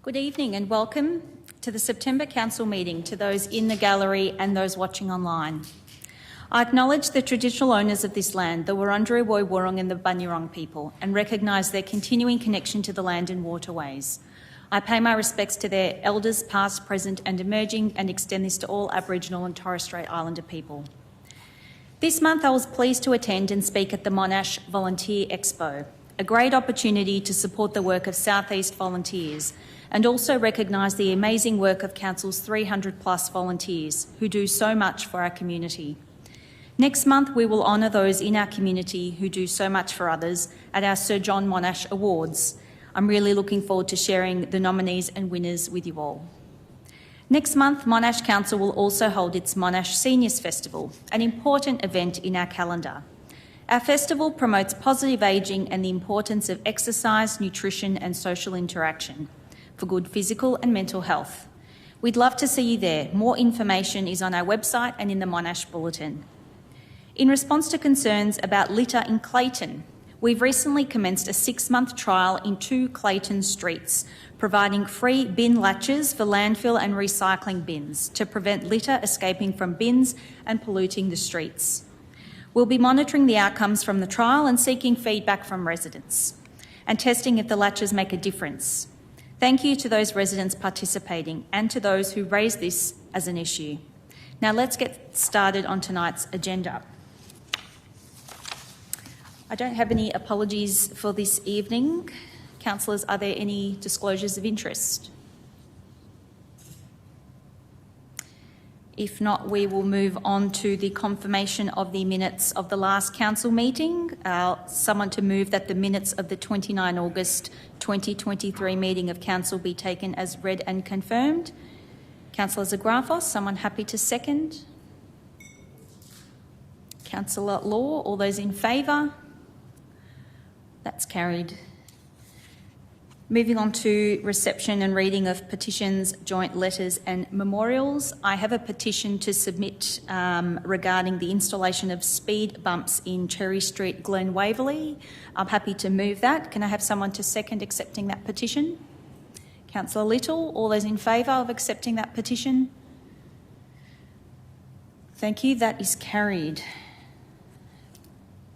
Good evening and welcome to the September Council meeting to those in the gallery and those watching online. I acknowledge the traditional owners of this land, the Wurundjeri Woi Wurrung and the Bunyurong people, and recognise their continuing connection to the land and waterways. I pay my respects to their elders past, present and emerging, and extend this to all Aboriginal and Torres Strait Islander people. This month I was pleased to attend and speak at the Monash Volunteer Expo, a great opportunity to support the work of South East volunteers and also recognise the amazing work of Council's 300 plus volunteers who do so much for our community. Next month we will honour those in our community who do so much for others at our Sir John Monash Awards. I'm really looking forward to sharing the nominees and winners with you all. Next month, Monash Council will also hold its Monash Seniors Festival, an important event in our calendar. Our festival promotes positive ageing and the importance of exercise, nutrition and social interaction for good physical and mental health. We'd love to see you there. More information is on our website and in the Monash Bulletin. In response to concerns about litter in Clayton, we've recently commenced a 6-month trial in 2 Clayton streets, providing free bin latches for landfill and recycling bins to prevent litter escaping from bins and polluting the streets. We'll be monitoring the outcomes from the trial and seeking feedback from residents and testing if the latches make a difference. Thank you to those residents participating and to those who raised this as an issue. Now let's get started on tonight's agenda. I don't have any apologies for this evening. Councillors, are there any disclosures of interest? If not, we will move on to the confirmation of the minutes of the last council meeting. Someone to move that the minutes of the 29 August 2023 meeting of council be taken as read and confirmed. Councillor Zagrafos, someone happy to second? Councillor Law, all those in favour? That's carried. Moving on to reception and reading of petitions, joint letters and memorials. I have a petition to submit regarding the installation of speed bumps in Cherry Street, Glen Waverley. I'm happy to move that. Can I have someone to second accepting that petition? Councillor Little, all those in favour of accepting that petition? Thank you, that is carried.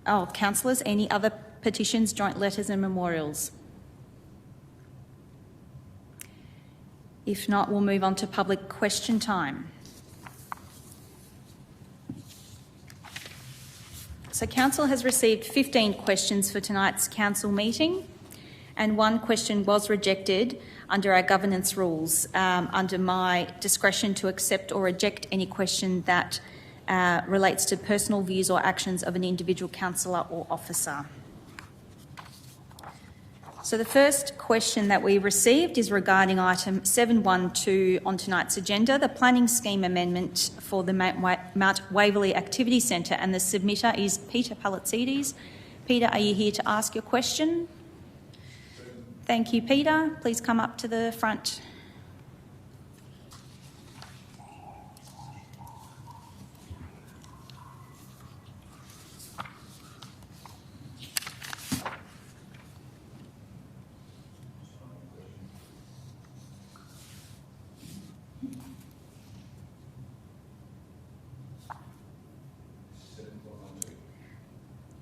Oh, councillors, any other petitions, joint letters and memorials? If not, we'll move on to public question time. So council has received 15 questions for tonight's council meeting, and 1 question was rejected under our governance rules, under my discretion to accept or reject any question that relates to personal views or actions of an individual councillor or officer. So the first question that we received is regarding item 712 on tonight's agenda, the planning scheme amendment for the Mount Waverley Activity Centre, and the submitter is Peter Palatsides. Peter, are you here to ask your question? Thank you, Peter. Please come up to the front.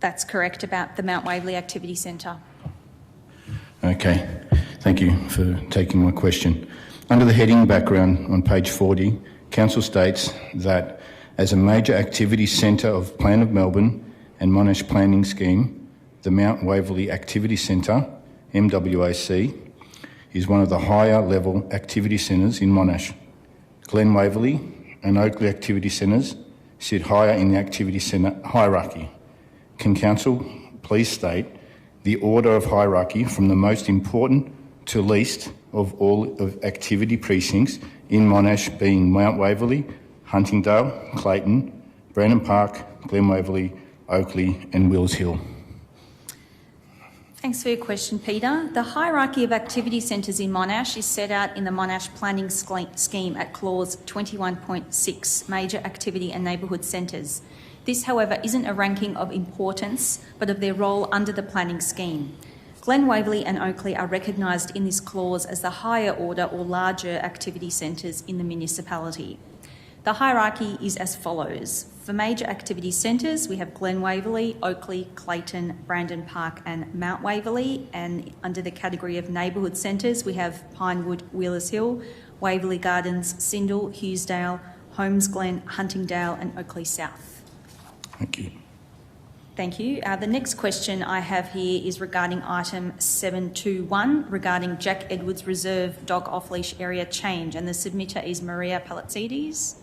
That's correct, about the Mount Waverley Activity Centre. Okay, thank you for taking my question. Under the heading background on page 40, Council states that as a major activity centre of Plan of Melbourne and Monash Planning Scheme, the Mount Waverley Activity Centre, MWAC, is one of the higher level activity centres in Monash. Glen Waverley and Oakley Activity Centres sit higher in the activity centre hierarchy. Can Council please state the order of hierarchy from the most important to least of all of activity precincts in Monash, being Mount Waverley, Huntingdale, Clayton, Brandon Park, Glen Waverley, Oakley and Wills Hill? Thanks for your question, Peter. The hierarchy of activity centres in Monash is set out in the Monash Planning Scheme at clause 21.6, Major Activity and Neighbourhood Centres. This, however, isn't a ranking of importance, but of their role under the planning scheme. Glen Waverley and Oakley are recognised in this clause as the higher order or larger activity centres in the municipality. The hierarchy is as follows. For major activity centres, we have Glen Waverley, Oakley, Clayton, Brandon Park and Mount Waverley. And under the category of neighbourhood centres, we have Pinewood, Wheelers Hill, Waverley Gardens, Sindel, Hughesdale, Holmes Glen, Huntingdale and Oakley South. Thank you. Thank you. The next question I have here is regarding item 721 regarding Jack Edwards Reserve dog off-leash area change, and the submitter is Maria Palatsides.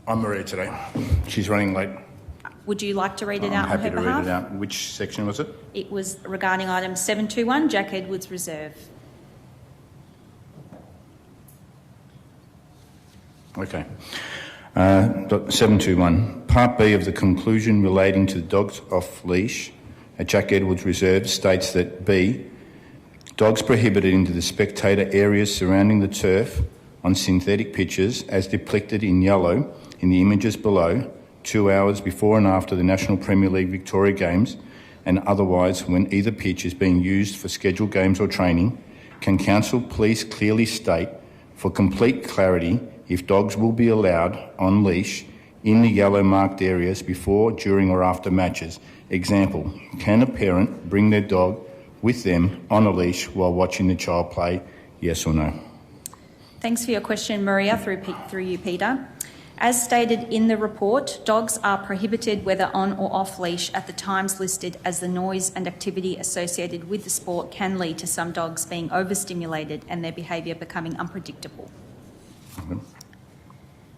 I'm Maria today. She's running late. Would you like to read it out on her behalf? I'm happy to read it out. Which section was it? It was regarding item 721, Jack Edwards Reserve. Okay. 721. Part B of the conclusion relating to the dogs off leash at Jack Edwards Reserve states that B, dogs prohibited into the spectator areas surrounding the turf on synthetic pitches as depicted in yellow in the images below 2 hours before and after the National Premier League Victoria Games and otherwise when either pitch is being used for scheduled games or training. Can Council please clearly state for complete clarity if dogs will be allowed on leash in the yellow marked areas before, during or after matches? Example, can a parent bring their dog with them on a leash while watching the child play? Yes or no? Thanks for your question, Maria, through you, Peter. As stated in the report, dogs are prohibited whether on or off leash at the times listed as the noise and activity associated with the sport can lead to some dogs being overstimulated and their behaviour becoming unpredictable. Okay.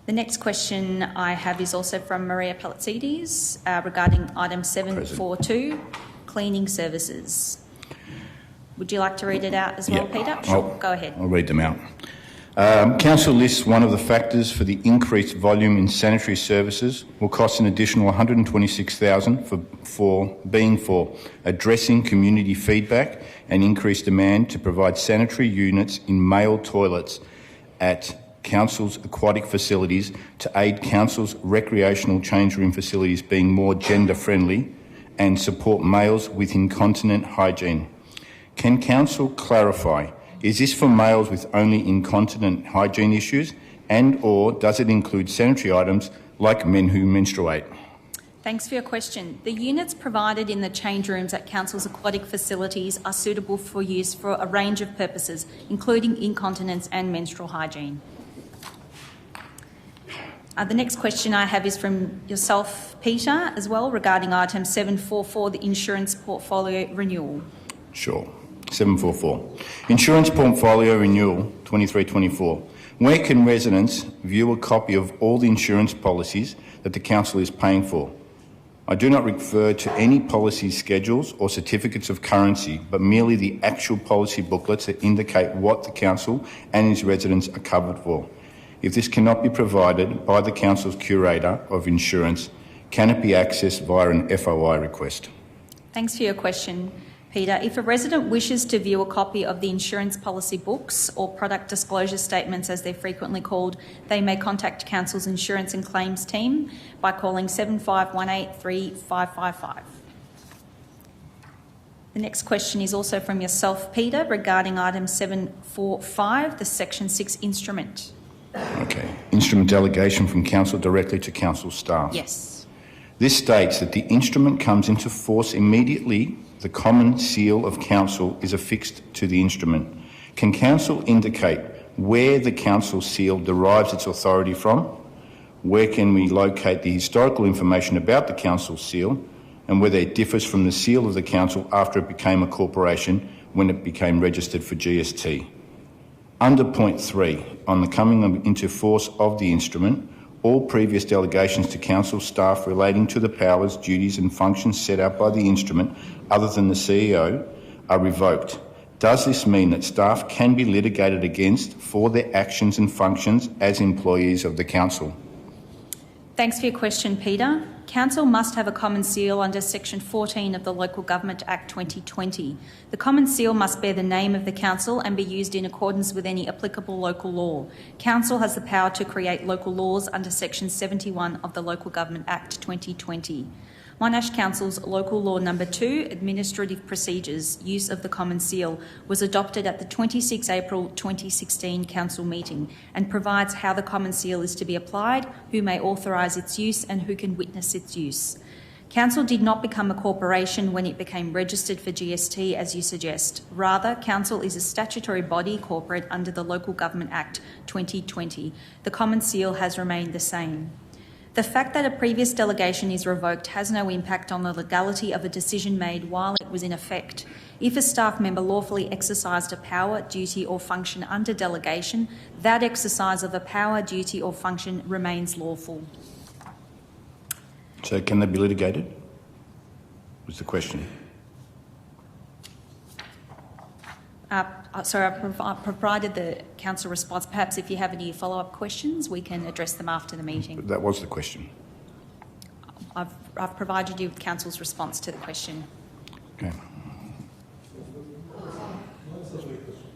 The next question I have is also from Maria Palatsides regarding item 742, cleaning services. Would you like to read it out as well, Peter? Sure, go ahead. I'll read them out. Council lists one of the factors for the increased volume in sanitary services will cost an additional $126,000 for addressing community feedback and increased demand to provide sanitary units in male toilets at Council's aquatic facilities to aid Council's recreational change room facilities being more gender friendly and support males with incontinent hygiene. Can Council clarify, is this for males with only incontinent hygiene issues and or does it include sanitary items like men who menstruate? Thanks for your question. The units provided in the change rooms at Council's aquatic facilities are suitable for use for a range of purposes, including incontinence and menstrual hygiene. The next question I have is from yourself, Peter, as well, regarding item 744, the insurance portfolio renewal. Sure. 744. Insurance portfolio renewal 23-24. Where can residents view a copy of all the insurance policies that the Council is paying for? I do not refer to any policy schedules or certificates of currency, but merely the actual policy booklets that indicate what the Council and its residents are covered for. If this cannot be provided by the Council's curator of insurance, can it be accessed via an FOI request? Thanks for your question, Peter. If a resident wishes to view a copy of the insurance policy books or product disclosure statements as they're frequently called, they may contact Council's insurance and claims team by calling 7518 3555. The next question is also from yourself, Peter, regarding item 745, the Section 6 instrument. Okay. Instrument delegation from Council directly to Council staff. Yes. This states that the instrument comes into force immediately the common seal of Council is affixed to the instrument. Can Council indicate where the Council seal derives its authority from? Where can we locate the historical information about the Council seal and whether it differs from the seal of the Council after it became a corporation when it became registered for GST? Under point 3, on the coming into force of the instrument, all previous delegations to Council staff relating to the powers, duties and functions set out by the instrument, other than the CEO, are revoked. Does this mean that staff can be litigated against for their actions and functions as employees of the Council? Thanks for your question, Peter. Council must have a common seal under Section 14 of the Local Government Act 2020. The common seal must bear the name of the Council and be used in accordance with any applicable local law. Council has the power to create local laws under Section 71 of the Local Government Act 2020. Monash Council's Local Law No. 2, Administrative Procedures, Use of the Common Seal, was adopted at the 26 April 2016 Council meeting and provides how the Common Seal is to be applied, who may authorise its use and who can witness its use. Council did not become a corporation when it became registered for GST, as you suggest. Rather, Council is a statutory body corporate under the Local Government Act 2020. The Common Seal has remained the same. The fact that a previous delegation is revoked has no impact on the legality of a decision made while it was in effect. If a staff member lawfully exercised a power, duty or function under delegation, that exercise of a power, duty or function remains lawful. So can that be litigated? Was the question. So I've provided the council response. Perhaps if you have any follow-up questions, we can address them after the meeting. But that was the question. I've provided you with council's response to the question. Okay.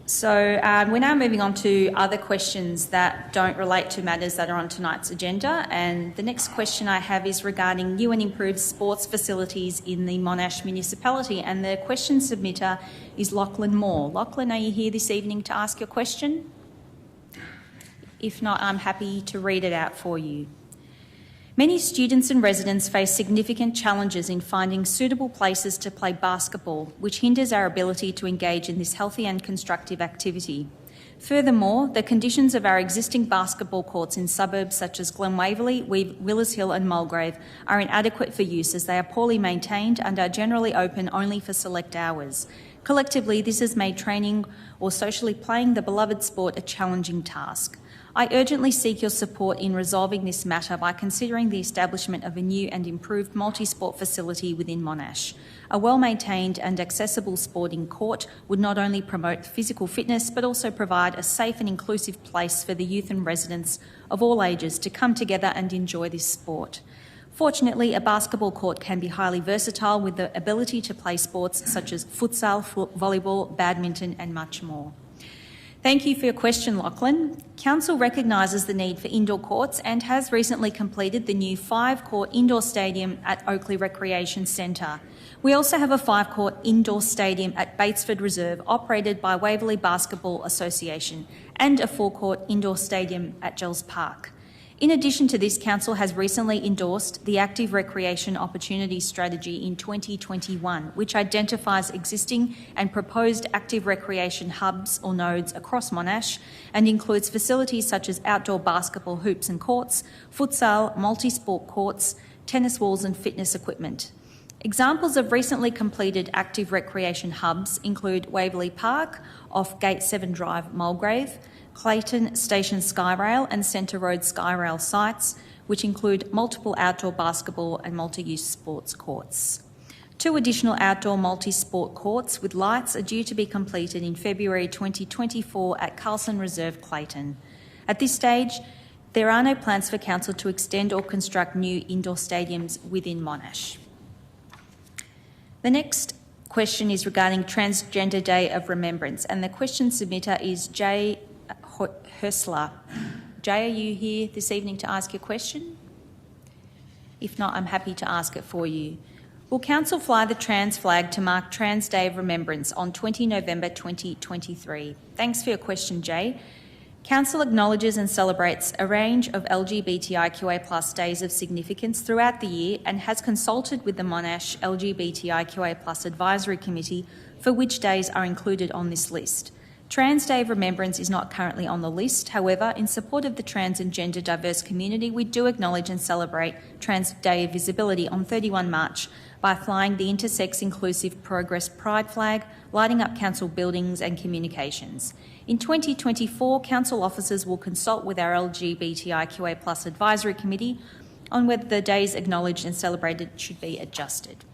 So we're now moving on to other questions that don't relate to matters that are on tonight's agenda. And the next question I have is regarding new and improved sports facilities in the Monash municipality. And the question submitter is Lachlan Moore. Lachlan, are you here this evening to ask your question? If not, I'm happy to read it out for you. Many students and residents face significant challenges in finding suitable places to play basketball, which hinders our ability to engage in this healthy and constructive activity. Furthermore, the conditions of our existing basketball courts in suburbs such as Glen Waverley, Willers Hill and Mulgrave are inadequate for use as they are poorly maintained and are generally open only for select hours. Collectively, this has made training or socially playing the beloved sport a challenging task. I urgently seek your support in resolving this matter by considering the establishment of a new and improved multi-sport facility within Monash. A well-maintained and accessible sporting court would not only promote physical fitness but also provide a safe and inclusive place for the youth and residents of all ages to come together and enjoy this sport. Fortunately, a basketball court can be highly versatile with the ability to play sports such as futsal, volleyball, badminton and much more. Thank you for your question, Lachlan. Council recognises the need for indoor courts and has recently completed the new 5-court indoor stadium at Oakley Recreation Centre. We also have a 5-court indoor stadium at Batesford Reserve operated by Waverley Basketball Association and a 4-court indoor stadium at Gels Park. In addition to this, Council has recently endorsed the Active Recreation Opportunities Strategy in 2021, which identifies existing and proposed active recreation hubs or nodes across Monash and includes facilities such as outdoor basketball hoops and courts, futsal, multi-sport courts, tennis walls and fitness equipment. Examples of recently completed active recreation hubs include Waverley Park off Gate 7 Drive, Mulgrave, Clayton Station Skyrail and Centre Road Skyrail sites, which include multiple outdoor basketball and multi-use sports courts. 2 additional outdoor multi-sport courts with lights are due to be completed in February 2024 at Carlson Reserve, Clayton. At this stage, there are no plans for Council to extend or construct new indoor stadiums within Monash. The next question is regarding Transgender Day of Remembrance, and the question submitter is Jay Hörsler. Jay, are you here this evening to ask your question? If not, I'm happy to ask it for you. Will Council fly the trans flag to mark Trans Day of Remembrance on 20 November 2023? Thanks for your question, Jay. Council acknowledges and celebrates a range of LGBTIQA+ days of significance throughout the year and has consulted with the Monash LGBTIQA+ Advisory Committee for which days are included on this list. Trans Day of Remembrance is not currently on the list. However, in support of the trans and gender diverse community, we do acknowledge and celebrate Trans Day of Visibility on 31 March by flying the intersex inclusive Progress Pride flag, lighting up council buildings and communications. In 2024, council officers will consult with our LGBTIQA+ Advisory Committee on whether the days acknowledged and celebrated should be adjusted.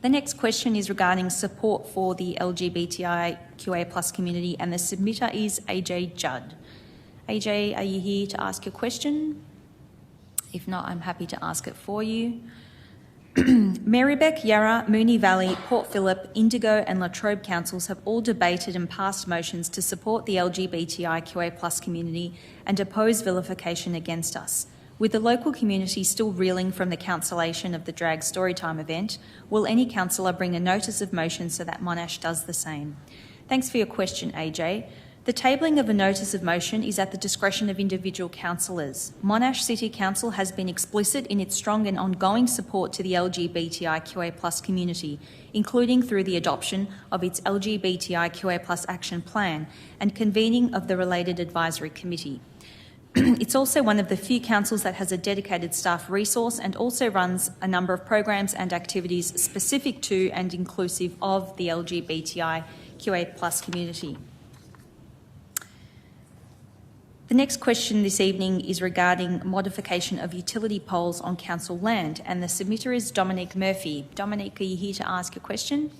The next question is regarding support for the LGBTIQA+ community, and the submitter is AJ Judd. AJ, are you here to ask your question? If not, I'm happy to ask it for you. Marybeck, Yarra, Moonee Valley, Port Phillip, Indigo and Latrobe councils have all debated and passed motions to support the LGBTIQA+ community and oppose vilification against us. With the local community still reeling from the cancellation of the drag Storytime event, will any councillor bring a notice of motion so that Monash does the same? Thanks for your question, AJ. The tabling of a notice of motion is at the discretion of individual councillors. Monash City Council has been explicit in its strong and ongoing support to the LGBTIQA+ community, including through the adoption of its LGBTIQA+ action plan and convening of the related advisory committee. It's also one of the few councils that has a dedicated staff resource and also runs a number of programs and activities specific to and inclusive of the LGBTIQA+ community. The next question this evening is regarding modification of utility poles on council land, and the submitter is Dominique Murphy. Dominique, are you here to ask a question?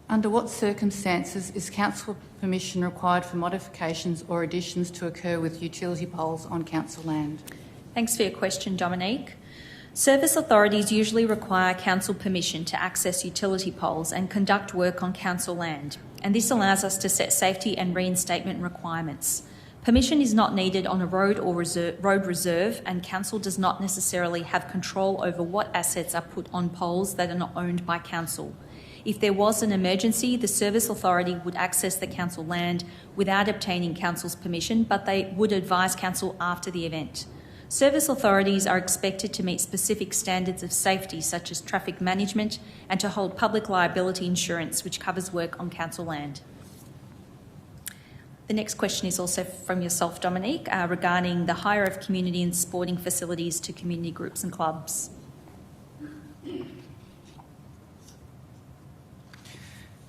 Under what circumstances is council permission required for modifications or additions to occur with utility poles on council land? Thanks for your question, Dominique. Service authorities usually require council permission to access utility poles and conduct work on council land, and this allows us to set safety and reinstatement requirements. Permission is not needed on a road or road reserve, and council does not necessarily have control over what assets are put on poles that are not owned by council. If there was an emergency, the service authority would access the council land without obtaining council's permission, but they would advise council after the event. Service authorities are expected to meet specific standards of safety, such as traffic management, and to hold public liability insurance, which covers work on council land. The next question is also from yourself, Dominique, regarding the hire of community and sporting facilities to community groups and clubs.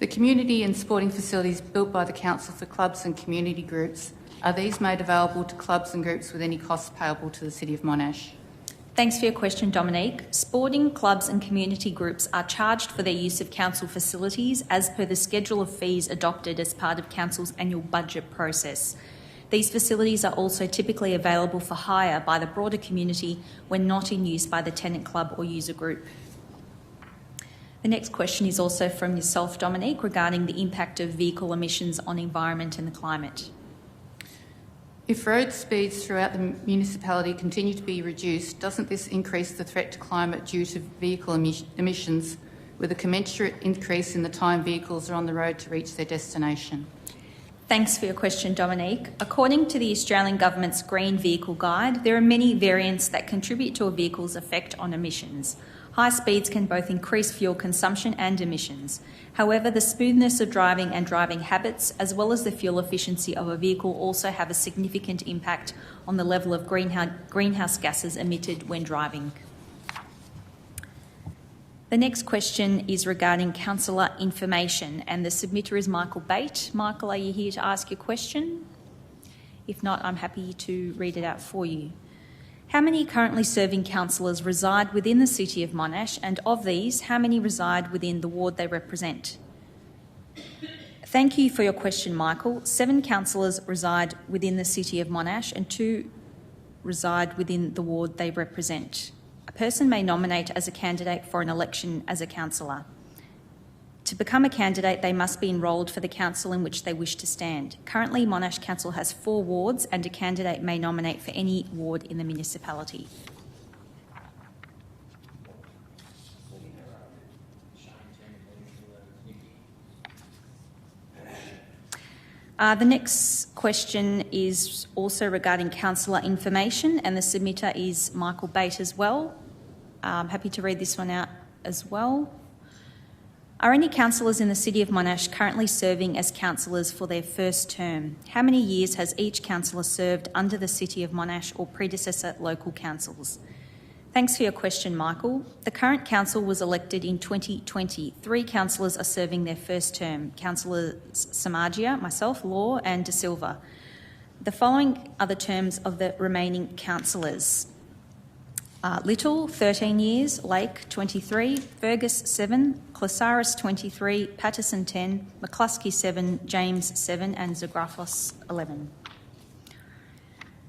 The community and sporting facilities built by the council for clubs and community groups, are these made available to clubs and groups with any costs payable to the City of Monash? Thanks for your question, Dominique. Sporting clubs and community groups are charged for their use of council facilities as per the schedule of fees adopted as part of council's annual budget process. These facilities are also typically available for hire by the broader community when not in use by the tenant club or user group. The next question is also from yourself, Dominique, regarding the impact of vehicle emissions on environment and the climate. If road speeds throughout the municipality continue to be reduced, doesn't this increase the threat to climate due to vehicle emissions, with a commensurate increase in the time vehicles are on the road to reach their destination? Thanks for your question, Dominique. According to the Australian Government's Green Vehicle Guide, there are many variants that contribute to a vehicle's effect on emissions. High speeds can both increase fuel consumption and emissions. However, the smoothness of driving and driving habits, as well as the fuel efficiency of a vehicle, also have a significant impact on the level of greenhouse gases emitted when driving. The next question is regarding councillor information, and the submitter is Michael Bate. Michael, are you here to ask your question? If not, I'm happy to read it out for you. How many currently serving councillors reside within the City of Monash, and of these, how many reside within the ward they represent? Thank you for your question, Michael. 7 councillors reside within the City of Monash and 2 reside within the ward they represent. A person may nominate as a candidate for an election as a councillor. To become a candidate, they must be enrolled for the council in which they wish to stand. Currently, Monash Council has 4 wards, and a candidate may nominate for any ward in the municipality. The next question is also regarding councillor information, and the submitter is Michael Bate as well. I'm happy to read this one out as well. Are any councillors in the City of Monash currently serving as councillors for their first term? How many years has each councillor served under the City of Monash or predecessor local councils? Thanks for your question, Michael. The current council was elected in 2020. 3 councillors are serving their first term: Councillors Samagia, myself, Law and De Silva. The following are the terms of the remaining councillors. Little, 13 years, Lake, 23, Fergus, 7, Closaris, 23, Patterson, 10, McCluskey, 7, James, 7 and Zagrafos, 11.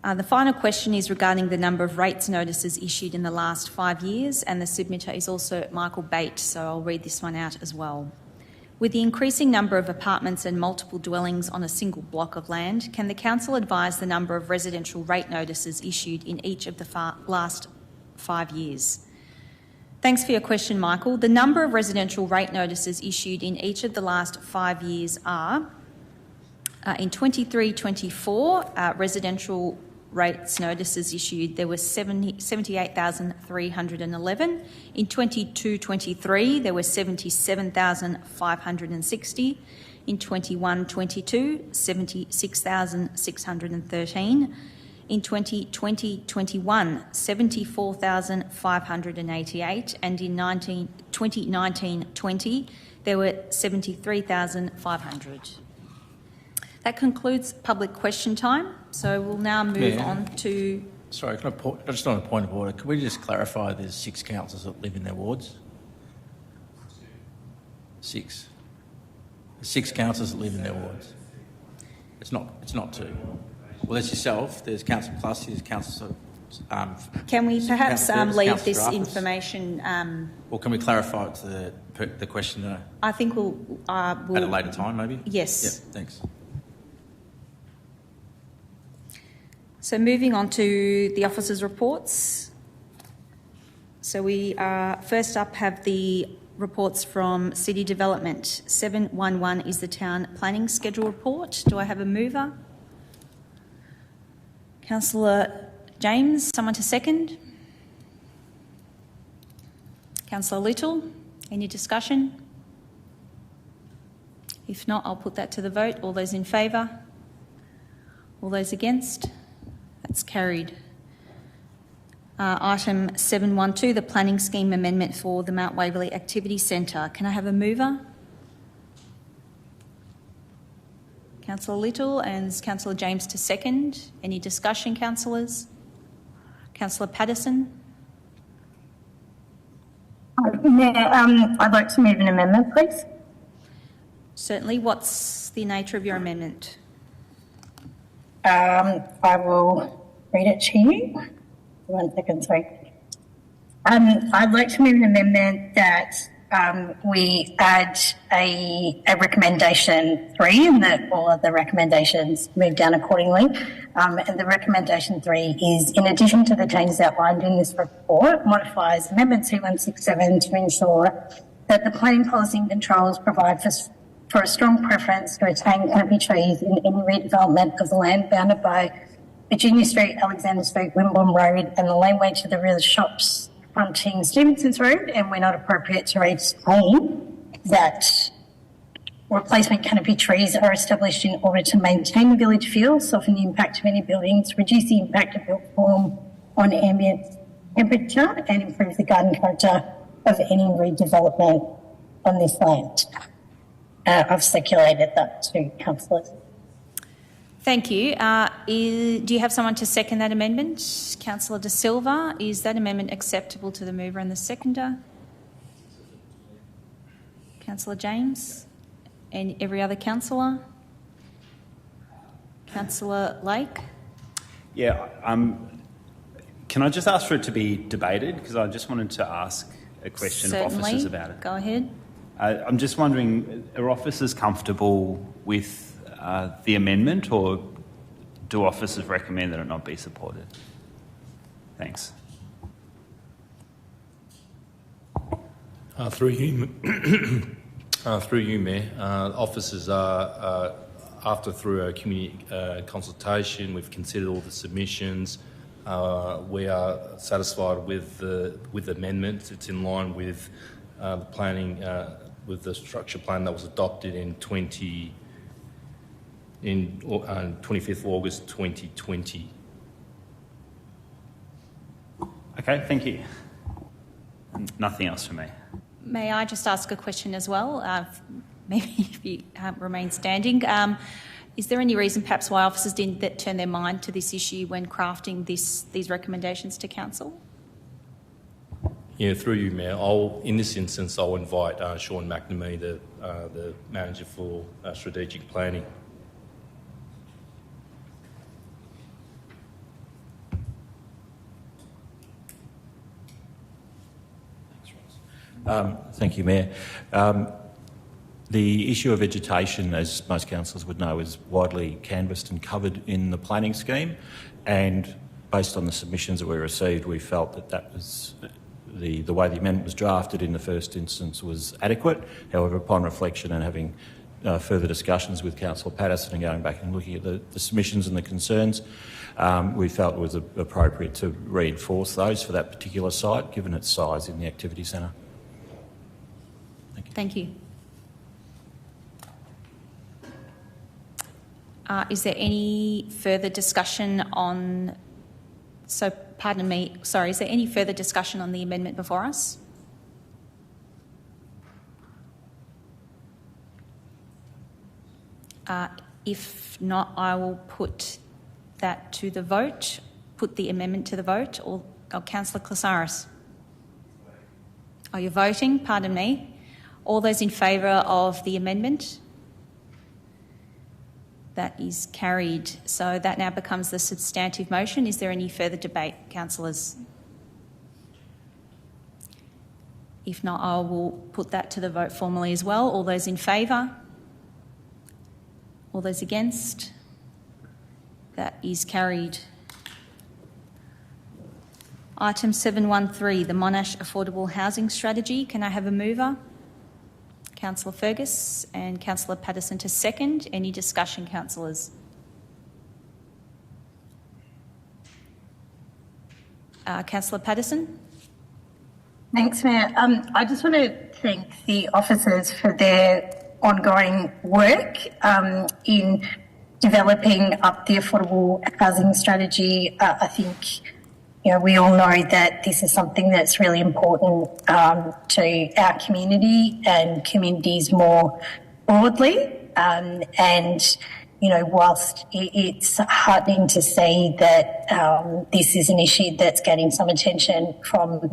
The final question is regarding the number of rates notices issued in the last 5 years, and the submitter is also Michael Bate, so I'll read this one out as well. With the increasing number of apartments and multiple dwellings on a single block of land, can the Council advise the number of residential rate notices issued in each of the last 5 years? Thanks for your question, Michael. The number of residential rate notices issued in each of the last 5 years are, in 23-24, residential rates notices issued, there were 78,311. In 22-23, there were 77,560. In 21-22, 76,613. In 2020-21, 74,588. And in 2019-20, there were 73,500. That concludes public question time. So we'll now move on to... Sorry, just on a point of order, can we just clarify there's 6 councillors that live in their wards? 6. 6 councillors that live in their wards. It's not 2. Well, there's yourself, there's Councillor Plus, there's Councillor... can we perhaps leave this information... or can we clarify it to the questioner? I think we'll... at a later time, maybe? Yes. Yeah, thanks. So moving on to the officers' reports. So we first up have the reports from City Development. 711 is the Town Planning Schedule Report. Do I have a mover? Councillor James, someone to second? Councillor Little, any discussion? If not, I'll put that to the vote. All those in favour? All those against? That's carried. Item 712, the Planning Scheme Amendment for the Mount Waverley Activity Centre. Can I have a mover? Councillor Little and Councillor James to second. Any discussion, councillors? Councillor Patterson? Mayor, I'd like to move an amendment, please. Certainly. What's the nature of your amendment? I will read it to you. 1 second, sorry. I'd like to move an amendment that we add a recommendation 3 and that all of the recommendations move down accordingly. And the recommendation 3 is, in addition to the changes outlined in this report, modifies Amendment 2167 to ensure that the planning policy and controls provide for a strong preference to retain canopy trees in any redevelopment of the land bounded by Virginia Street, Alexander Street, Wimborne Road and the laneway to the rear shops fronting Stevenson's Road, and we're not appropriate to explain that replacement canopy trees are established in order to maintain the village feel, soften the impact of any buildings, reduce the impact of built form on ambient temperature and improve the garden character of any redevelopment on this land. I've circulated that to councillors. Thank you. Do you have someone to second that amendment? Councillor De Silva, is that amendment acceptable to the mover and the seconder? Councillor James? And every other councillor? Councillor Lake? Yeah, can I just ask for it to be debated? Because I just wanted to ask a question of officers about it. Go ahead. I'm just wondering, are officers comfortable with the amendment, or do officers recommend that it not be supported? Thanks. Through you, Mayor. Officers are, through a community consultation, we've considered all the submissions. We are satisfied with the amendment. It's in line with the planning, with the structure plan that was adopted in 25th August 2020. Okay, thank you. Nothing else from me. May I just ask a question as well? Maybe if you remain standing. Is there any reason perhaps why officers didn't turn their mind to this issue when crafting these recommendations to council? Yeah, through you, Mayor. In this instance, I'll invite Sean McNamee, the Manager for Strategic Planning. Thank you, Mayor. The issue of vegetation, as most councillors would know, is widely canvassed and covered in the planning scheme, and based on the submissions that we received, we felt that that was the way the amendment was drafted in the first instance was adequate. However, upon reflection and having further discussions with Councillor Patterson and going back and looking at the submissions and the concerns, we felt it was appropriate to reinforce those for that particular site, given its size in the activity centre. Thank you. Is there any further discussion on... So, pardon me, sorry, is there any further discussion on the amendment before us? If not, I will put that to the vote, put the amendment to the vote. Or Councillor Klasaris? Oh, you're voting? Pardon me. All those in favour of the amendment? That is carried. So that now becomes the substantive motion. Is there any further debate, councillors? If not, I will put that to the vote formally as well. All those in favour? All those against? That is carried. Item 713, the Monash Affordable Housing Strategy. Can I have a mover? Councillor Fergus and Councillor Patterson to second. Any discussion, councillors? Councillor Patterson? Thanks, Mayor. I just want to thank the officers for their ongoing work in developing up the affordable housing strategy. I think we all know that this is something that's really important to our community and communities more broadly. Whilst it's heartening to see that this is an issue that's getting some attention from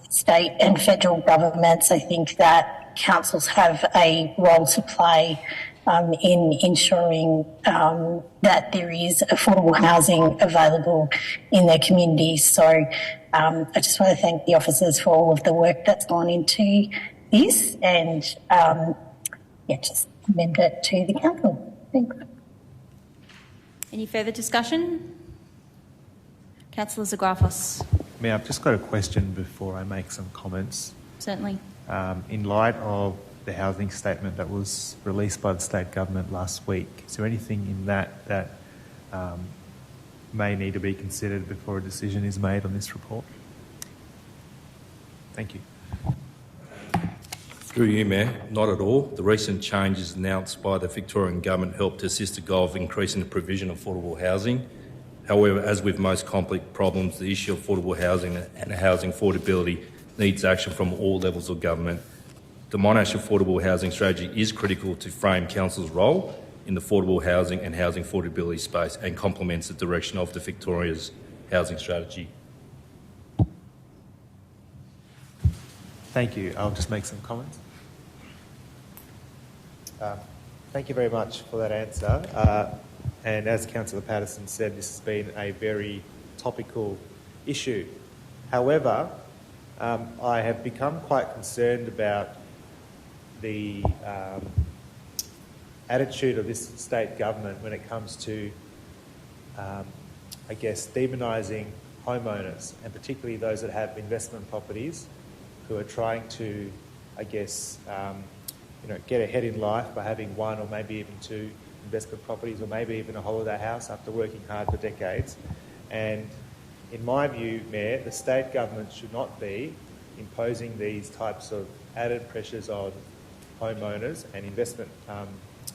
state and federal governments, I think that councils have a role to play in ensuring that there is affordable housing available in their communities. So I just want to thank the officers for all of the work that's gone into this and just commend it to the council. Thanks. Any further discussion? Councillor Zagrafos. Mayor, I've just got a question before I make some comments. Certainly. In light of the housing statement that was released by the state government last week, is there anything in that may need to be considered before a decision is made on this report? Thank you. Through you, Mayor, not at all. The recent changes announced by the Victorian Government help to assist the goal of increasing the provision of affordable housing. However, as with most complex problems, the issue of affordable housing and housing affordability needs action from all levels of government. The Monash Affordable Housing Strategy is critical to frame Council's role in the affordable housing and housing affordability space and complements the direction of the Victoria's housing strategy. Thank you. I'll just make some comments. Thank you very much for that answer. And as Councillor Patterson said, this has been a very topical issue. However, I have become quite concerned about the attitude of this state government when it comes to, demonising homeowners, and particularly those that have investment properties who are trying to, get ahead in life by having one or maybe even two investment properties or maybe even a holiday house after working hard for decades. And in my view, Mayor, the state government should not be imposing these types of added pressures on homeowners and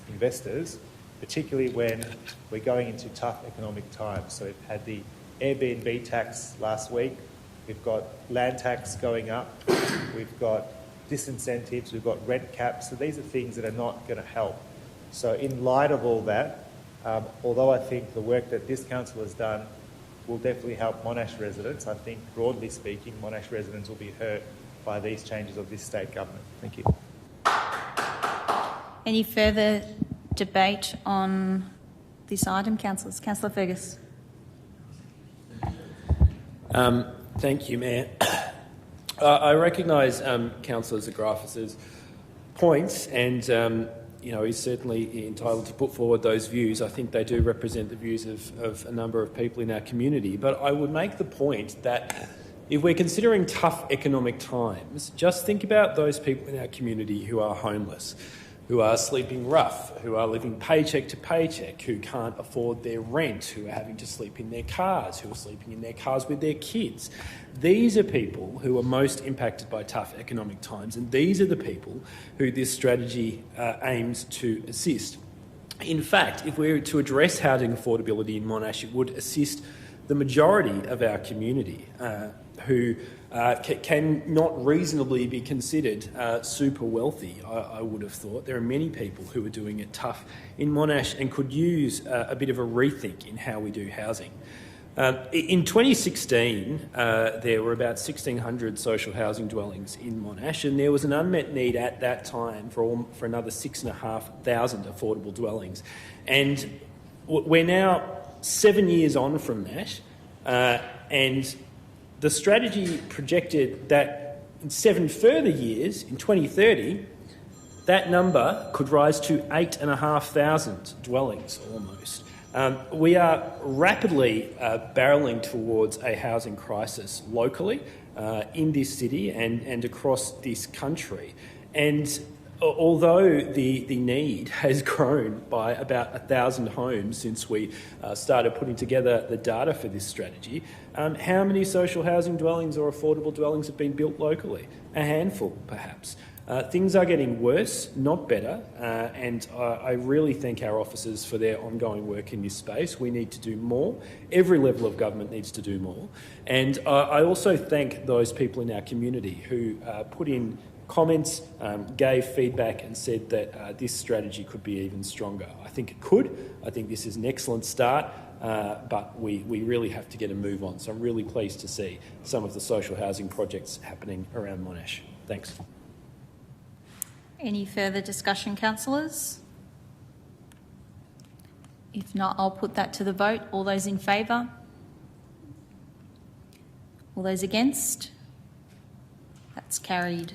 investors, particularly when we're going into tough economic times. So we've had the Airbnb tax last week, we've got land tax going up, we've got disincentives, we've got rent caps. So these are things that are not going to help. So in light of all that, although I think the work that this council has done will definitely help Monash residents, I think broadly speaking, Monash residents will be hurt by these changes of this state government. Thank you. Any further debate on this item, councillors? Councillor Fergus. Thank you, Mayor. I recognise Councillor Zagrafis's points, and he's certainly entitled to put forward those views. I think they do represent the views of a number of people in our community. But I would make the point that if we're considering tough economic times, just think about those people in our community who are homeless, who are sleeping rough, who are living paycheck to paycheck, who can't afford their rent, who are having to sleep in their cars, who are sleeping in their cars with their kids. These are people who are most impacted by tough economic times, and these are the people who this strategy aims to assist. In fact, if we were to address housing affordability in Monash, it would assist the majority of our community who can not reasonably be considered super wealthy, I would have thought. There are many people who are doing it tough in Monash and could use a bit of a rethink in how we do housing. In 2016, there were about 1,600 social housing dwellings in Monash, and there was an unmet need at that time for another 6,500 affordable dwellings. And we're now 7 years on from that, and the strategy projected that in 7 further years, in 2030, that number could rise to 8,500 dwellings almost. We are rapidly barrelling towards a housing crisis locally in this city and across this country. And although the need has grown by about 1,000 homes since we started putting together the data for this strategy, how many social housing dwellings or affordable dwellings have been built locally? A handful, perhaps. Things are getting worse, not better, and I really thank our officers for their ongoing work in this space. We need to do more. Every level of government needs to do more. And I also thank those people in our community who put in comments, gave feedback and said that this strategy could be even stronger. I think it could. I think this is an excellent start, but we really have to get a move on. So I'm really pleased to see some of the social housing projects happening around Monash. Thanks. Any further discussion, councillors? If not, I'll put that to the vote. All those in favour? All those against? That's carried.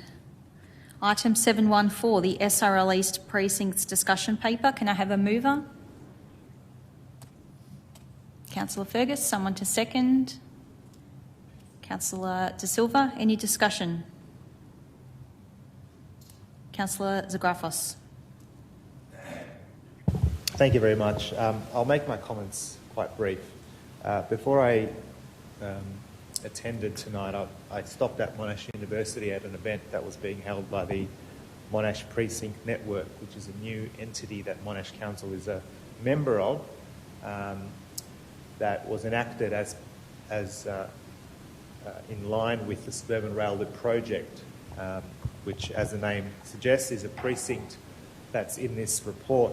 Item 714, the SRL East Precincts discussion paper. Can I have a mover? Councillor Fergus, someone to second. Councillor De Silva, any discussion? Councillor Zagrafos. Thank you very much. I'll make my comments quite brief. Before I attended tonight, I stopped at Monash University at an event that was being held by the Monash Precinct Network, which is a new entity that Monash Council is a member of, that was enacted as in line with the Suburban Rail Loop project, which, as the name suggests, is a precinct that's in this report.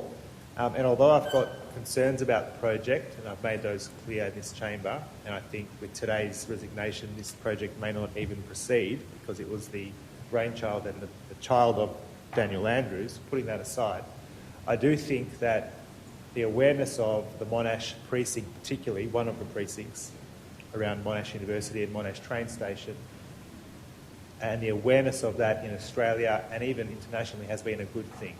And although I've got concerns about the project, and I've made those clear in this chamber, and I think with today's resignation this project may not even proceed because it was the brainchild and the child of Daniel Andrews, putting that aside, I do think that the awareness of the Monash precinct, particularly one of the precincts around Monash University and Monash train station, and the awareness of that in Australia and even internationally has been a good thing.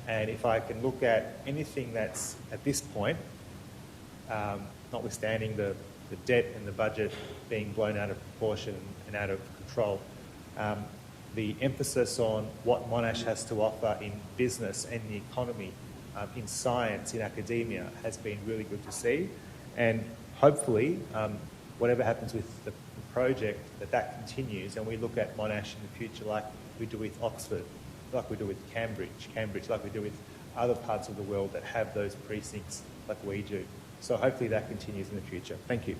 And if I can look at anything that's, at this point, notwithstanding the debt and the budget being blown out of proportion and out of control, the emphasis on what Monash has to offer in business and the economy, in science, in academia, has been really good to see. And hopefully, whatever happens with the project, that continues and we look at Monash in the future like we do with Oxford, like we do with Cambridge, like we do with other parts of the world that have those precincts like we do. So hopefully that continues in the future. Thank you.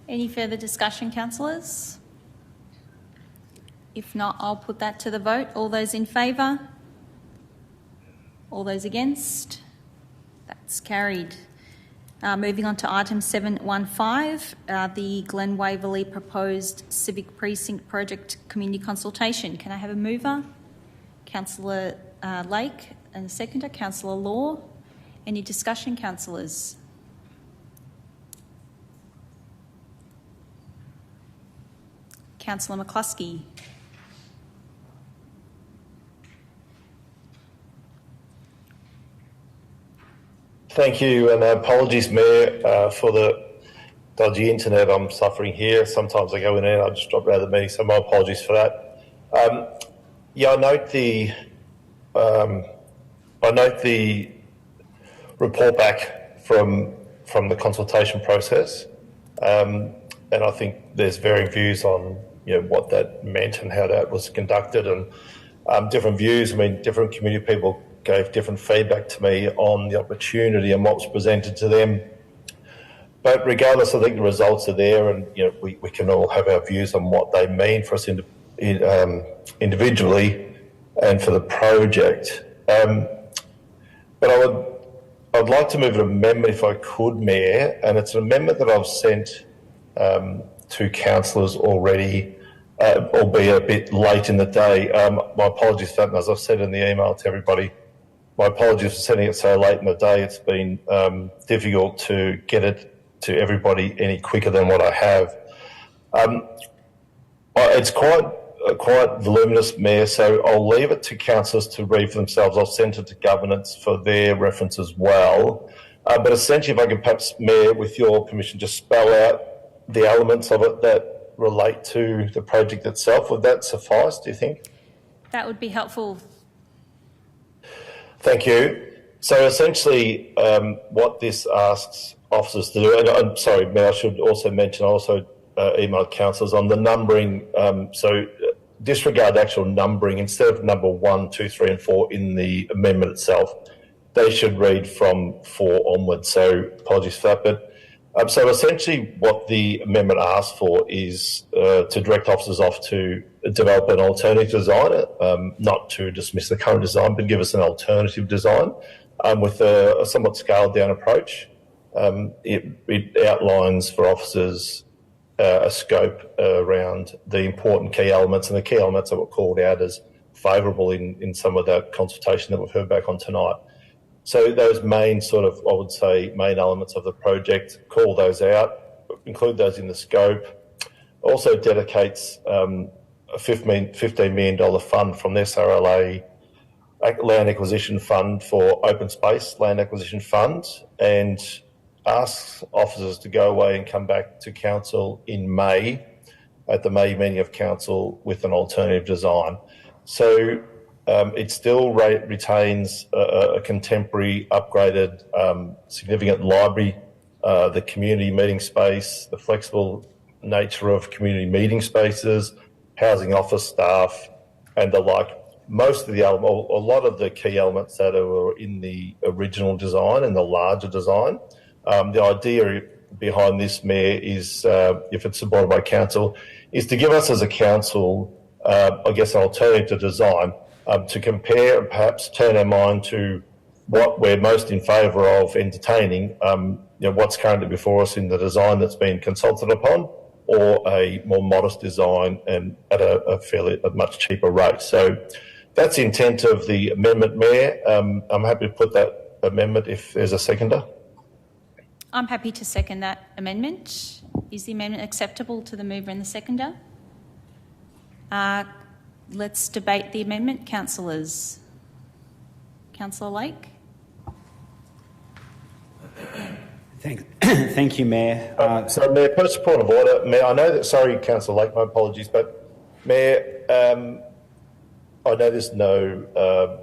Any further discussion, councillors? If not, I'll put that to the vote. All those in favour? All those against? That's carried. Moving on to item 715, the Glen Waverley proposed civic precinct project community consultation. Can I have a mover? Councillor Lake, and a seconder, Councillor Law. Any discussion, councillors? Councillor McCluskey. Thank you, and apologies, Mayor, for the dodgy internet I'm suffering here. Sometimes I go in and I just drop out of the meeting, so my apologies for that. I note the report back from the consultation process, and I think there's varying views on what that meant and how that was conducted, and different views. I mean, different community people gave different feedback to me on the opportunity and what was presented to them. But regardless, I think the results are there, and we can all have our views on what they mean for us individually and for the project. But I'd like to move an amendment, if I could, Mayor, and it's an amendment that I've sent to councillors already, albeit a bit late in the day. My apologies for that, and as I've said in the email to everybody, my apologies for sending it so late in the day. It's been difficult to get it to everybody any quicker than what I have. It's quite voluminous, Mayor, so I'll leave it to councillors to read for themselves. I'll send it to governance for their reference as well. But essentially, if I could perhaps, Mayor, with your permission, just spell out the elements of it that relate to the project itself. Would that suffice, do you think? That would be helpful. Thank you. So essentially, what this asks officers to do, and I'm sorry, Mayor, I should also mention, I also emailed councillors on the numbering. So disregard the actual numbering. Instead of number 1, 2, 3 and 4 in the amendment itself, they should read from 4 onwards. So apologies for that. But so essentially what the amendment asks for is to direct officers off to develop an alternative design, not to dismiss the current design, but give us an alternative design with a somewhat scaled down approach. It outlines for officers a scope around the important key elements, and the key elements that were called out as favourable in some of that consultation that we've heard back on tonight. So those main I would say, main elements of the project, call those out, include those in the scope. Also dedicates a $15 million fund from the SRLA Land Acquisition Fund for Open Space Land Acquisition Fund, and asks officers to go away and come back to council in May at the May meeting of council with an alternative design. So it still retains a contemporary, upgraded, significant library, the community meeting space, the flexible nature of community meeting spaces, housing office staff, and the like. Most of a lot of the key elements that are in the original design and the larger design. The idea behind this, Mayor, is, if it's supported by council, is to give us as a council, I guess, an alternative to design, to compare and perhaps turn our mind to what we're most in favour of entertaining, what's currently before us in the design that's been consulted upon, or a more modest design and at a much cheaper rate. So that's the intent of the amendment, Mayor. I'm happy to put that amendment if there's a seconder. I'm happy to second that amendment. Is the amendment acceptable to the mover and the seconder? Let's debate the amendment, councillors. Councillor Lake. Thank you, Mayor. So, Mayor, first point of order. Mayor, I know that, sorry, Councillor Lake, my apologies, but Mayor, I know there's no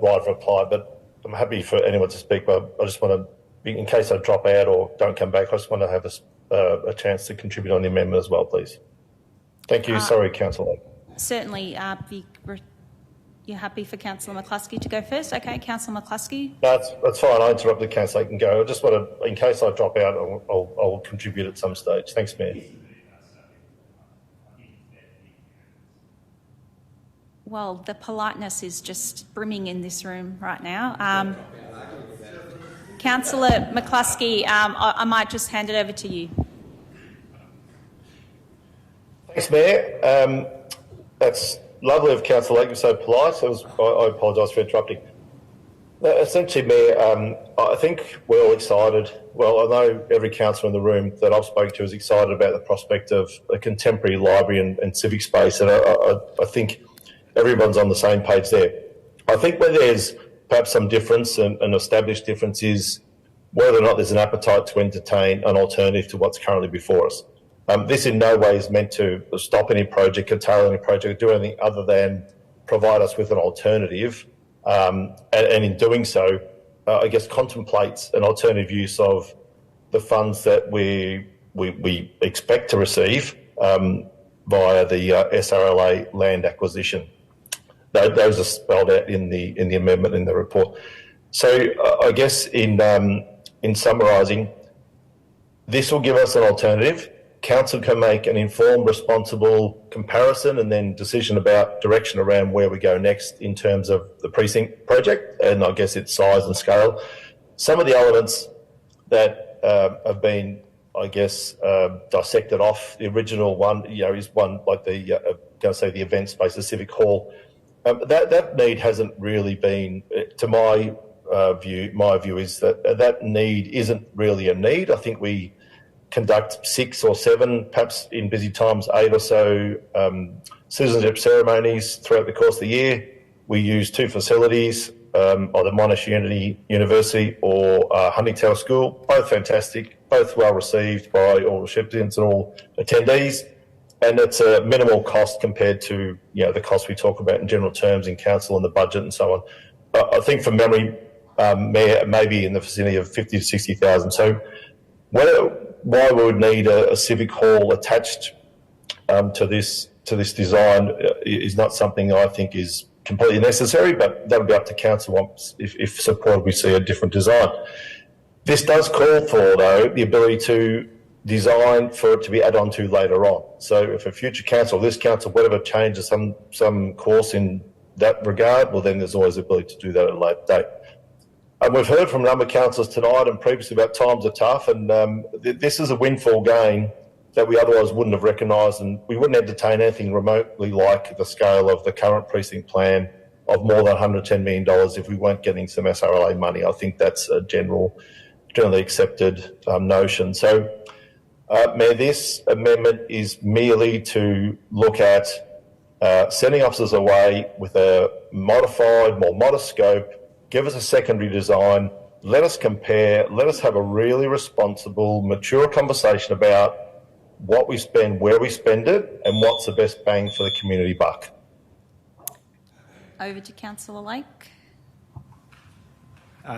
right of reply, but I'm happy for anyone to speak, but I just want to, in case I drop out or don't come back, I just want to have a chance to contribute on the amendment as well, please. Thank you. Sorry, Councillor Lake. Certainly. You're happy for Councillor McCluskey to go first? Okay, Councillor McCluskey. No, that's fine. I interrupted Councillor Lake and go. I just want to, in case I drop out, I'll contribute at some stage. Thanks, Mayor. Well, the politeness is just brimming in this room right now. Councillor McCluskey, I might just hand it over to you. Thanks, Mayor. That's lovely of Councillor Lake, you're so polite. So I apologise for interrupting. Essentially, Mayor, I think we're all excited. Well, I know every councillor in the room that I've spoken to is excited about the prospect of a contemporary library and civic space, and I think everyone's on the same page there. I think where there's perhaps some difference, an established difference, is whether or not there's an appetite to entertain an alternative to what's currently before us. This in no way is meant to stop any project, curtail any project, or do anything other than provide us with an alternative. And in doing so, I guess contemplates an alternative use of the funds that we expect to receive via the SRLA land acquisition. Those are spelled out in the amendment in the report. So I guess in summarising, this will give us an alternative. Council can make an informed, responsible comparison and then decision about direction around where we go next in terms of the precinct project and I guess its size and scale. Some of the elements that have been, I guess, dissected off the original one, is one like the event space, the civic hall. That need hasn't really been, to my view. My view is that need isn't really a need. I think we conduct 6 or 7, perhaps in busy times 8 or so citizenship ceremonies throughout the course of the year. We use 2 facilities, either Monash University or Huntingtower School, both fantastic, both well received by all recipients and all attendees. And it's a minimal cost compared to the cost we talk about in general terms in council and the budget and so on. I think from memory, Mayor, maybe in the vicinity of 50 to 60,000. So why we would need a civic hall attached to this design is not something I think is completely necessary, but that'll be up to council once, if supported, we see a different design. This does call for, though, the ability to design for it to be added on to later on. So if a future council, this council, whatever changes some course in that regard, well, then there's always the ability to do that at a later date. And we've heard from a number of councillors tonight and previously about times are tough, and this is a windfall gain that we otherwise wouldn't have recognised, and we wouldn't entertain anything remotely like the scale of the current precinct plan of more than $110 million if we weren't getting some SRLA money. I think that's a generally accepted notion. So, Mayor, this amendment is merely to look at sending officers away with a modified, more modest scope. Give us a secondary design, let us compare, let us have a really responsible, mature conversation about what we spend, where we spend it, and what's the best bang for the community buck. Over to Councillor Lake.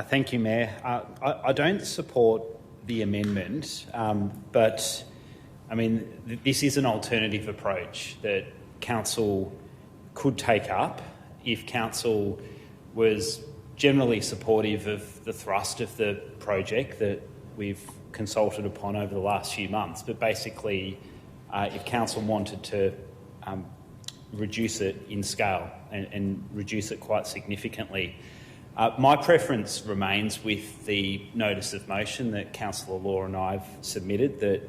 Thank you, Mayor. I don't support the amendment, but I mean, this is an alternative approach that Council could take up if Council was generally supportive of the thrust of the project that we've consulted upon over the last few months. But basically, if Council wanted to reduce it in scale and reduce it quite significantly, my preference remains with the notice of motion that Councillor Law and I have submitted that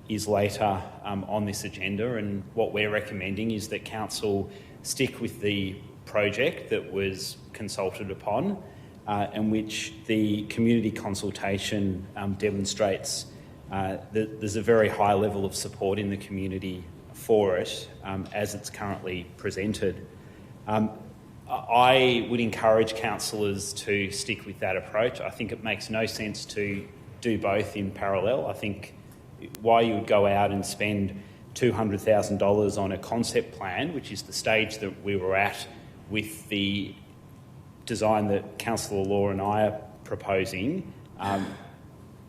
is later on this agenda, and what we're recommending is that Council stick with the project that was consulted upon and which the community consultation demonstrates that there's a very high level of support in the community for it as it's currently presented. I would encourage councillors to stick with that approach. I think it makes no sense to do both in parallel. I think why you would go out and spend $200,000 on a concept plan, which is the stage that we were at with the design that Councillor Law and I are proposing, that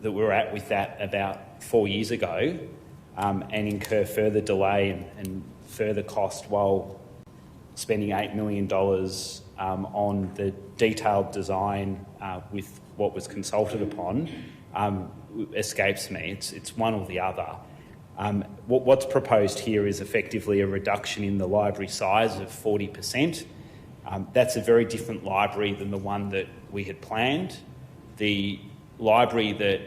we were at with that about 4 years ago, and incur further delay and further cost while spending $8 million on the detailed design with what was consulted upon, escapes me. It's one or the other. What's proposed here is effectively a reduction in the library size of 40%. That's a very different library than the one that we had planned. The library that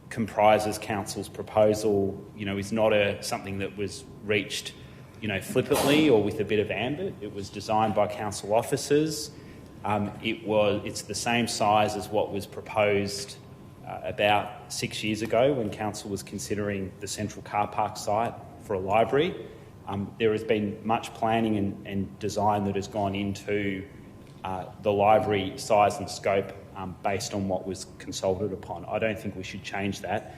comprises Council's proposal, is not something that was reached, flippantly or with a bit of ambit. It was designed by Council officers. It's the same size as what was proposed about 6 years ago when council was considering the central car park site for a library. There has been much planning and design that has gone into the library size and scope based on what was consulted upon. I don't think we should change that.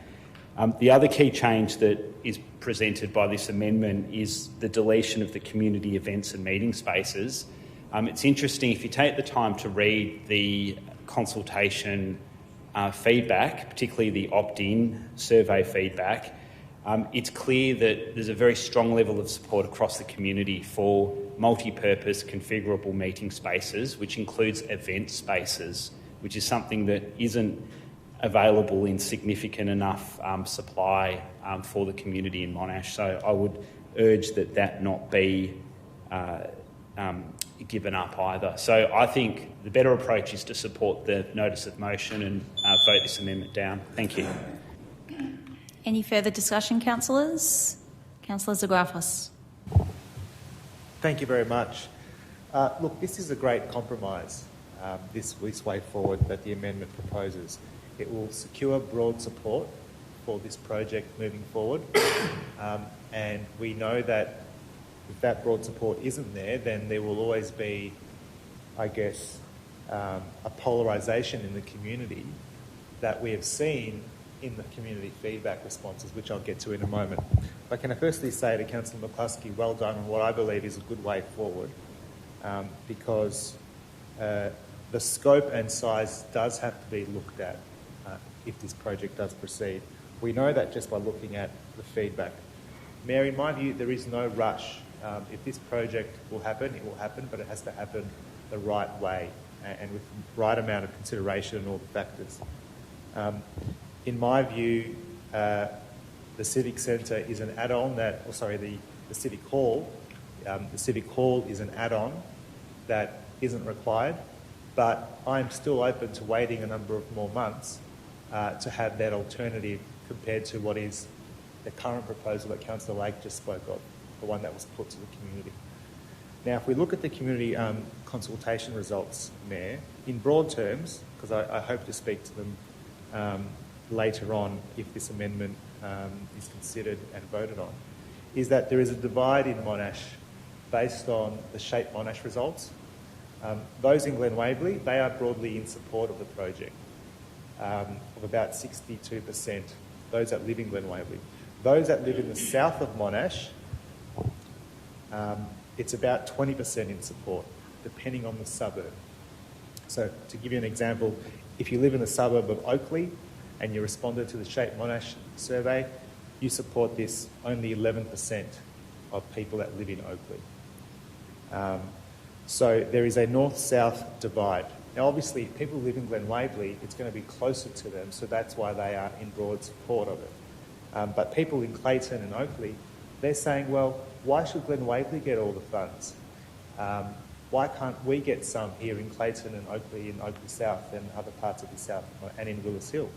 The other key change that is presented by this amendment is the deletion of the community events and meeting spaces. It's interesting, if you take the time to read the consultation feedback, particularly the opt-in survey feedback, it's clear that there's a very strong level of support across the community for multi-purpose configurable meeting spaces, which includes event spaces, which is something that isn't available in significant enough supply for the community in Monash. So I would urge that not be given up either. So I think the better approach is to support the notice of motion and vote this amendment down. Thank you. Any further discussion, councillors? Councillor Zagrafos. Thank you very much. Look, this is a great compromise, this way forward that the amendment proposes. It will secure broad support for this project moving forward, and we know that if that broad support isn't there, then there will always be, I guess, a polarisation in the community that we have seen in the community feedback responses, which I'll get to in a moment. But can I firstly say to Councillor McCluskey, well done on what I believe is a good way forward, because the scope and size does have to be looked at if this project does proceed. We know that just by looking at the feedback. Mayor, in my view, there is no rush. If this project will happen, it will happen, but it has to happen the right way and with the right amount of consideration and all the factors. In my view, the Civic Centre is an add-on the Civic Hall. The Civic Hall is an add-on that isn't required, but I'm still open to waiting a number of more months to have that alternative compared to what is the current proposal that Councillor Lake just spoke of, the one that was put to the community. Now, if we look at the community consultation results, Mayor, in broad terms, because I hope to speak to them later on if this amendment is considered and voted on, is that there is a divide in Monash based on the Shape Monash results. Those in Glen Waverley, they are broadly in support of the project, of about 62%, those that live in Glen Waverley. Those that live in the south of Monash, it's about 20% in support, depending on the suburb. So to give you an example, if you live in the suburb of Oakley and you responded to the Shape Monash survey, you support this only 11% of people that live in Oakley. So there is a north-south divide. Now, obviously, if people live in Glen Waverley, it's going to be closer to them, so that's why they are in broad support of it. But people in Clayton and Oakley, they're saying, well, why should Glen Waverley get all the funds? Why can't we get some here in Clayton and Oakley South and other parts of the south and in Willis Hill?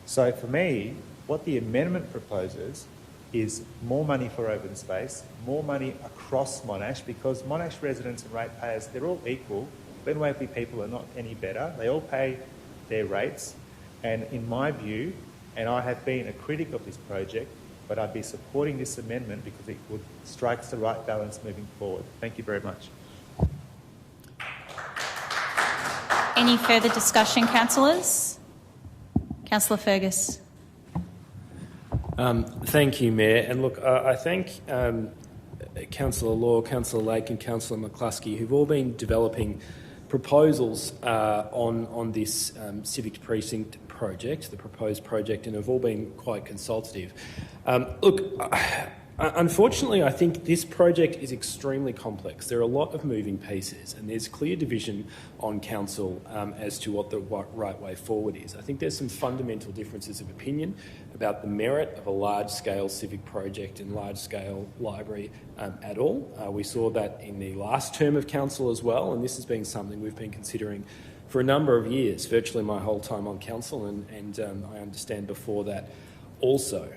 So for me, what the amendment proposes is more money for open space, more money across Monash, because Monash residents and ratepayers, they're all equal. Glen Waverley people are not any better. They all pay their rates. And in my view, and I have been a critic of this project, but I'd be supporting this amendment because it strikes the right balance moving forward. Thank you very much. Any further discussion, councillors? Councillor Fergus. Thank you, Mayor. And look, I thank Councillor Law, Councillor Lake and Councillor McCluskey, who've all been developing proposals on this civic precinct project, the proposed project, and have all been quite consultative. Unfortunately, I think this project is extremely complex. There are a lot of moving pieces, and there's clear division on council as to what the right way forward is. I think there's some fundamental differences of opinion about the merit of a large-scale civic project and large-scale library at all. We saw that in the last term of council as well, and this has been something we've been considering for a number of years, virtually my whole time on council, and I understand before that also.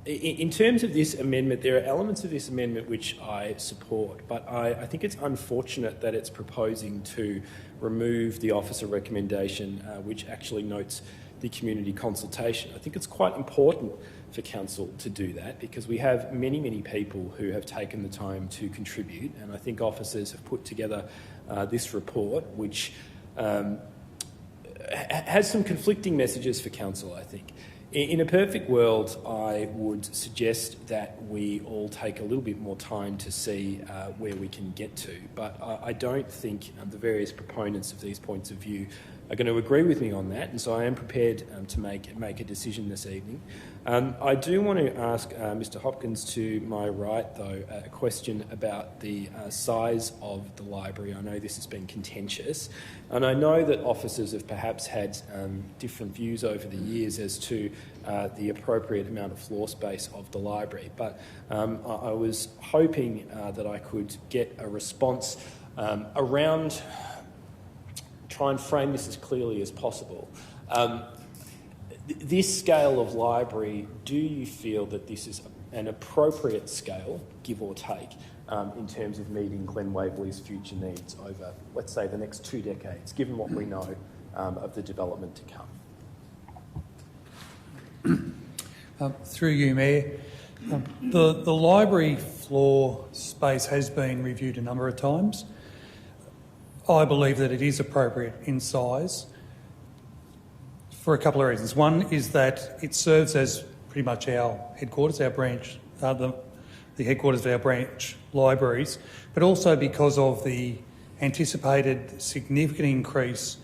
In terms of this amendment, there are elements of this amendment which I support, but I think it's unfortunate that it's proposing to remove the officer recommendation, which actually notes the community consultation. I think it's quite important for council to do that because we have many, many people who have taken the time to contribute, and I think officers have put together this report, which has some conflicting messages for council, I think. In a perfect world, I would suggest that we all take a little bit more time to see where we can get to, but I don't think the various proponents of these points of view are going to agree with me on that, and so I am prepared to make a decision this evening. I do want to ask Mr Hopkins to my right, though, a question about the size of the library. I know this has been contentious, and I know that officers have perhaps had different views over the years as to the appropriate amount of floor space of the library, but I was hoping that I could get a response around... Try and frame this as clearly as possible. This scale of library, do you feel that this is an appropriate scale, give or take, in terms of meeting Glen Waverley's future needs over, let's say, the next 2 decades, given what we know of the development to come? Through you, Mayor. The library floor space has been reviewed a number of times. I believe that it is appropriate in size for a couple of reasons. One is that it serves as pretty much our headquarters, our branch, the headquarters of our branch libraries, but also because of the anticipated significant increase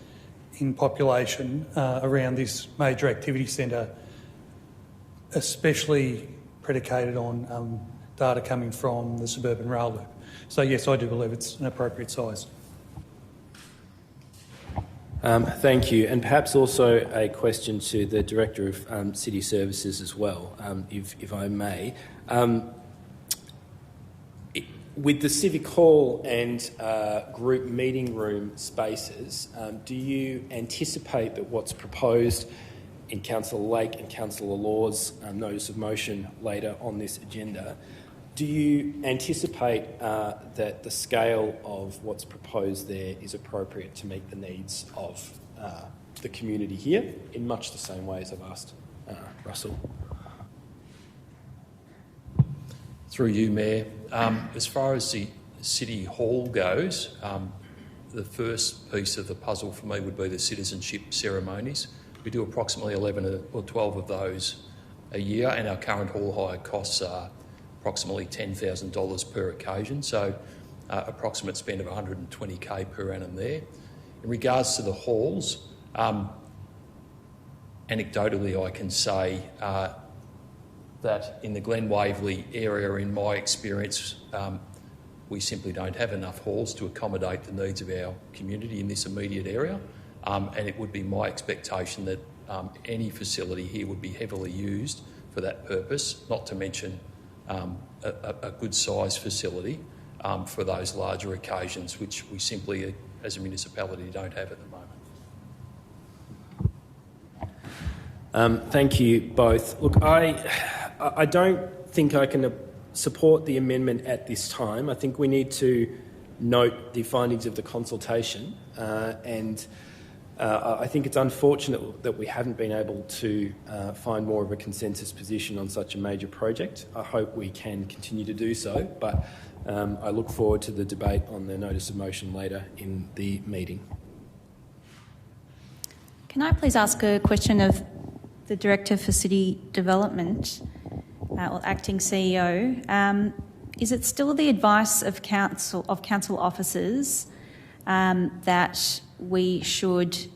in population around this major activity centre, especially predicated on data coming from the suburban rail loop. So yes, I do believe it's an appropriate size. Thank you. And perhaps also a question to the Director of City Services as well, if I may. With the Civic Hall and group meeting room spaces, do you anticipate that what's proposed in Councillor Lake and Councillor Law's notice of motion later on this agenda, do you anticipate that the scale of what's proposed there is appropriate to meet the needs of the community here, in much the same way as I've asked Russell? Through you, Mayor. As far as the City Hall goes, the first piece of the puzzle for me would be the citizenship ceremonies. We do approximately 11 or 12 of those a year, and our current hall hire costs are approximately $10,000 per occasion, so approximate spend of $120K per annum there. In regards to the halls, anecdotally I can say that in the Glen Waverley area, in my experience, we simply don't have enough halls to accommodate the needs of our community in this immediate area, and it would be my expectation that any facility here would be heavily used for that purpose, not to mention a good size facility for those larger occasions, which we simply, as a municipality, don't have at the moment. Thank you both. Look, I don't think I can support the amendment at this time. I think we need to note the findings of the consultation, and I think it's unfortunate that we haven't been able to find more of a consensus position on such a major project. I hope we can continue to do so, but I look forward to the debate on the notice of motion later in the meeting. Can I please ask a question of the Director for City Development, or Acting CEO? Is it still the advice of council officers that we should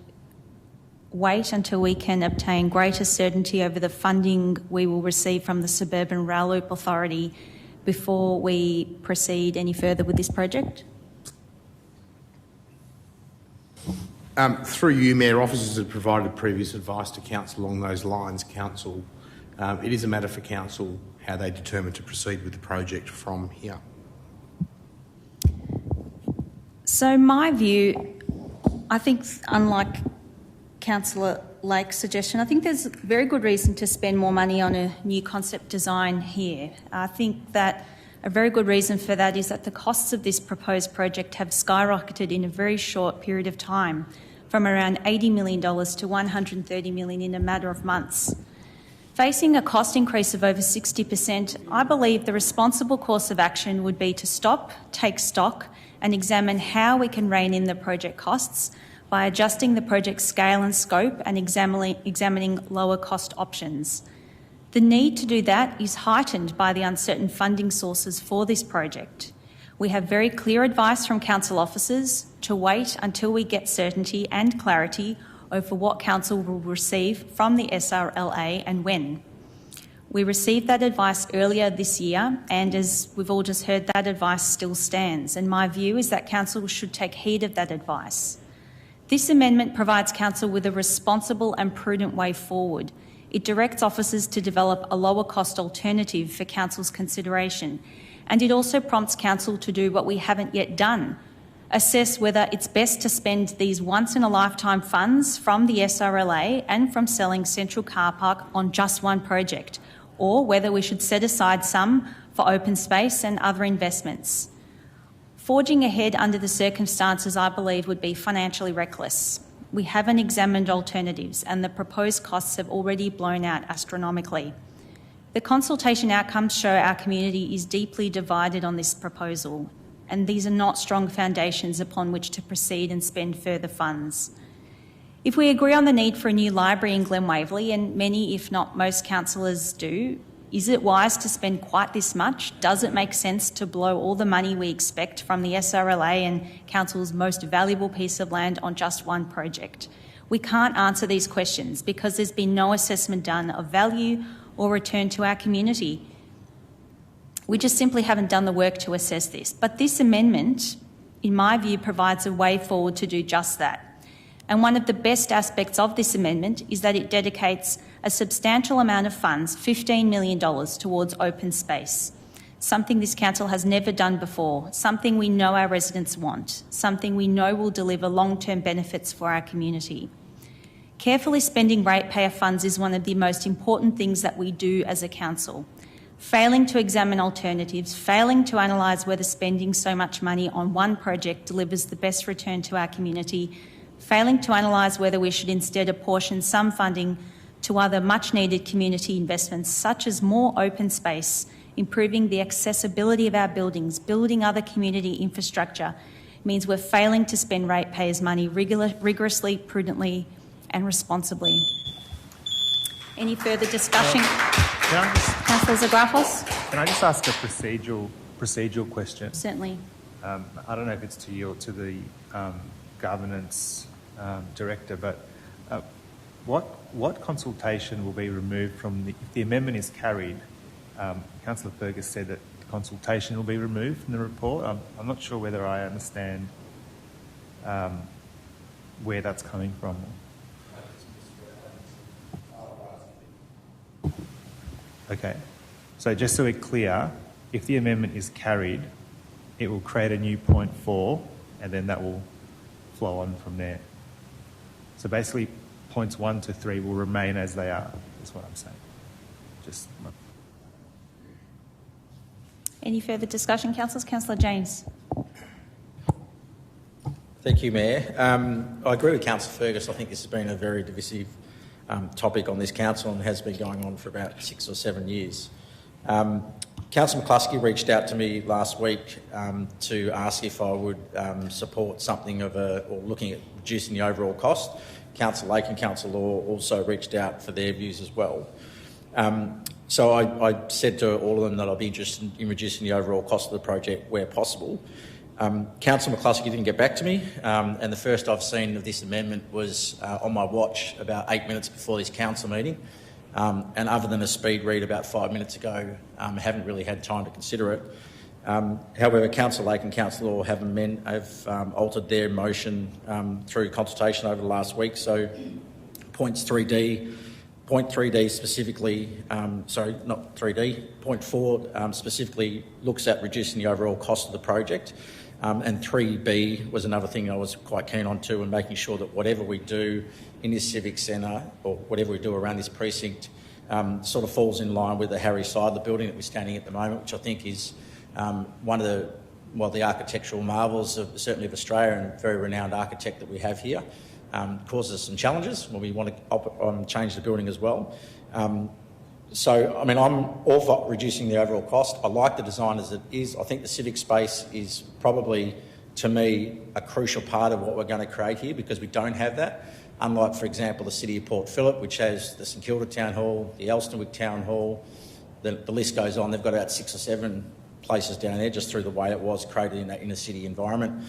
wait until we can obtain greater certainty over the funding we will receive from the Suburban Rail Loop Authority before we proceed any further with this project? Through you, Mayor, officers have provided previous advice to Council along those lines. Council, it is a matter for Council how they determine to proceed with the project from here. So my view, I think, unlike Councillor Lake's suggestion, I think there's very good reason to spend more money on a new concept design here. I think that a very good reason for that is that the costs of this proposed project have skyrocketed in a very short period of time, from around $80 million to $130 million in a matter of months. Facing a cost increase of over 60%, I believe the responsible course of action would be to stop, take stock and examine how we can rein in the project costs by adjusting the project scale and scope and examining lower cost options. The need to do that is heightened by the uncertain funding sources for this project. We have very clear advice from council officers to wait until we get certainty and clarity over what council will receive from the SRLA and when. We received that advice earlier this year, and as we've all just heard, that advice still stands, and my view is that council should take heed of that advice. This amendment provides council with a responsible and prudent way forward. It directs officers to develop a lower cost alternative for council's consideration, and it also prompts council to do what we haven't yet done: assess whether it's best to spend these once-in-a-lifetime funds from the SRLA and from selling Central Car Park on just one project, or whether we should set aside some for open space and other investments. Forging ahead under the circumstances, I believe, would be financially reckless. We haven't examined alternatives, and the proposed costs have already blown out astronomically. The consultation outcomes show our community is deeply divided on this proposal, and these are not strong foundations upon which to proceed and spend further funds. If we agree on the need for a new library in Glen Waverley, and many, if not most councillors do, is it wise to spend quite this much? Does it make sense to blow all the money we expect from the SRLA and council's most valuable piece of land on just one project? We can't answer these questions because there's been no assessment done of value or return to our community. We just simply haven't done the work to assess this. But this amendment, in my view, provides a way forward to do just that. And one of the best aspects of this amendment is that it dedicates a substantial amount of funds, $15 million, towards open space, something this council has never done before, something we know our residents want, something we know will deliver long-term benefits for our community. Carefully spending ratepayer funds is one of the most important things that we do as a council. Failing to examine alternatives, failing to analyse whether spending so much money on one project delivers the best return to our community, failing to analyse whether we should instead apportion some funding to other much-needed community investments such as more open space, improving the accessibility of our buildings, building other community infrastructure, means we're failing to spend ratepayers' money rigorously, prudently and responsibly. Any further discussion? Councillor Zagrafos? Can I just ask a procedural question? Certainly. I don't know if it's to you or to the governance director, but what consultation will be removed from if the amendment is carried? Councillor Fergus said that consultation will be removed from the report. I'm not sure whether I understand where that's coming from. Okay, so just so we're clear, if the amendment is carried, it will create a new point 4, and then that will flow on from there. So basically, points 1 to 3 will remain as they are, is what I'm saying. Any further discussion, councillors? Councillor James. Thank you, Mayor. I agree with Councillor Fergus. I think this has been a very divisive topic on this council and has been going on for about 6 or 7 years. Councillor McCluskey reached out to me last week to ask if I would support something of or looking at reducing the overall cost. Councillor Lake and Councillor Law also reached out for their views as well. So I said to all of them that I'd be interested in reducing the overall cost of the project where possible. Councillor McCluskey didn't get back to me, and the first I've seen of this amendment was on my watch about 8 minutes before this council meeting. And other than a speed read about 5 minutes ago, I haven't really had time to consider it. However, Councillor Lake and Councillor Law have altered their motion through consultation over the last week. So point 3D specifically, point 4 specifically looks at reducing the overall cost of the project. And 3B was another thing I was quite keen on too, and making sure that whatever we do in this civic centre or whatever we do around this precinct sort of falls in line with the Harry Seidler building that we're standing at the moment, which I think is one of the architectural marvels certainly of Australia, and a very renowned architect that we have here. Causes some challenges when we want to change the building as well. So, I mean, I'm all for reducing the overall cost. I like the design as it is. I think the civic space is probably, to me, a crucial part of what we're going to create here, because we don't have that. Unlike, for example, the City of Port Phillip, which has the St Kilda Town Hall, the Elsternwick Town Hall, the list goes on. They've got about 6 or 7 places down there just through the way it was created in that inner city environment.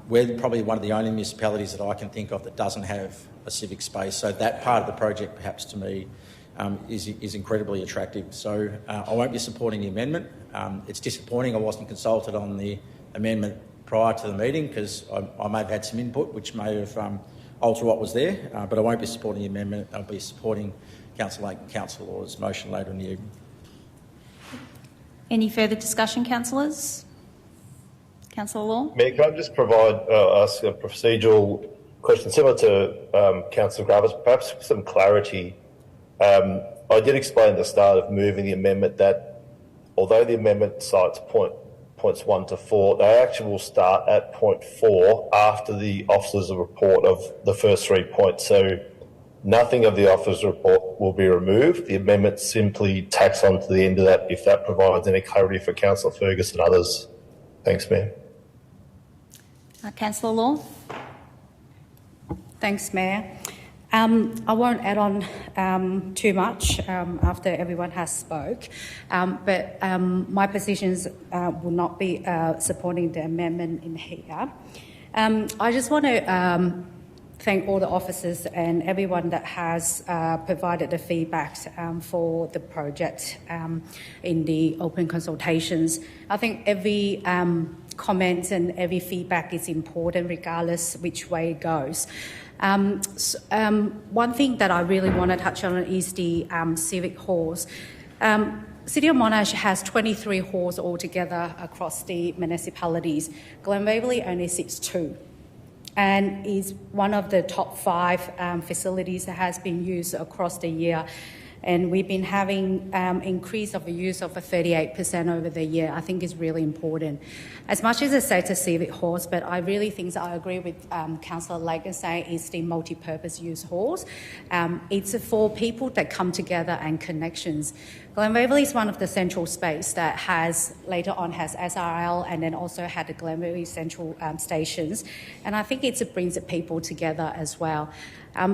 We're probably one of the only municipalities that I can think of that doesn't have a civic space. So that part of the project, perhaps to me, is incredibly attractive. So I won't be supporting the amendment. It's disappointing I wasn't consulted on the amendment prior to the meeting, because I may have had some input which may have altered what was there, but I won't be supporting the amendment. I'll be supporting Councillor Lake and Councillor Law's motion later in the evening. Any further discussion, councillors? Councillor Law? Mayor, can I just ask a procedural question similar to Councillor Gravis, perhaps some clarity. I did explain at the start of moving the amendment that although the amendment cites points 1 to 4, they actually will start at point 4 after the officer's report of the first 3 points. So nothing of the officer's report will be removed. The amendment simply tacks on to the end of that, if that provides any clarity for Councillor Fergus and others. Thanks, Mayor. Councillor Law? Thanks, Mayor. I won't add on too much after everyone has spoke, but my positions will not be supporting the amendment in here. I just want to thank all the officers and everyone that has provided the feedback for the project in the open consultations. I think every comment and every feedback is important regardless which way it goes. One thing that I really want to touch on is the civic halls. City of Monash has 23 halls altogether across the municipalities. Glen Waverley only sits 2, and is one of the top 5 facilities that has been used across the year. And we've been having increase of the use of 38% over the year. I think is really important. As much as I say to civic halls, but I really think I agree with Councillor Lake and say it's the multi-purpose use halls. It's for people that come together and connections. Glen Waverley is one of the central space that has later on has SRL and then also had the Glen Waverley central stations. And I think it brings the people together as well.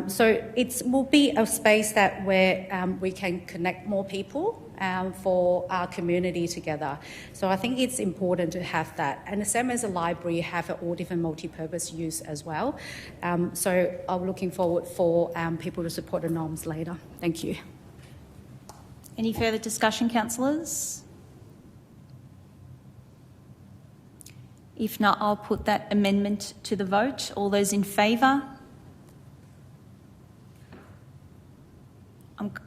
So it will be a space that where we can connect more people for our community together. So I think it's important to have that. And the same as a library, have all different multi-purpose use as well. So I'm looking forward for people to support the norms later. Thank you. Any further discussion, councillors? If not, I'll put that amendment to the vote. All those in favour?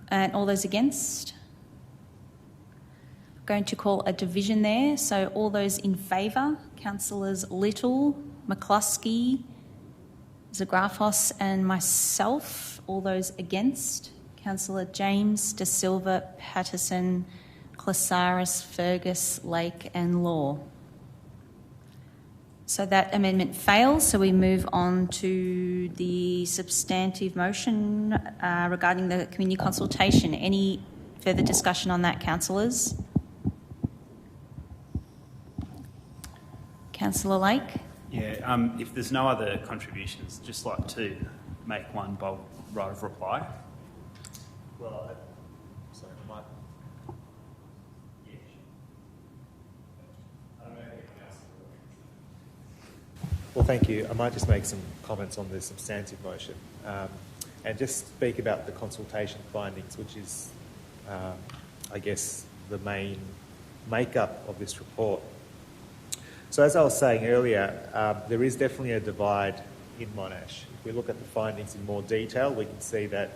And all those against? I'm going to call a division there. So all those in favour, Councillors Little, McCluskey, Zagrafos and myself. All those against? Councillor James, De Silva, Patterson, Classaris, Fergus, Lake and Law. So that amendment fails. So we move on to the substantive motion regarding the community consultation. Any further discussion on that, councillors? Councillor Lake? Yeah, if there's no other contributions, just like to make one by right of reply. Well, sorry, I might. Well, thank you. I might just make some comments on the substantive motion and just speak about the consultation findings, which is, I guess, the main makeup of this report. So as I was saying earlier, there is definitely a divide in Monash. If we look at the findings in more detail, we can see that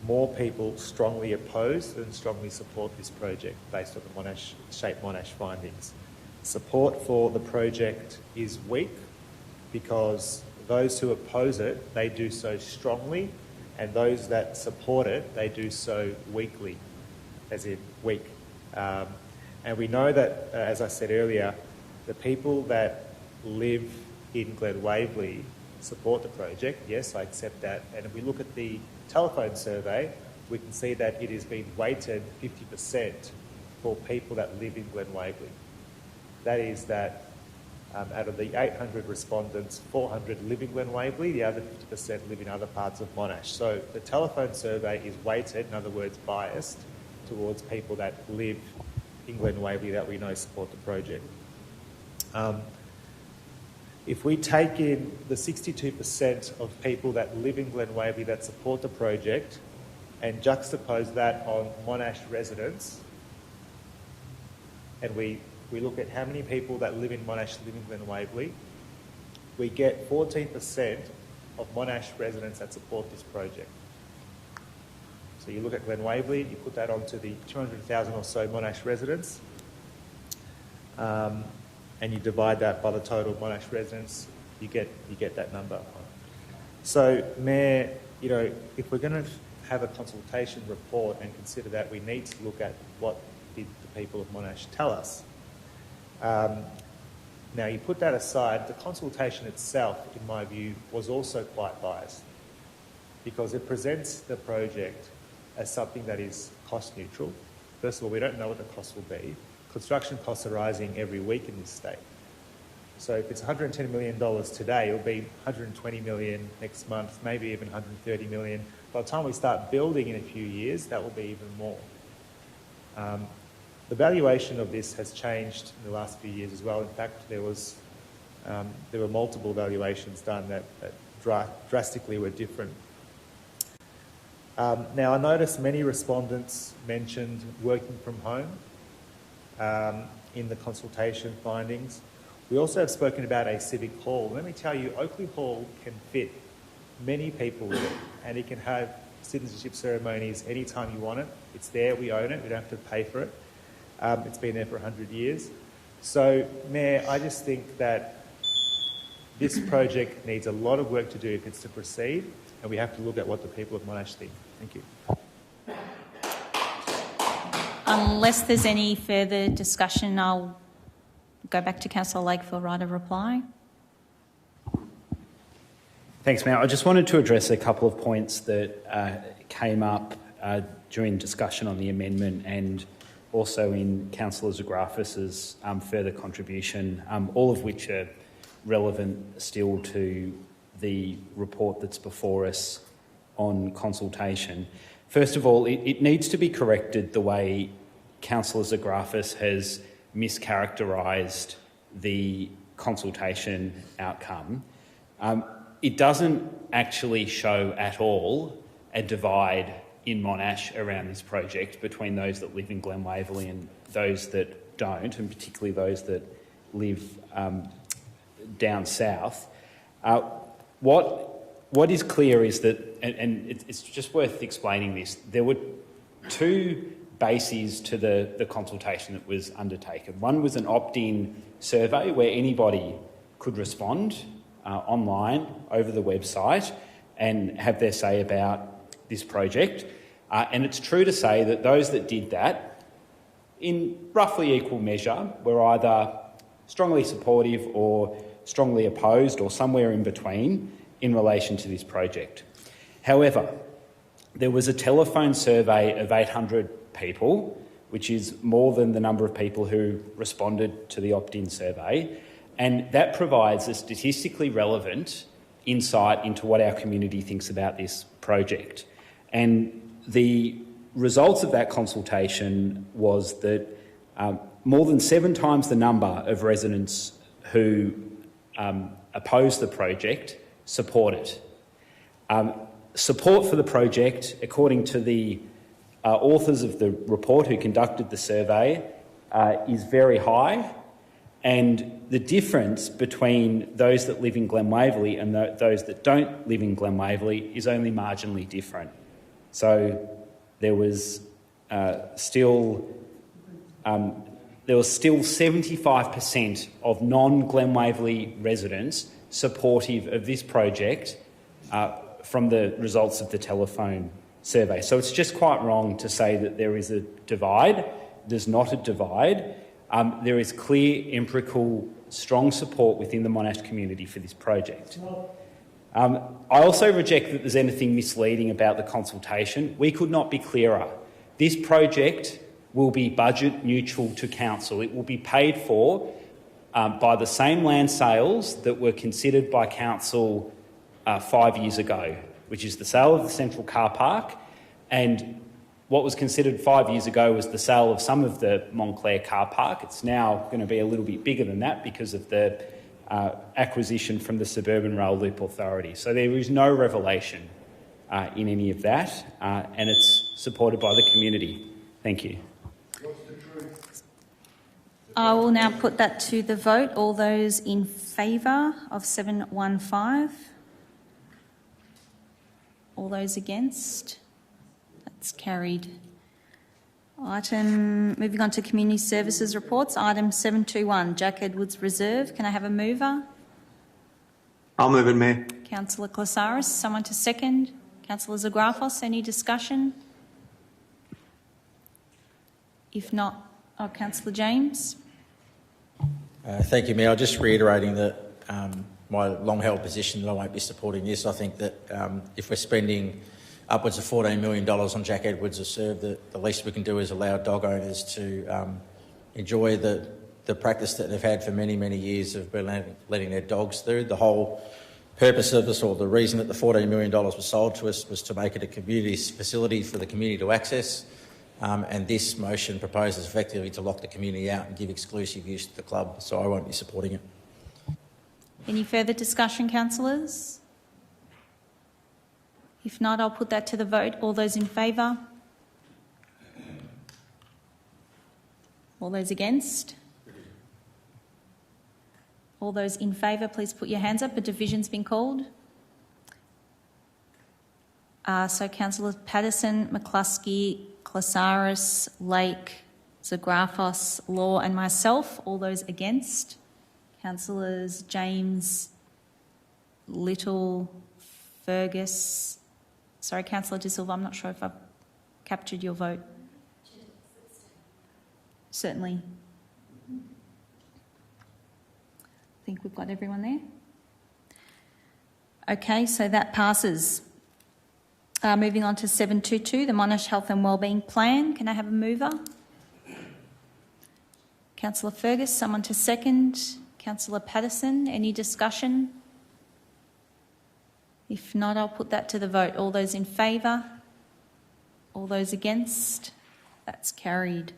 more people strongly oppose and strongly support this project based on the Shape Monash findings. Support for the project is weak because those who oppose it, they do so strongly, and those that support it, they do so weakly, as in weak. And we know that, as I said earlier, the people that live in Glen Waverley support the project. Yes, I accept that. And if we look at the telephone survey, we can see that it has been weighted 50% for people that live in Glen Waverley. That is that out of the 800 respondents, 400 live in Glen Waverley, the other 50% live in other parts of Monash. So the telephone survey is weighted, in other words, biased, towards people that live in Glen Waverley that we know support the project. If we take in the 62% of people that live in Glen Waverley that support the project and juxtapose that on Monash residents, and we look at how many people that live in Monash live in Glen Waverley, we get 14% of Monash residents that support this project. So you look at Glen Waverley, you put that onto the 200,000 or so Monash residents, and you divide that by the total Monash residents, you get that number. So, Mayor, you know, if we're going to have a consultation report and consider that, we need to look at what did the people of Monash tell us. Now, you put that aside, the consultation itself, in my view, was also quite biased because it presents the project as something that is cost neutral. First of all, we don't know what the cost will be. Construction costs are rising every week in this state. So if it's $110 million today, it'll be $120 million next month, maybe even $130 million. By the time we start building in a few years, that will be even more. The valuation of this has changed in the last few years as well. In fact, there were multiple valuations done that drastically were different. Now, I noticed many respondents mentioned working from home in the consultation findings. We also have spoken about a civic hall. Let me tell you, Oakley Hall can fit many people with it, and it can have citizenship ceremonies anytime you want it. It's there, we own it, we don't have to pay for it. It's been there for 100 years. So, Mayor, I just think that this project needs a lot of work to do if it's to proceed, and we have to look at what the people of Monash think. Thank you. Unless there's any further discussion, I'll go back to Councillor Lake for right of reply. Thanks, Mayor. I just wanted to address a couple of points that came up during discussion on the amendment and also in Councillor Zagrafis's further contribution, all of which are relevant still to the report that's before us on consultation. First of all, it needs to be corrected the way Councillor Zagrafis has mischaracterised the consultation outcome. It doesn't actually show at all a divide in Monash around this project between those that live in Glen Waverley and those that don't, and particularly those that live down south. What is clear is that, and it's just worth explaining this, there were two bases to the consultation that was undertaken. One was an opt-in survey where anybody could respond online over the website and have their say about this project. And it's true to say that those that did that, in roughly equal measure, were either strongly supportive or strongly opposed or somewhere in between in relation to this project. However, there was a telephone survey of 800 people, which is more than the number of people who responded to the opt-in survey, and that provides a statistically relevant insight into what our community thinks about this project. And the results of that consultation was that more than 7 times the number of residents who oppose the project support it. Support for the project, according to the authors of the report who conducted the survey, is very high, and the difference between those that live in Glen Waverley and those that don't live in Glen Waverley is only marginally different. So there was there was still 75% of non-Glen Waverley residents supportive of this project from the results of the telephone survey. So it's just quite wrong to say that there is a divide. There's not a divide. There is clear, empirical, strong support within the Monash community for this project. I also reject that there's anything misleading about the consultation. We could not be clearer. This project will be budget neutral to council. It will be paid for by the same land sales that were considered by council 5 years ago, which is the sale of the central car park, and what was considered 5 years ago was the sale of some of the Montclair car park. It's now going to be a little bit bigger than that because of the acquisition from the Suburban Rail Loop Authority. So there is no revelation in any of that, and it's supported by the community. Thank you. I will now put that to the vote. All those in favour of 715? All those against? That's carried. Moving on to community services reports. Item 721, Jack Edwards Reserve. Can I have a mover? I'll move it, Mayor. Councillor Klasaris. Someone to second? Councillor Zagrafos. Any discussion? If not, Councillor James. Thank you, Mayor. Just reiterating that my long-held position that I won't be supporting this. I think that if we're spending upwards of $14 million on Jack Edwards Reserve, the least we can do is allow dog owners to enjoy the practice that they've had for many, many years of letting their dogs through. The whole purpose of this, or the reason that the $14 million was sold to us, was to make it a community facility for the community to access. And this motion proposes effectively to lock the community out and give exclusive use to the club, so I won't be supporting it. Any further discussion, councillors? If not, I'll put that to the vote. All those in favour? All those against? All those in favour, please put your hands up. A division's been called. So Councillors Patterson, McCluskey, Klasaris, Lake, Zagrafos, Law and myself. All those against? Councillors James, Little, Fergus. Sorry, Councillor De Silva, I'm not sure if I've captured your vote. Certainly. I think we've got everyone there. Okay, so that passes. Moving on to 722, the Monash Health and Wellbeing Plan. Can I have a mover? Councillor Fergus, someone to second. Councillor Patterson, any discussion? If not, I'll put that to the vote. All those in favour? All those against? That's carried.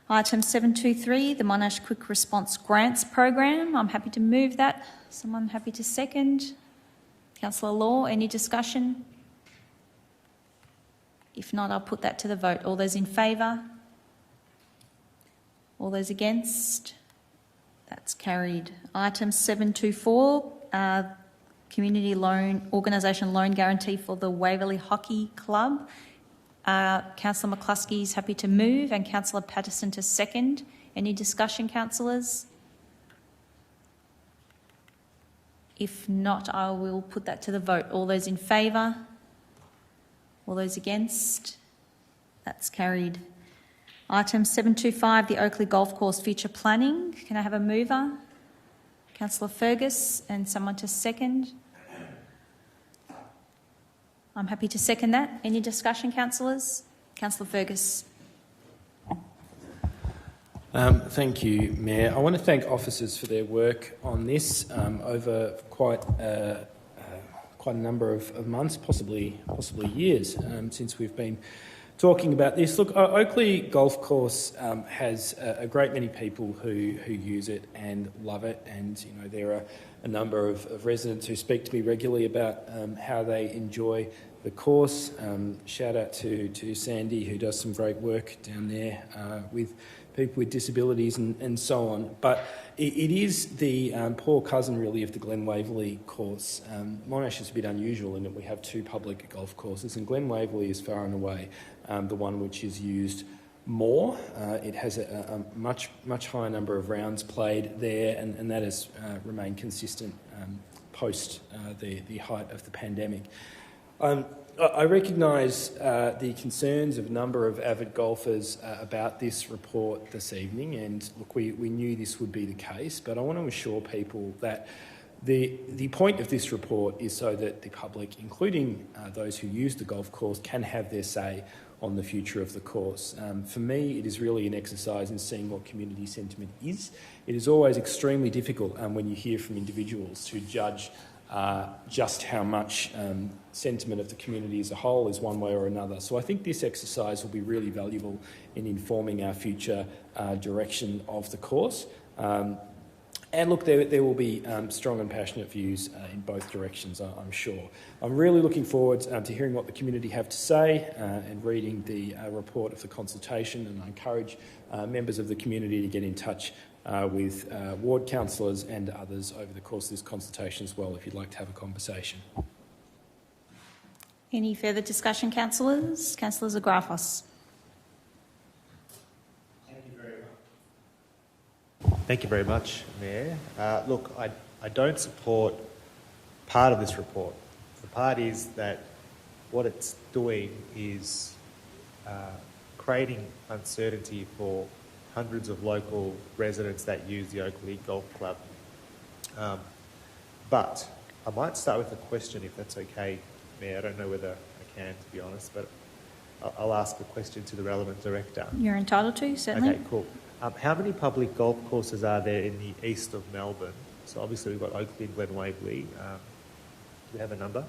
Item 723, the Monash Quick Response Grants Program. I'm happy to move that. Someone happy to second? Councillor Law, any discussion? If not, I'll put that to the vote. All those in favour? All those against? That's carried. Item 724, Community Loan Organisation Loan Guarantee for the Waverley Hockey Club. Councillor McCluskey is happy to move and Councillor Patterson to second. Any discussion, councillors? If not, I will put that to the vote. All those in favour? All those against? That's carried. Item 725, the Oakley Golf Course Future Planning. Can I have a mover? Councillor Fergus and someone to second. I'm happy to second that. Any discussion, councillors? Councillor Fergus. Thank you, Mayor. I want to thank officers for their work on this over quite a number of months, possibly years, since we've been talking about this. Look, Oakley Golf Course has a great many people who use it and love it, and you know there are a number of residents who speak to me regularly about how they enjoy the course. Shout out to Sandy, who does some great work down there with people with disabilities and so on. But it is the poor cousin, really, of the Glen Waverley course. Monash is a bit unusual in that we have two public golf courses, and Glen Waverley is far and away the one which is used more. It has a much higher number of rounds played there, and that has remained consistent post the height of the pandemic. I recognise the concerns of a number of avid golfers about this report this evening, and look, we knew this would be the case, but I want to assure people that the point of this report is so that the public, including those who use the golf course, can have their say on the future of the course. For me, it is really an exercise in seeing what community sentiment is. It is always extremely difficult when you hear from individuals to judge just how much sentiment of the community as a whole is one way or another. So I think this exercise will be really valuable in informing our future direction of the course. And look, there will be strong and passionate views in both directions, I'm sure. I'm really looking forward to hearing what the community have to say and reading the report of the consultation, and I encourage members of the community to get in touch with ward councillors and others over the course of this consultation as well, if you'd like to have a conversation. Any further discussion, councillors? Councillor Zagrafos. Thank you very much, Mayor. Look, I don't support part of this report. The part is that what it's doing is creating uncertainty for hundreds of local residents that use the Oakley Golf Club. But I might start with a question, if that's okay, Mayor. I don't know whether I can, to be honest, but I'll ask a question to the relevant director. You're entitled to, certainly. Okay, cool. How many public golf courses are there in the east of Melbourne? So obviously we've got Oakley and Glen Waverley. Do we have a number?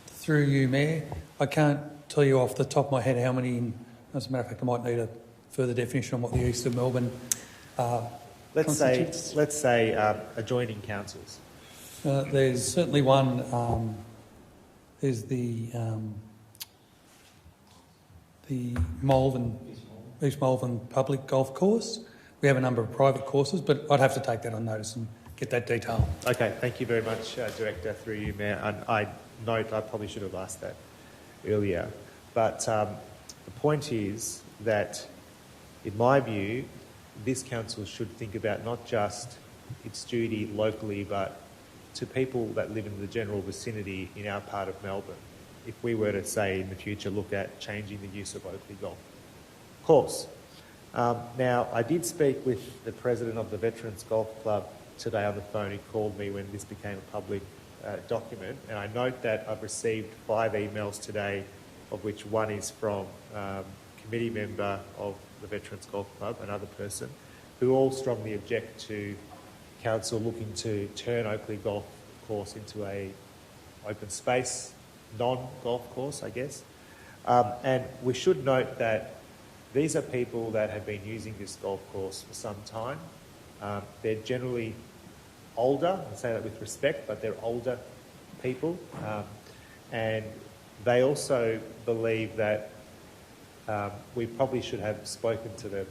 Through you, Mayor, I can't tell you off the top of my head how many. As a matter of fact, I might need a further definition on what the east of Melbourne constitutes. Let's say adjoining councils. There's certainly one. There's the East Malvern Public Golf Course. We have a number of private courses, but I'd have to take that on notice and get that detail. Okay, thank you very much, Director, through you, Mayor. And I note I probably should have asked that earlier. But the point is that, in my view, this council should think about not just its duty locally, but to people that live in the general vicinity in our part of Melbourne. If we were to say in the future look at changing the use of Oakley Golf Course. Now, I did speak with the president of the Veterans Golf Club today on the phone. He called me when this became a public document, and I note that I've received 5 emails today, of which one is from a committee member of the Veterans Golf Club, another person, who all strongly object to council looking to turn Oakley Golf Course into a open space non-golf course, I guess. And we should note that these are people that have been using this golf course for some time. They're generally older, I say that with respect, but they're older people. And they also believe that we probably should have spoken to them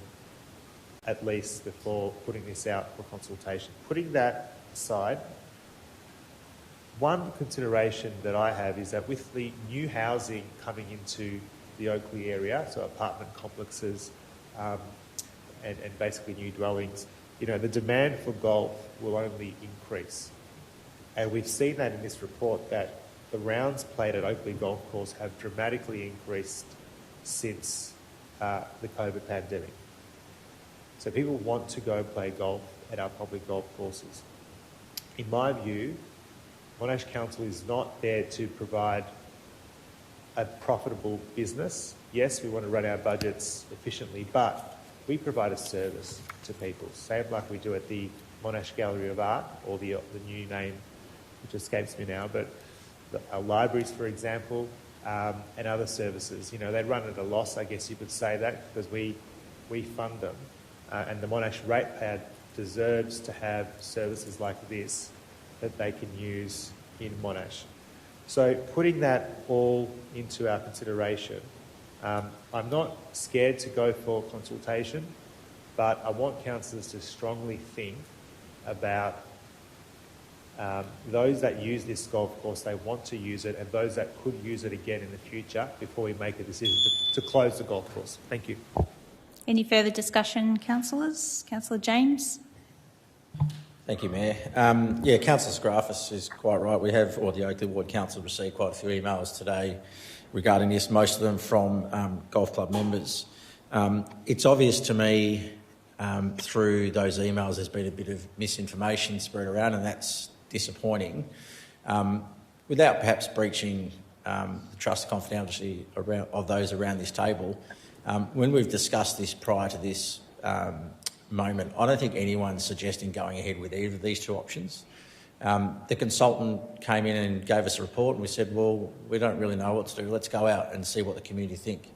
at least before putting this out for consultation. Putting that aside, one consideration that I have is that with the new housing coming into the Oakley area, so apartment complexes and basically new dwellings, you know, the demand for golf will only increase. And we've seen that in this report that the rounds played at Oakley Golf Course have dramatically increased since the COVID pandemic. So people want to go play golf at our public golf courses. In my view, Monash Council is not there to provide a profitable business. Yes, we want to run our budgets efficiently, but we provide a service to people, same like we do at the Monash Gallery of Art, or the new name, which escapes me now, but our libraries, for example, and other services. You know, they run at a loss, I guess you could say that, because we fund them. And the Monash ratepayer deserves to have services like this that they can use in Monash. So putting that all into our consideration, I'm not scared to go for consultation, but I want councillors to strongly think about those that use this golf course, they want to use it, and those that could use it again in the future before we make a decision to close the golf course. Thank you. Any further discussion, councillors? Councillor James? Thank you, Mayor. Councillor Sgrafis is quite right. We have, or the Oakley Ward Council received quite a few emails today regarding this, most of them from golf club members. It's obvious to me through those emails there's been a bit of misinformation spread around, and that's disappointing. Without perhaps breaching the trust confidentiality of those around this table, when we've discussed this prior to this moment, I don't think anyone's suggesting going ahead with either of these two options. The consultant came in and gave us a report, and we said, well, we don't really know what to do. Let's go out and see what the community think.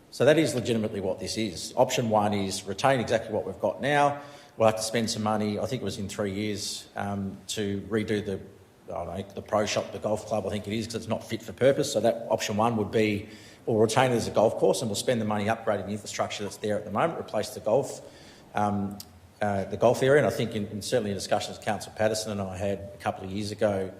So that is legitimately what this is. Option one is retain exactly what we've got now. We'll have to spend some money, I think it was in 3 years, to redo the pro shop, the golf club, I think it is, because it's not fit for purpose. So that option one would be, we'll retain it as a golf course and we'll spend the money upgrading the infrastructure that's there at the moment, replace the golf area. And I think certainly in discussions Councillor Patterson and I had a couple of years ago,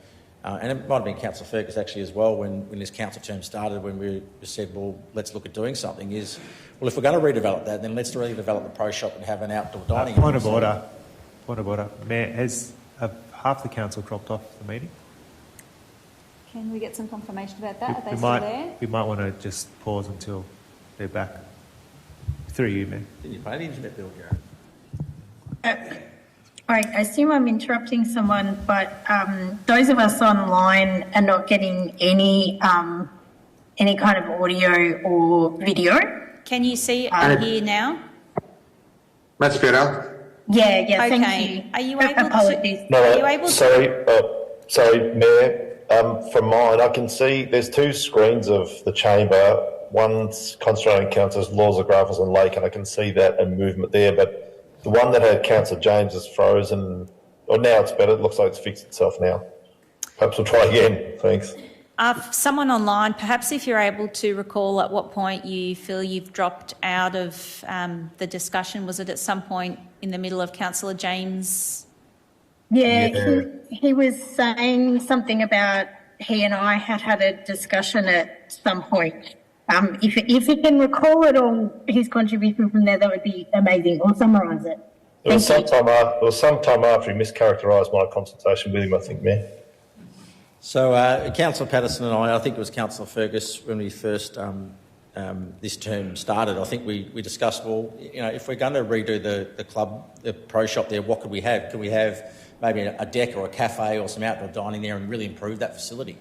and it might have been Councillor Fergus actually as well, when this council term started, when we said, well, let's look at doing something, is, well, if we're going to redevelop that, then let's redevelop the pro shop and have an outdoor dining area. Point of order. Mayor, has half the council dropped off the meeting? Can we get some confirmation about that? Are they still there? We might want to just pause until they're back. Through you, Mayor. Did you pay the internet bill, Gareth? I assume I'm interrupting someone, but those of us online are not getting any kind of audio or video. Can you see and hear now? That's better. Yeah, Okay. thank you. Are you able Apologies. to? Are you able Sorry, Mayor. From mine, I can see there's two screens of the chamber. One's concentrating Councillors Laws, Graffers and Lake, and I can see that and movement there. But the one that had Councillor James is frozen. Or now it's better. It looks like it's fixed itself now. Perhaps we'll try again. Thanks. Someone online, perhaps if you're able to recall at what point you feel you've dropped out of the discussion. Was it at some point in the middle of Councillor James? Yeah. He was saying something about he and I had a discussion at some point. If he can recall it or his contribution from there, that would be amazing, or summarise it. It was sometime after he mischaracterised my consultation with him, I think, Mayor. So Councillor Patterson and I think it was Councillor Fergus, when we first this term started, I think we discussed, well, if we're going to redo the club, the pro shop there, what could we have? Could we have maybe a deck or a cafe or some outdoor dining there and really improve that facility?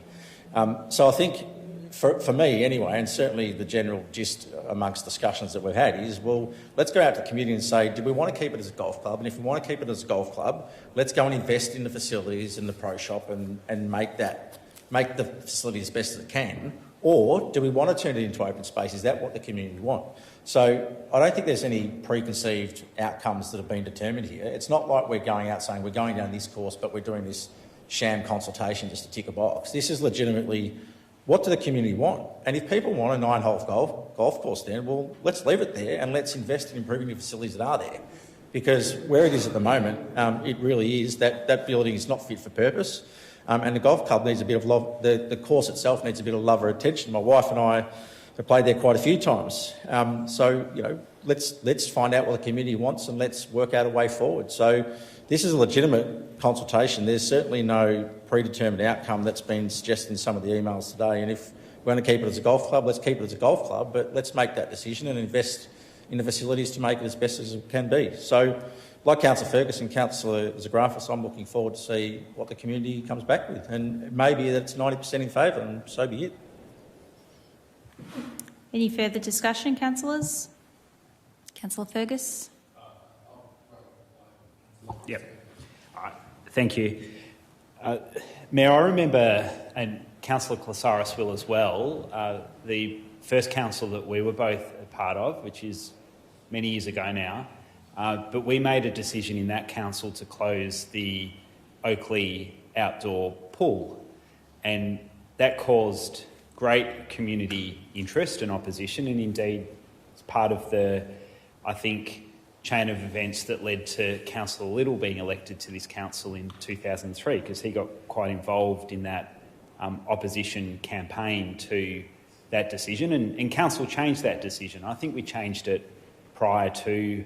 So I think for me anyway, and certainly the general gist amongst discussions that we've had is, well, let's go out to the community and say, do we want to keep it as a golf club? And if we want to keep it as a golf club, let's go and invest in the facilities and the pro shop and make the facility as best as it can. Or do we want to turn it into open space? Is that what the community want? So I don't think there's any preconceived outcomes that have been determined here. It's not like we're going out saying we're going down this course, but we're doing this sham consultation just to tick a box. This is legitimately, what do the community want? And if people want a 9-hole golf course then, well, let's leave it there and let's invest in improving the facilities that are there. Because where it is at the moment, it really is that building is not fit for purpose. And the golf club needs a bit of love. The course itself needs a bit of love or attention. My wife and I have played there quite a few times. So, let's find out what the community wants and let's work out a way forward. So this is a legitimate consultation. There's certainly no predetermined outcome that's been suggested in some of the emails today. And if we're going to keep it as a golf club, let's keep it as a golf club, but let's make that decision and invest in the facilities to make it as best as it can be. So, like Councillor Fergus and Councillor Zagrafis, I'm looking forward to see what the community comes back with. And maybe that's 90% in favour, and so be it. Any further discussion, councillors? Councillor Fergus? Yep. Thank you. Mayor, I remember, and Councillor Klasaris will as well, the first council that we were both a part of, which is many years ago now, but we made a decision in that council to close the Oakley outdoor pool, and that caused great community interest and opposition, and indeed it's part of the, I think, chain of events that led to Councillor Little being elected to this council in 2003, because he got quite involved in that opposition campaign to that decision, and council changed that decision. I think we changed it prior to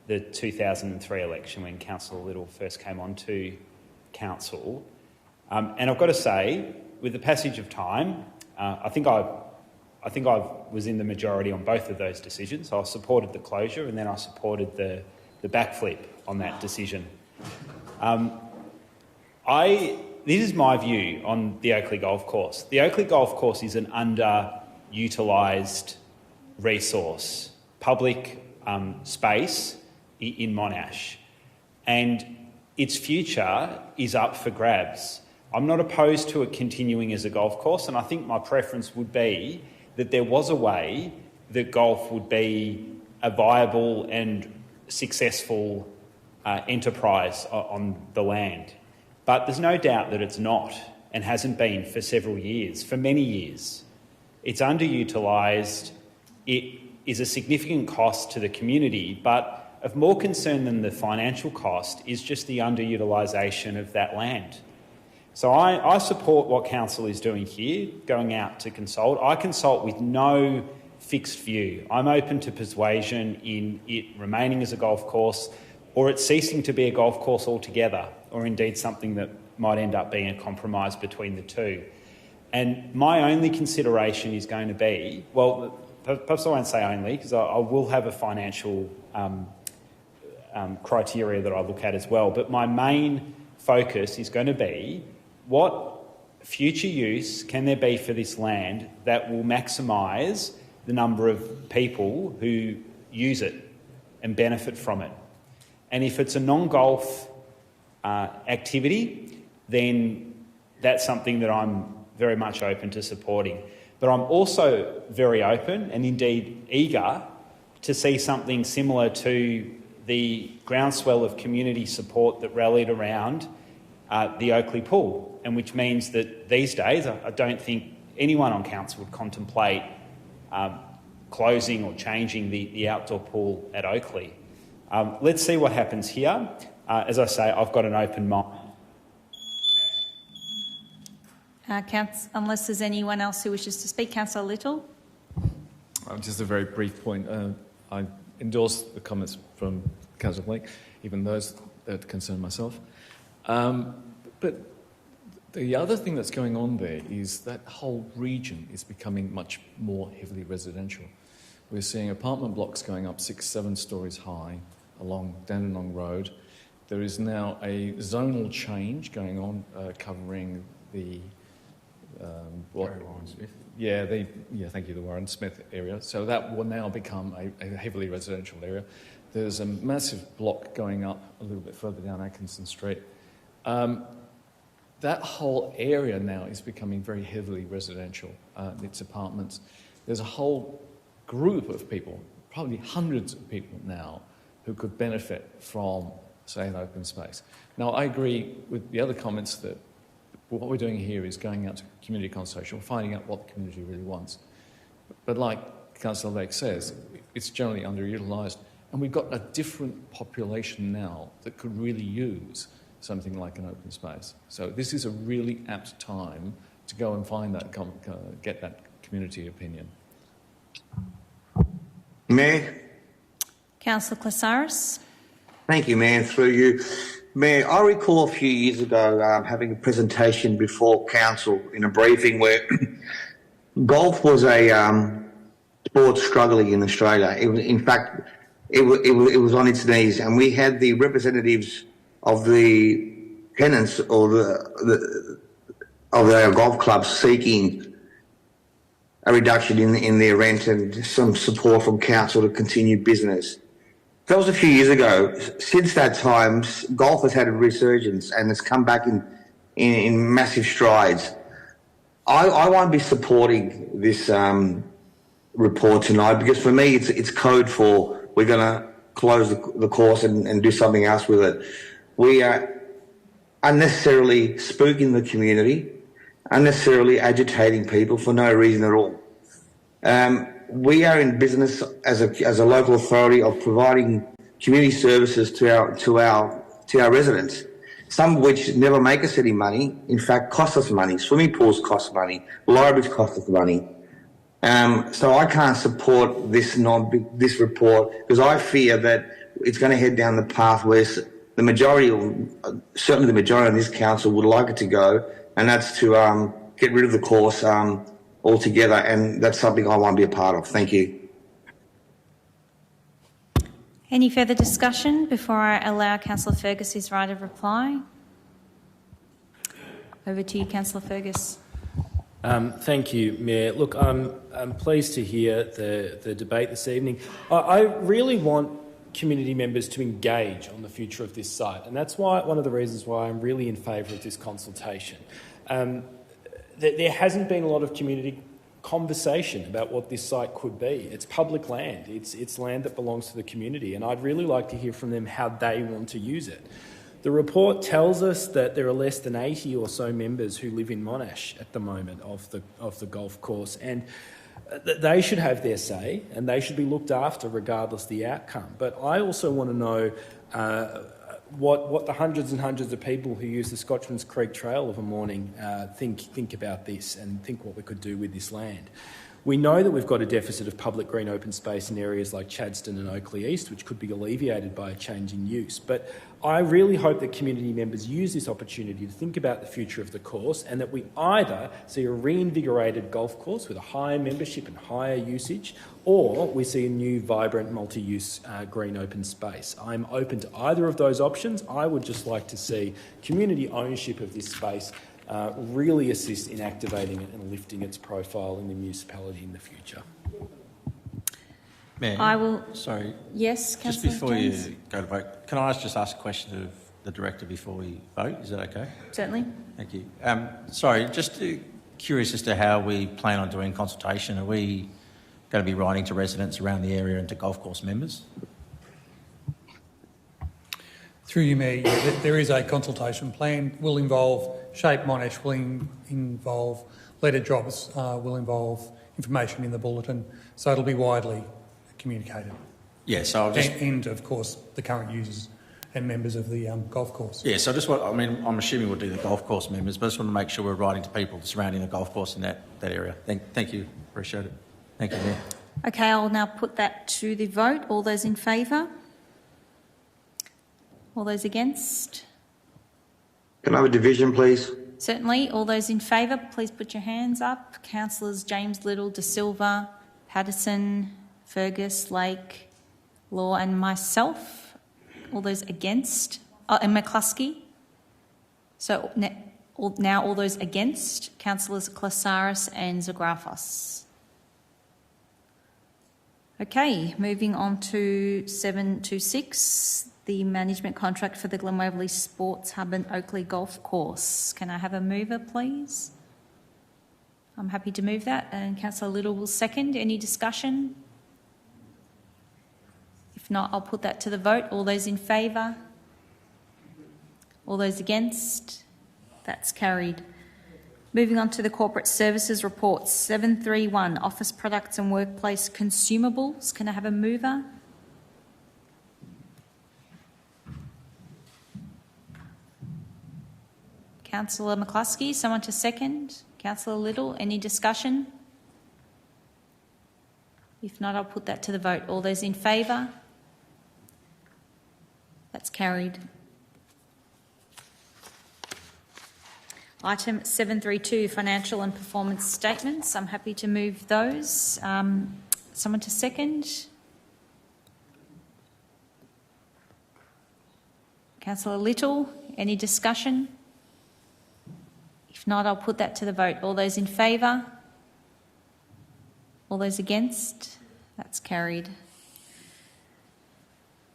the 2003 election when Councillor Little first came onto council. And I've got to say, with the passage of time, I think I was in the majority on both of those decisions. I supported the closure and then I supported the backflip on that decision. This is my view on the Oakley Golf Course. The Oakley Golf Course is an underutilised resource, public space in Monash, and its future is up for grabs. I'm not opposed to it continuing as a golf course, and I think my preference would be that there was a way that golf would be a viable and successful enterprise on the land. But there's no doubt that it's not and hasn't been for several years, for many years. It's underutilised. It is a significant cost to the community, but of more concern than the financial cost is just the underutilisation of that land. So I support what council is doing here, going out to consult. I consult with no fixed view. I'm open to persuasion in it remaining as a golf course or it ceasing to be a golf course altogether, or indeed something that might end up being a compromise between the two. And my only consideration is going to be, well, perhaps I won't say only, because I will have a financial criteria that I look at as well, but my main focus is going to be what future use can there be for this land that will maximise the number of people who use it and benefit from it. And if it's a non-golf activity, then that's something that I'm very much open to supporting. But I'm also very open and indeed eager to see something similar to the groundswell of community support that rallied around the Oakley Pool, and which means that these days I don't think anyone on council would contemplate closing or changing the outdoor pool at Oakley. Let's see what happens here. As I say, I've got an open mind. Unless there's anyone else who wishes to speak. Councillor Little. Just a very brief point. I endorse the comments from Councillor Blake, even those that concern myself. But the other thing that's going on there is that whole region is becoming much more heavily residential. We're seeing apartment blocks going up 6-7 stories high along Dandenong Road. There is now a zonal change going on covering the Warren Smith. Thank you, the Warren Smith area. So that will now become a heavily residential area. There's a massive block going up a little bit further down Atkinson Street. That whole area now is becoming very heavily residential. It's apartments. There's a whole group of people, probably hundreds of people now, who could benefit from, say, an open space. Now, I agree with the other comments that what we're doing here is going out to community consultation, finding out what the community really wants. But like Councillor Lake says, it's generally underutilised, and we've got a different population now that could really use something like an open space. So this is a really apt time to go and find that, get that community opinion. Mayor. Councillor Klasaris. Thank you, Mayor, through you. Mayor, I recall a few years ago having a presentation before council in a briefing where golf was a sport struggling in Australia. It was, in fact, it was on its knees, and we had the representatives of the tenants or of our golf clubs seeking a reduction in their rent and some support from council to continue business. That was a few years ago. Since that time, golf has had a resurgence and it's come back in massive strides. I won't be supporting this report tonight because for me it's code for we're going to close the course and do something else with it. We are unnecessarily spooking the community, unnecessarily agitating people for no reason at all. We are in business as a local authority of providing community services to our residents, some of which never make us any money, in fact cost us money. Swimming pools cost money, libraries cost us money. So I can't support this report because I fear that it's going to head down the path where the majority, certainly the majority of this council would like it to go, and that's to get rid of the course altogether, and that's something I won't be a part of. Thank you. Any further discussion before I allow Councillor Fergus his right of reply? Over to you, Councillor Fergus. Thank you, Mayor. Look, I'm pleased to hear the debate this evening. I really want community members to engage on the future of this site, and that's one of the reasons why I'm really in favour of this consultation. There hasn't been a lot of community conversation about what this site could be. It's public land. It's land that belongs to the community, and I'd really like to hear from them how they want to use it. The report tells us that there are less than 80 or so members who live in Monash at the moment of the golf course, and they should have their say and they should be looked after regardless of the outcome. But I also want to know what the hundreds and hundreds of people who use the Scotchman's Creek Trail of a morning think about this and think what we could do with this land. We know that we've got a deficit of public green open space in areas like Chadstone and Oakley East, which could be alleviated by a change in use. But I really hope that community members use this opportunity to think about the future of the course, and that we either see a reinvigorated golf course with a higher membership and higher usage, or we see a new vibrant multi-use green open space. I'm open to either of those options. I would just like to see community ownership of this space really assist in activating it and lifting its profile in the municipality in the future. Mayor, I will. Sorry. Yes, Just Councillor before Jones? you go to vote, can I just ask a question of the director before we vote? Is that okay? Certainly. Thank you. Sorry, just curious as to how we plan on doing consultation. Are we going to be writing to residents around the area and to golf course members? Through you, Mayor, there is a consultation plan. Will involve Shape Monash, will involve letter drops, will involve information in the bulletin, so it'll be widely communicated. Yeah, so I'll just... And of course, the current users and members of the golf course. Yeah, so I just want... I mean, I'm assuming we'll do the golf course members, but I just want to make sure we're writing to people surrounding the golf course in that area. Thank you. Appreciate it. Thank you, Mayor. Okay, I'll now put that to the vote. All those in favour? All those against? Can I have a division, please? Certainly. All those in favour, please put your hands up. Councillors James Little, De Silva, Patterson, Fergus, Lake, Law and myself. All those against? And McCluskey. So now all those against, Councillors Klasaris and Zagrafos. Okay, moving on to 726, the management contract for the Glen Waverley Sports Hub and Oakley Golf Course. Can I have a mover, please? I'm happy to move that, and Councillor Little will second. Any discussion? If not, I'll put that to the vote. All those in favour? All those against? That's carried. Moving on to the corporate services reports. 731, office products and workplace consumables. Can I have a mover? Councillor McCluskey, someone to second. Councillor Little, any discussion? If not, I'll put that to the vote. All those in favour? That's carried. Item 732, financial and performance statements. I'm happy to move those. Someone to second? Councillor Little, any discussion? If not, I'll put that to the vote. All those in favour? All those against? That's carried.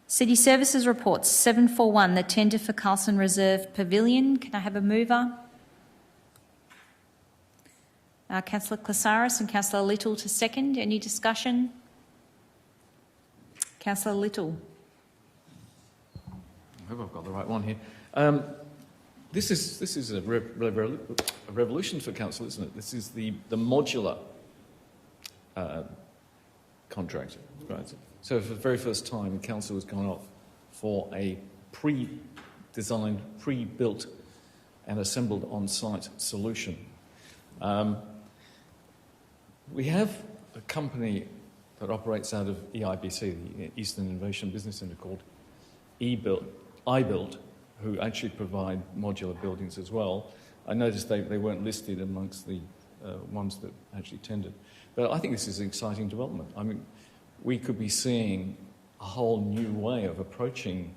City Services Reports, 741, the tender for Carlson Reserve Pavilion. Can I have a mover? Councillor Klasaris and Councillor Little to second. Any discussion? Councillor Little. I hope I've got the right one here. This is a revolution for council, isn't it? This is the modular contract, right? So for the very first time, council has gone off for a pre-designed, pre-built and assembled on-site solution. We have a company that operates out of EIBC, the Eastern Innovation Business Centre, called iBuild, who actually provide modular buildings as well. I noticed they weren't listed amongst the ones that actually tendered. But I think this is an exciting development. I mean, we could be seeing a whole new way of approaching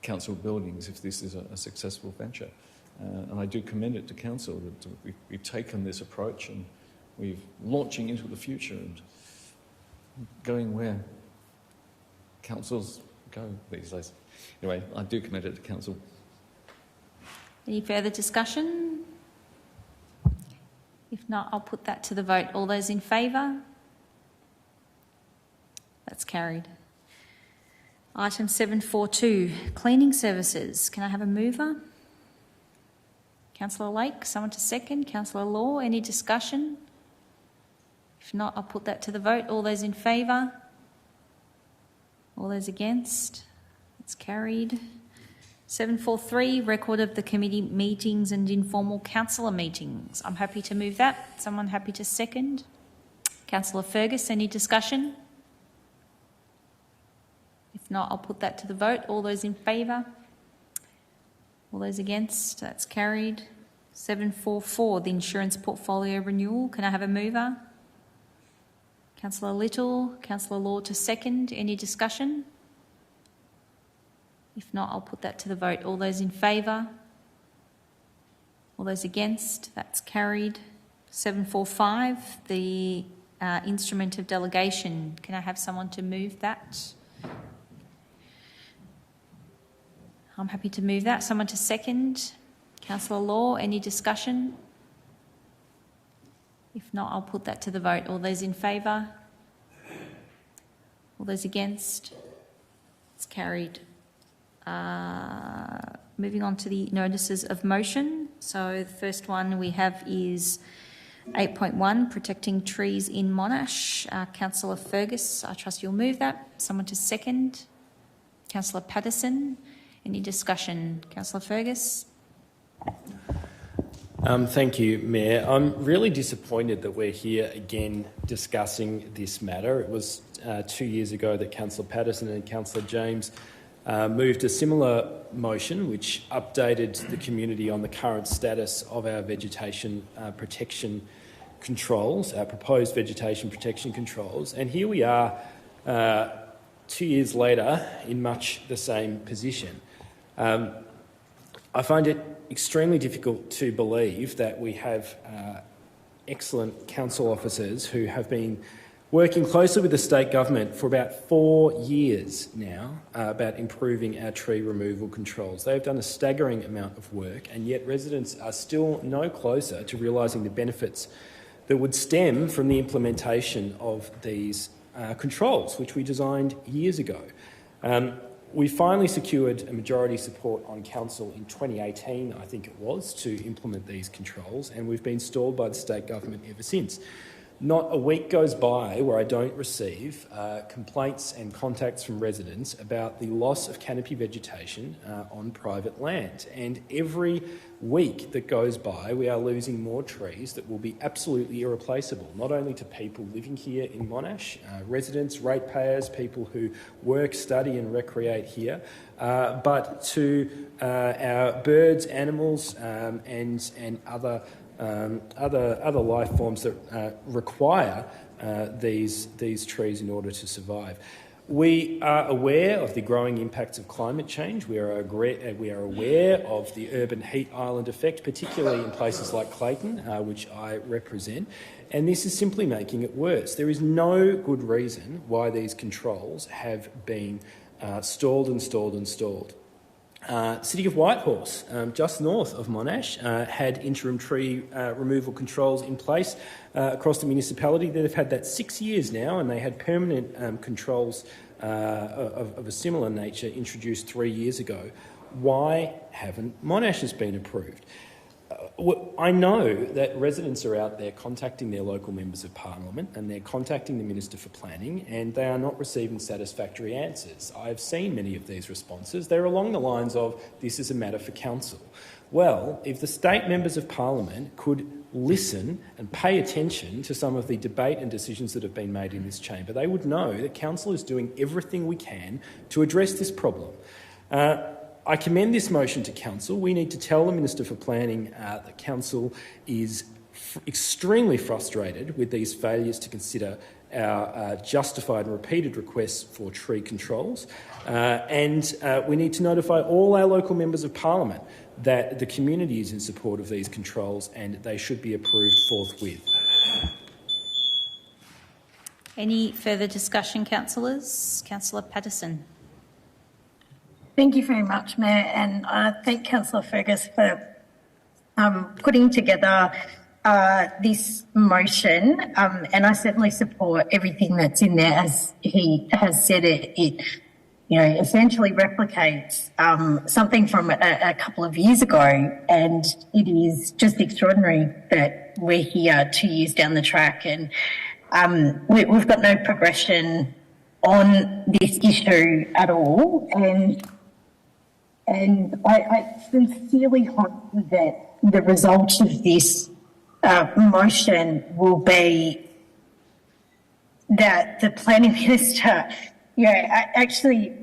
council buildings if this is a successful venture. And I do commend it to council that we've taken this approach and we're launching into the future and going where councils go these days. Anyway, I do commend it to council. Any further discussion? If not, I'll put that to the vote. All those in favour? That's carried. Item 742, cleaning services. Can I have a mover? Councillor Lake, someone to second. Councillor Law, any discussion? If not, I'll put that to the vote. All those in favour? All those against? That's carried. 743, record of the committee meetings and informal councillor meetings. I'm happy to move that. Someone happy to second? Councillor Fergus, any discussion? If not, I'll put that to the vote. All those in favour? All those against? That's carried. 744, the insurance portfolio renewal. Can I have a mover? Councillor Little, Councillor Law to second. Any discussion? If not, I'll put that to the vote. All those in favour? All those against? That's carried. 745, the instrument of delegation. Can I have someone to move that? I'm happy to move that. Someone to second. Councillor Law, any discussion? If not, I'll put that to the vote. All those in favour? All those against? It's carried. Moving on to the notices of motion. So the first one we have is 8.1, protecting trees in Monash. Councillor Fergus, I trust you'll move that. Someone to second. Councillor Patterson, any discussion? Councillor Fergus. Thank you, Mayor. I'm really disappointed that we're here again discussing this matter. It was 2 years ago that Councillor Patterson and Councillor James moved a similar motion which updated the community on the current status of our vegetation protection controls, our proposed vegetation protection controls. And here we are 2 years later in much the same position. I find it extremely difficult to believe that we have excellent council officers who have been working closely with the state government for about 4 years now about improving our tree removal controls. They've done a staggering amount of work, and yet residents are still no closer to realising the benefits that would stem from the implementation of these controls, which we designed years ago. We finally secured a majority support on council in 2018, I think it was, to implement these controls, and we've been stalled by the state government ever since. Not a week goes by where I don't receive complaints and contacts from residents about the loss of canopy vegetation on private land. And every week that goes by, we are losing more trees that will be absolutely irreplaceable, not only to people living here in Monash, residents, ratepayers, people who work, study and recreate here, but to our birds, animals and other life forms that require these trees in order to survive. We are aware of the growing impacts of climate change. We are aware of the urban heat island effect, particularly in places like Clayton, which I represent, and this is simply making it worse. There is no good reason why these controls have been stalled. City of Whitehorse, just north of Monash, had interim tree removal controls in place across the municipality. They've had that 6 years now, and they had permanent controls of a similar nature introduced 3 years ago. Why haven't Monash's been approved? I know that residents are out there contacting their local members of parliament and they're contacting the Minister for Planning, and they are not receiving satisfactory answers. I've seen many of these responses. They're along the lines of, this is a matter for council. Well, if the state members of parliament could listen and pay attention to some of the debate and decisions that have been made in this chamber, they would know that council is doing everything we can to address this problem. I commend this motion to council. We need to tell the Minister for Planning that council is extremely frustrated with these failures to consider our justified and repeated requests for tree controls, and we need to notify all our local members of parliament that the community is in support of these controls and they should be approved forthwith. Any further discussion, councillors? Councillor Patterson. Thank you very much, Mayor, and thank Councillor Fergus for putting together this motion, and I certainly support everything that's in there. As he has said, it essentially replicates something from a couple of years ago, and it is just extraordinary that we're here 2 years down the track and we've got no progression on this issue at all, and I sincerely hope that the result of this motion will be that the planning minister, actually,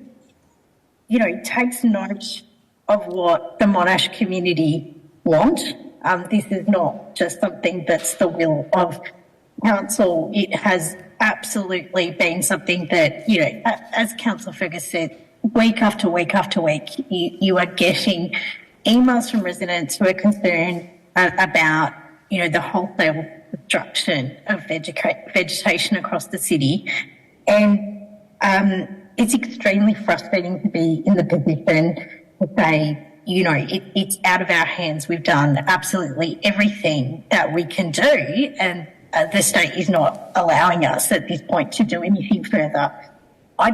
takes note of what the Monash community want. This is not just something that's the will of council. It has absolutely been something that, as Councillor Fergus said, week after week after week, you are getting emails from residents who are concerned about, the wholesale destruction of vegetation across the city. And it's extremely frustrating to be in the position to say, it's out of our hands. We've done absolutely everything that we can do, and the state is not allowing us at this point to do anything further. I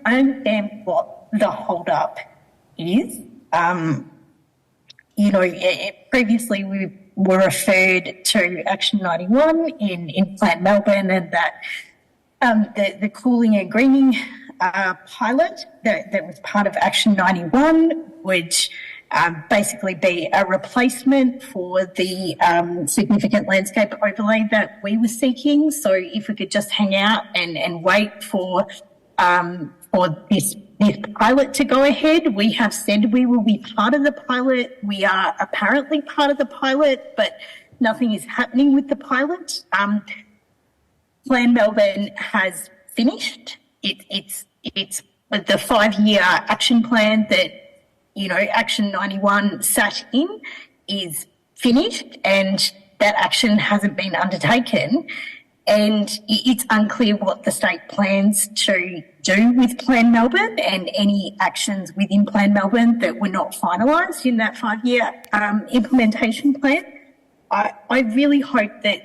understand what the hold-up is. Previously we were referred to Action 91 in Plan Melbourne, and that the cooling and greening pilot that was part of Action 91 would basically be a replacement for the significant landscape overlay that we were seeking. So if we could just hang out and wait for this pilot to go ahead. We have said we will be part of the pilot. We are apparently part of the pilot, but nothing is happening with the pilot. Plan Melbourne has finished. It's the 5-year action plan that, Action 91 sat in is finished, and that action hasn't been undertaken. And it's unclear what the state plans to do with Plan Melbourne and any actions within Plan Melbourne that were not finalised in that 5-year implementation plan. I really hope that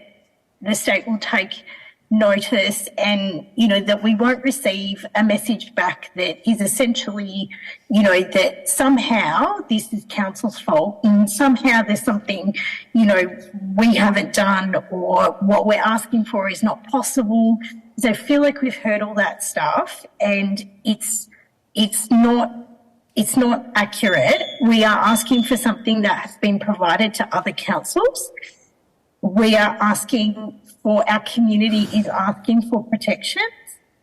the state will take notice and, that we won't receive a message back that is essentially, that somehow this is council's fault and somehow there's something, we haven't done or what we're asking for is not possible. So I feel like we've heard all that stuff and it's not accurate. We are asking for something that has been provided to other councils. We are asking for, our community is asking for protections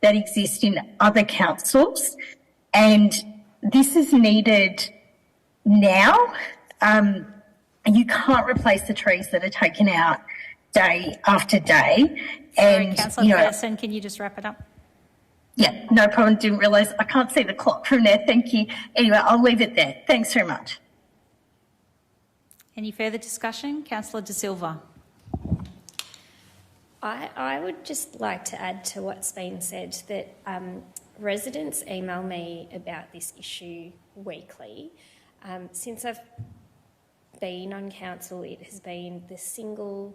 that exist in other councils, and this is needed now. You can't replace the trees that are taken out day after day. Sorry, Councillor Patterson, can you just wrap it up? Yeah, no problem. Didn't realise. I can't see the clock from there. Thank you. Anyway, I'll leave it there. Thanks very much. Any further discussion? Councillor De Silva. I would just like to add to what's been said that residents email me about this issue weekly. Since I've been on council, it has been the single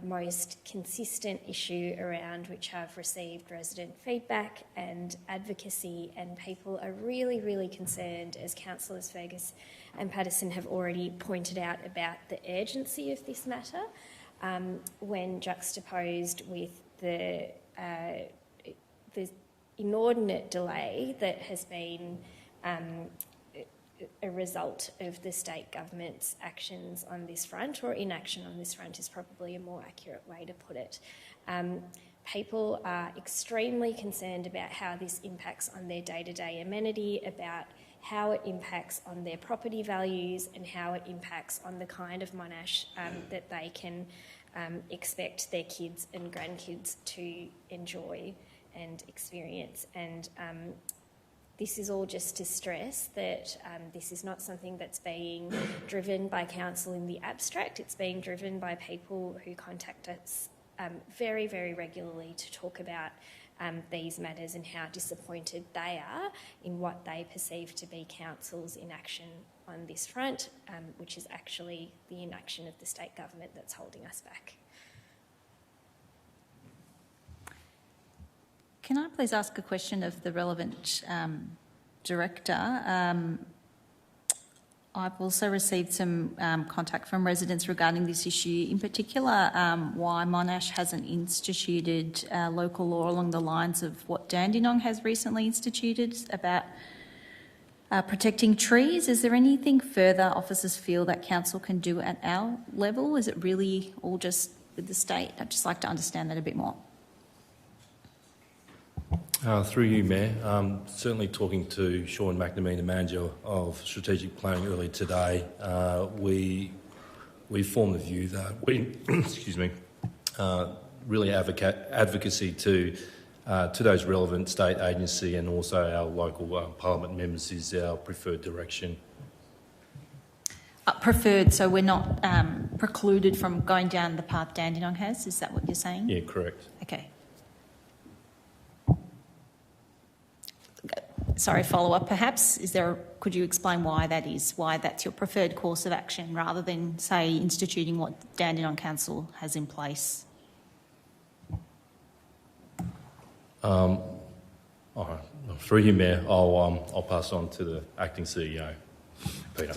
most consistent issue around which I've received resident feedback and advocacy, and people are really, really concerned, as Councillors Fergus and Patterson have already pointed out, about the urgency of this matter when juxtaposed with the inordinate delay that has been a result of the state government's actions on this front, or inaction on this front is probably a more accurate way to put it. People are extremely concerned about how this impacts on their day-to-day amenity, about how it impacts on their property values, and how it impacts on the kind of Monash that they can expect their kids and grandkids to enjoy and experience. And this is all just to stress that this is not something that's being driven by council in the abstract. It's being driven by people who contact us very, very regularly to talk about these matters and how disappointed they are in what they perceive to be council's inaction on this front, which is actually the inaction of the state government that's holding us back. Can I please ask a question of the relevant director? I've also received some contact from residents regarding this issue, in particular why Monash hasn't instituted local law along the lines of what Dandenong has recently instituted about protecting trees. Is there anything further officers feel that council can do at our level? Is it really all just with the state? I'd just like to understand that a bit more. Through you, Mayor, certainly talking to Sean McNamee, the Manager of Strategic Planning, earlier today, we formed the view that we, really advocacy to those relevant state agency and also our local parliament members is our preferred direction. Preferred, so we're not precluded from going down the path Dandenong has, is that what you're saying? Yeah, correct. Okay. Sorry, follow-up perhaps. Could you explain why that is, why that's your preferred course of action rather than, say, instituting what Dandenong Council has in place? All right. Through you, Mayor, I'll pass on to the Acting CEO, Peter.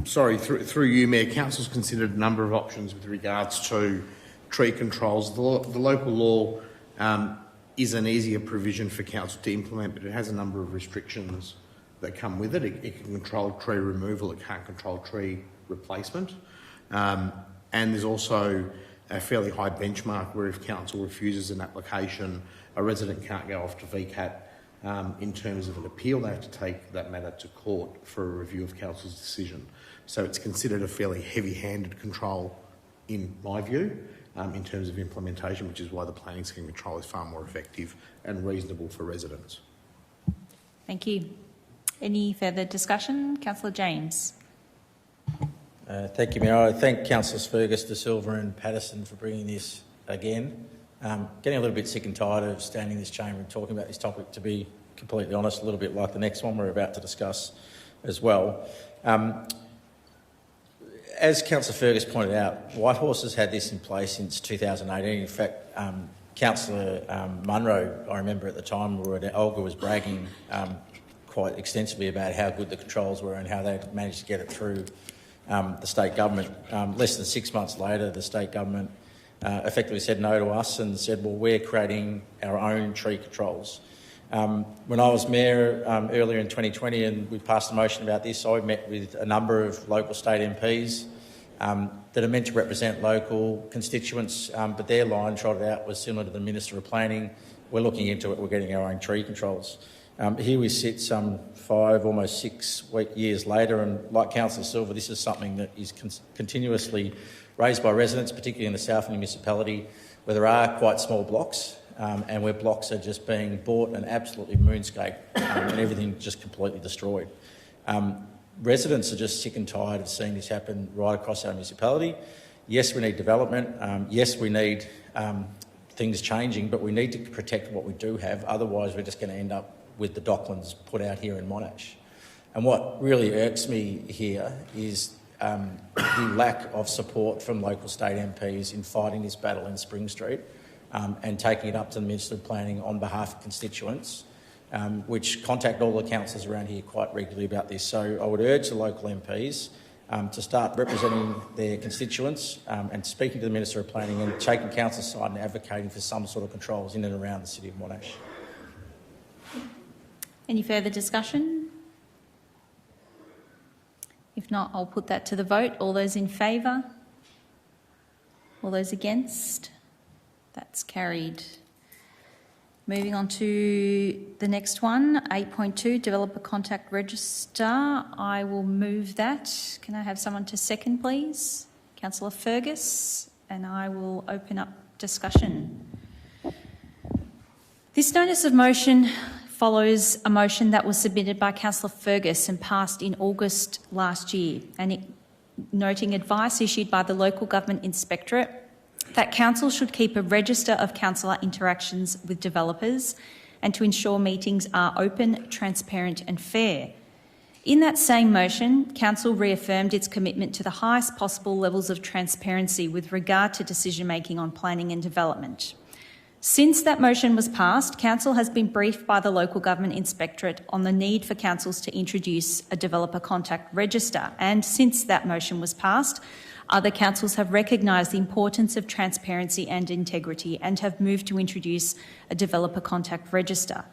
Through you, Mayor, Council's considered a number of options with regards to tree controls. The local law is an easier provision for council to implement, but it has a number of restrictions that come with it. It can control tree removal, it can't control tree replacement. And there's also a fairly high benchmark where if council refuses an application, a resident can't go off to VCAT in terms of an appeal. They have to take that matter to court for a review of council's decision. So it's considered a fairly heavy-handed control, in my view, in terms of implementation, which is why the planning scheme control is far more effective and reasonable for residents. Thank you. Any further discussion? Councillor James. Thank you, Mayor. I thank Councillors Fergus, De Silva and Patterson for bringing this again. Getting a little bit sick and tired of standing in this chamber and talking about this topic, to be completely honest, a little bit like the next one we're about to discuss as well. As Councillor Fergus pointed out, Whitehorse has had this in place since 2018. In fact, Councillor Munro, I remember at the time, Olga was bragging quite extensively about how good the controls were and how they'd managed to get it through the state government. Less than 6 months later, the state government effectively said no to us and said, well, we're creating our own tree controls. When I was Mayor earlier in 2020 and we passed a motion about this, I met with a number of local state MPs that are meant to represent local constituents, but their line trotted out was similar to the Minister of Planning. We're looking into it, we're getting our own tree controls. Here we sit some 5, almost 6 years later, and like Councillor Silva, this is something that is continuously raised by residents, particularly in the south municipality, where there are quite small blocks and where blocks are just being bought and absolutely moonscaped and everything just completely destroyed. Residents are just sick and tired of seeing this happen right across our municipality. Yes, we need development. Yes, we need things changing, but we need to protect what we do have. Otherwise, we're just going to end up with the Docklands put out here in Monash. And what really irks me here is the lack of support from local state MPs in fighting this battle in Spring Street and taking it up to the Minister of Planning on behalf of constituents, which contact all the councillors around here quite regularly about this. So I would urge the local MPs to start representing their constituents and speaking to the Minister of Planning and taking council side and advocating for some sort of controls in and around the city of Monash. Any further discussion? If not, I'll put that to the vote. All those in favour? All those against? That's carried. Moving on to the next one, 8.2, Developer Contact Register. I will move that. Can I have someone to second, please? Councillor Fergus, and I will open up discussion. This notice of motion follows a motion that was submitted by Councillor Fergus and passed in August last year, and noting advice issued by the Local Government Inspectorate that council should keep a register of councillor interactions with developers and to ensure meetings are open, transparent and fair. In that same motion, council reaffirmed its commitment to the highest possible levels of transparency with regard to decision-making on planning and development. Since that motion was passed, council has been briefed by the Local Government Inspectorate on the need for councils to introduce a developer contact register, and since that motion was passed, other councils have recognised the importance of transparency and integrity and have moved to introduce a developer contact register.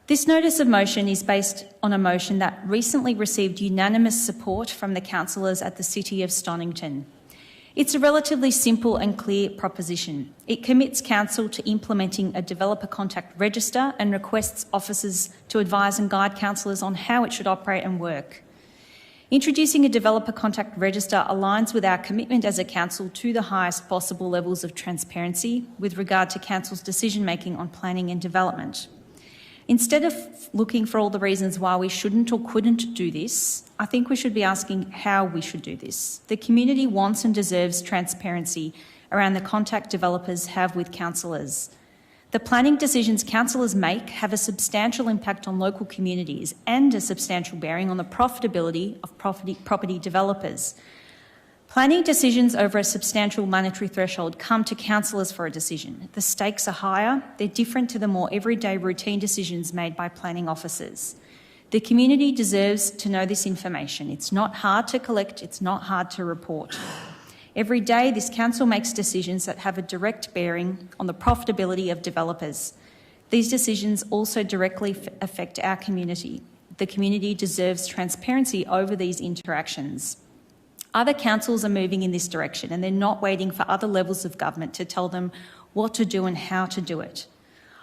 This notice of motion is based on a motion that recently received unanimous support from the councillors at the City of Stonington. It's a relatively simple and clear proposition. It commits council to implementing a developer contact register and requests officers to advise and guide councillors on how it should operate and work. Introducing a developer contact register aligns with our commitment as a council to the highest possible levels of transparency with regard to council's decision-making on planning and development. Instead of looking for all the reasons why we shouldn't or couldn't do this, I think we should be asking how we should do this. The community wants and deserves transparency around the contact developers have with councillors. The planning decisions councillors make have a substantial impact on local communities and a substantial bearing on the profitability of property developers. Planning decisions over a substantial monetary threshold come to councillors for a decision. The stakes are higher, they're different to the more everyday routine decisions made by planning officers. The community deserves to know this information. It's not hard to collect, it's not hard to report. Every day, this council makes decisions that have a direct bearing on the profitability of developers. These decisions also directly affect our community. The community deserves transparency over these interactions. Other councils are moving in this direction and they're not waiting for other levels of government to tell them what to do and how to do it.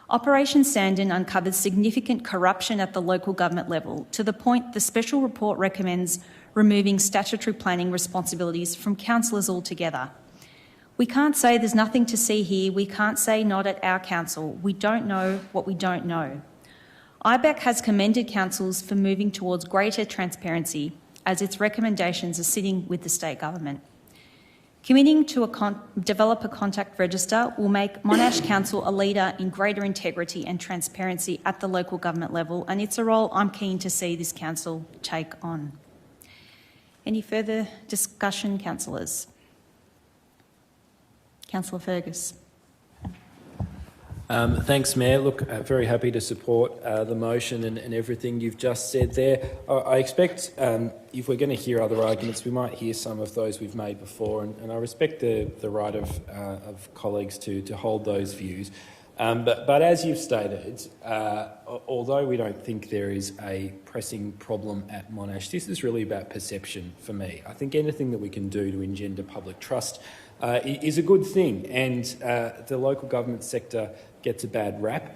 Operation Sandon uncovered significant corruption at the local government level, to the point the special report recommends removing statutory planning responsibilities from councillors altogether. We can't say there's nothing to see here. We can't say not at our council. We don't know what we don't know. IBAC has commended councils for moving towards greater transparency as its recommendations are sitting with the state government. Committing to a developer contact register will make Monash Council a leader in greater integrity and transparency at the local government level, and it's a role I'm keen to see this council take on. Any further discussion, councillors? Councillor Fergus. Thanks, Mayor. Look, very happy to support the motion and everything you've just said there. I expect if we're going to hear other arguments, we might hear some of those we've made before, and I respect the right of colleagues to hold those views. But as you've stated, although we don't think there is a pressing problem at Monash, this is really about perception for me. I think anything that we can do to engender public trust is a good thing, and the local government sector gets a bad rap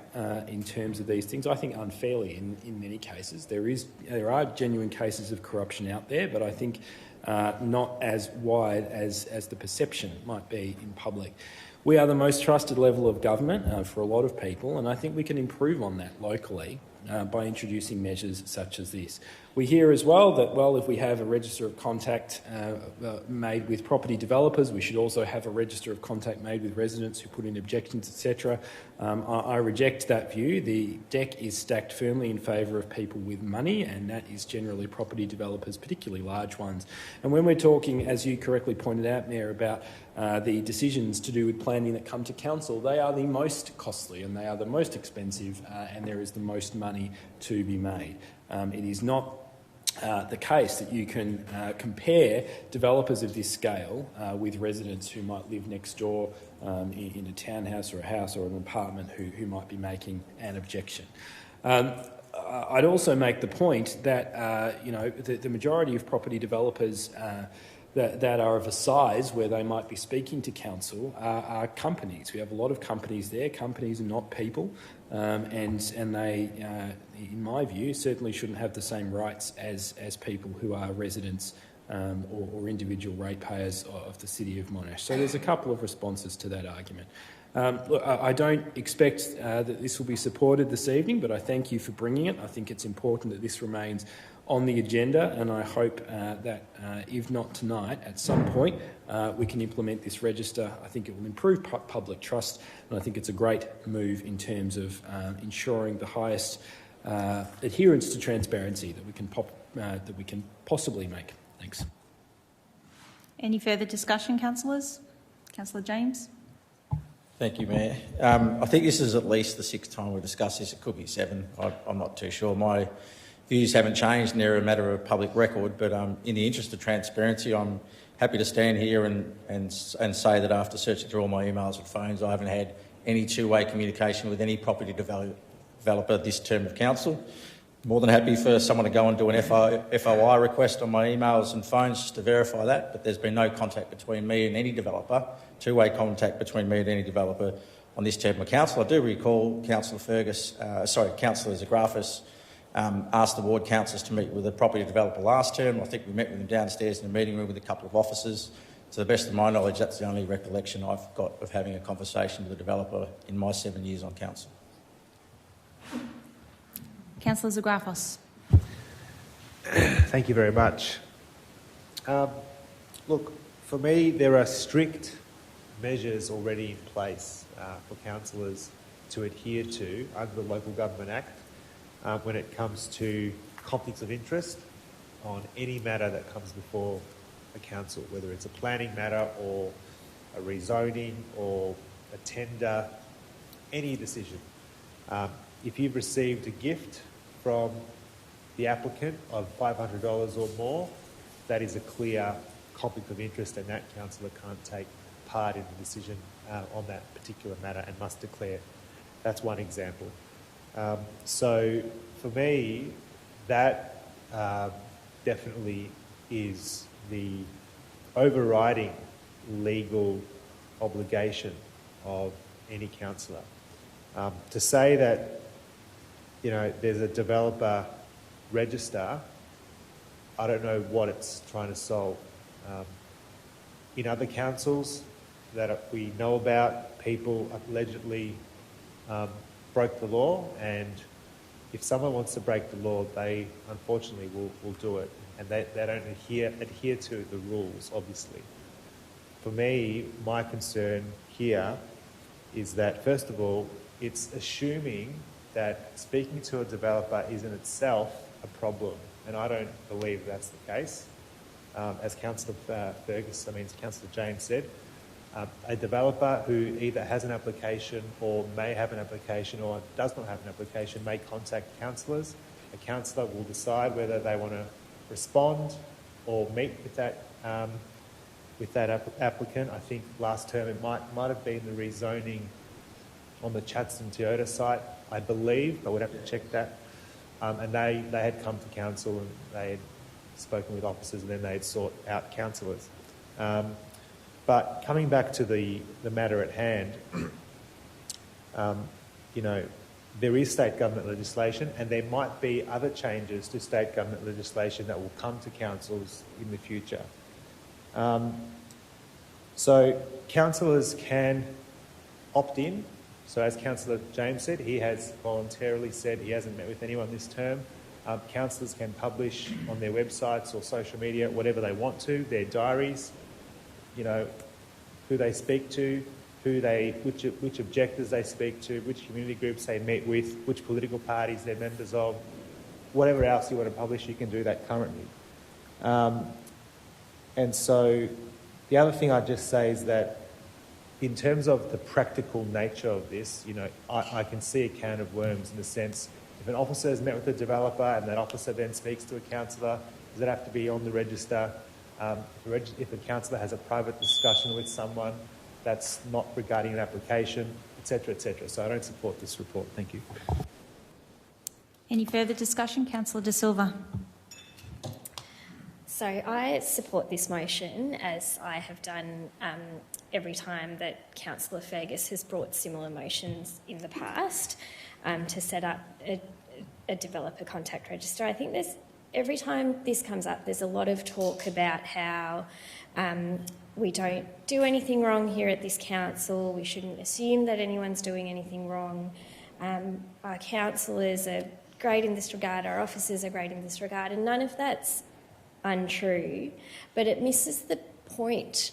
in terms of these things. I think unfairly in many cases. There are genuine cases of corruption out there, but I think not as wide as the perception might be in public. We are the most trusted level of government for a lot of people, and I think we can improve on that locally by introducing measures such as this. We hear as well that, well, if we have a register of contact made with property developers, we should also have a register of contact made with residents who put in objections, etc. I reject that view. The deck is stacked firmly in favour of people with money, and that is generally property developers, particularly large ones. And when we're talking, as you correctly pointed out, Mayor, about the decisions to do with planning that come to council, they are the most costly and they are the most expensive, and there is the most money to be made. It is not the case that you can compare developers of this scale with residents who might live next door in a townhouse or a house or an apartment who might be making an objection. I'd also make the point that the majority of property developers that are of a size where they might be speaking to council are companies. We have a lot of companies there. Companies are not people, and they, in my view, certainly shouldn't have the same rights as people who are residents or individual ratepayers of the City of Monash. So there's a couple of responses to that argument. Look, I don't expect that this will be supported this evening, but I thank you for bringing it. I think it's important that this remains on the agenda, and I hope that if not tonight, at some point we can implement this register. I think it will improve public trust, and I think it's a great move in terms of ensuring the highest adherence to transparency that we can possibly make. Thanks. Any further discussion, councillors? Councillor James. Thank you, Mayor. I think this is at least the 6th time we've discussed this. It could be 7. I'm not too sure. My views haven't changed and they're a matter of public record, but in the interest of transparency, I'm happy to stand here and say that after searching through all my emails and phones, I haven't had any two-way communication with any property developer this term of council. More than happy for someone to go and do an FOI request on my emails and phones just to verify that, but there's been no contact between me and any developer, two-way contact between me and any developer on this term of council. I do recall Councillor Zagrafis asked the ward councillors to meet with a property developer last term. I think we met with them downstairs in a meeting room with a couple of officers. To the best of my knowledge, that's the only recollection I've got of having a conversation with a developer in my 7 years on council. Councillor Zagrafos. Thank you very much. Look, for me, there are strict measures already in place for councillors to adhere to under the Local Government Act when it comes to conflicts of interest on any matter that comes before a council, whether it's a planning matter or a rezoning or a tender, any decision. If you've received a gift from the applicant of $500 or more, that is a clear conflict of interest, and that councillor can't take part in the decision on that particular matter and must declare. That's one example. So for me, that definitely is the overriding legal obligation of any councillor. To say that there's a developer register, I don't know what it's trying to solve. In other councils that we know about, people allegedly broke the law, and if someone wants to break the law, they unfortunately will do it, and they don't adhere to the rules, obviously. For me, my concern here is that, first of all, it's assuming that speaking to a developer is in itself a problem, and I don't believe that's the case. As Councillor Councillor James said, a developer who either has an application or may have an application or does not have an application may contact councillors. A councillor will decide whether they want to respond or meet with that applicant. I think last term it might have been the rezoning on the Chadstone Toyota site, I believe. I would have to check that. And they had come to council and they had spoken with officers, and then they had sought out councillors. But coming back to the matter at hand, there is state government legislation, and there might be other changes to state government legislation that will come to councils in the future. So councillors can opt in So as Councillor James said, he has voluntarily said he hasn't met with anyone this term. Councillors can publish on their websites or social media whatever they want to, their diaries, you know, who they speak to, which objectors they speak to, which community groups they meet with, which political parties they're members of, whatever else you want to publish, you can do that currently. And so the other thing I'd just say is that in terms of the practical nature of this, you know, I can see a can of worms in the sense, if an officer has met with a developer and that officer then speaks to a councillor, does it have to be on the register? If a councillor has a private discussion with someone that's not regarding an application, etc., etc. So I don't support this report. Thank you. Any further discussion? Councillor De Silva. So I support this motion, as I have done every time that Councillor Fergus has brought similar motions in the past to set up a developer contact register. I think every time this comes up, there's a lot of talk about how we don't do anything wrong here at this council, we shouldn't assume that anyone's doing anything wrong. Our councillors are great in this regard, our officers are great in this regard, and none of that's untrue, but it misses the point,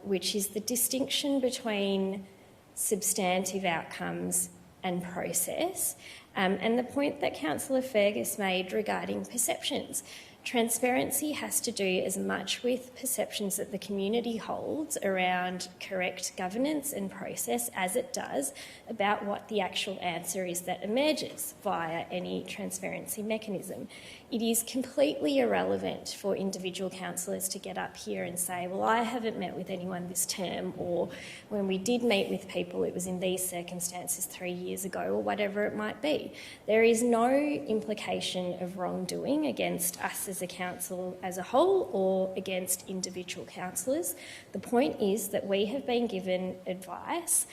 which is the distinction between substantive outcomes and process, and the point that Councillor Fergus made regarding perceptions. Transparency has to do as much with perceptions that the community holds around correct governance and process as it does about what the actual answer is that emerges via any transparency mechanism. It is completely irrelevant for individual councillors to get up here and say, well, I haven't met with anyone this term, or when we did meet with people, it was in these circumstances 3 years ago, or whatever it might be. There is no implication of wrongdoing against us as a council as a whole or against individual councillors. The point is that we have been given advice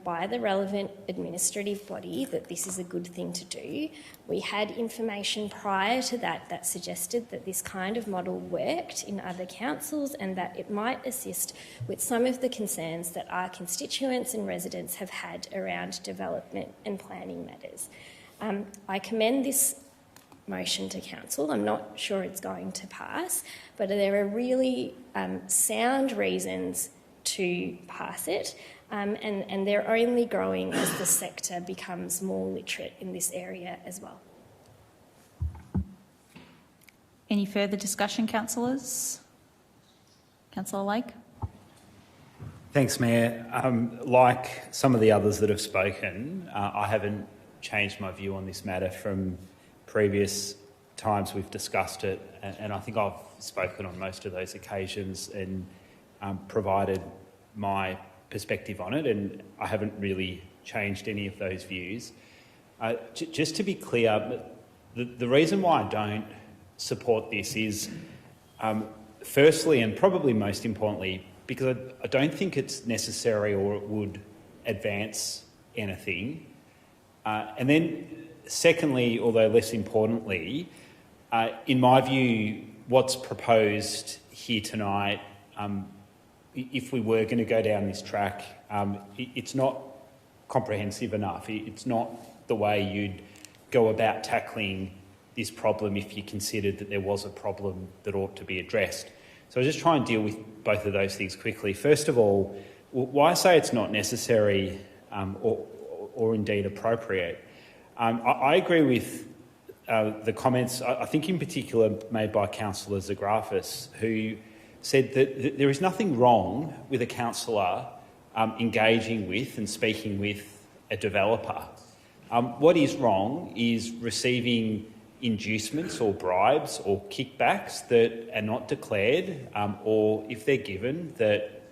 by the relevant administrative body that this is a good thing to do. We had information prior to that suggested that this kind of model worked in other councils and that it might assist with some of the concerns that our constituents and residents have had around development and planning matters. I commend this motion to council. I'm not sure it's going to pass, but there are really sound reasons to pass it. And they're only growing as the sector becomes more literate in this area as well. Any further discussion, councillors? Councillor Lake. Thanks, Mayor. Like some of the others that have spoken, I haven't changed my view on this matter from previous times we've discussed it, and I think I've spoken on most of those occasions and provided my perspective on it, and I haven't really changed any of those views. Just to be clear, the reason why I don't support this is, firstly and probably most importantly, because I don't think it's necessary or it would advance anything. And then secondly, although less importantly, in my view, what's proposed here tonight, if we were going to go down this track, it's not comprehensive enough. It's not the way you'd go about tackling this problem if you considered that there was a problem that ought to be addressed. So I'll just try and deal with both of those things quickly. First of all, why I say it's not necessary or indeed appropriate. I agree with the comments, I think in particular made by Councillor Zagrafis, who said that there is nothing wrong with a councillor engaging with and speaking with a developer. What is wrong is receiving inducements or bribes or kickbacks that are not declared, or if they're given, that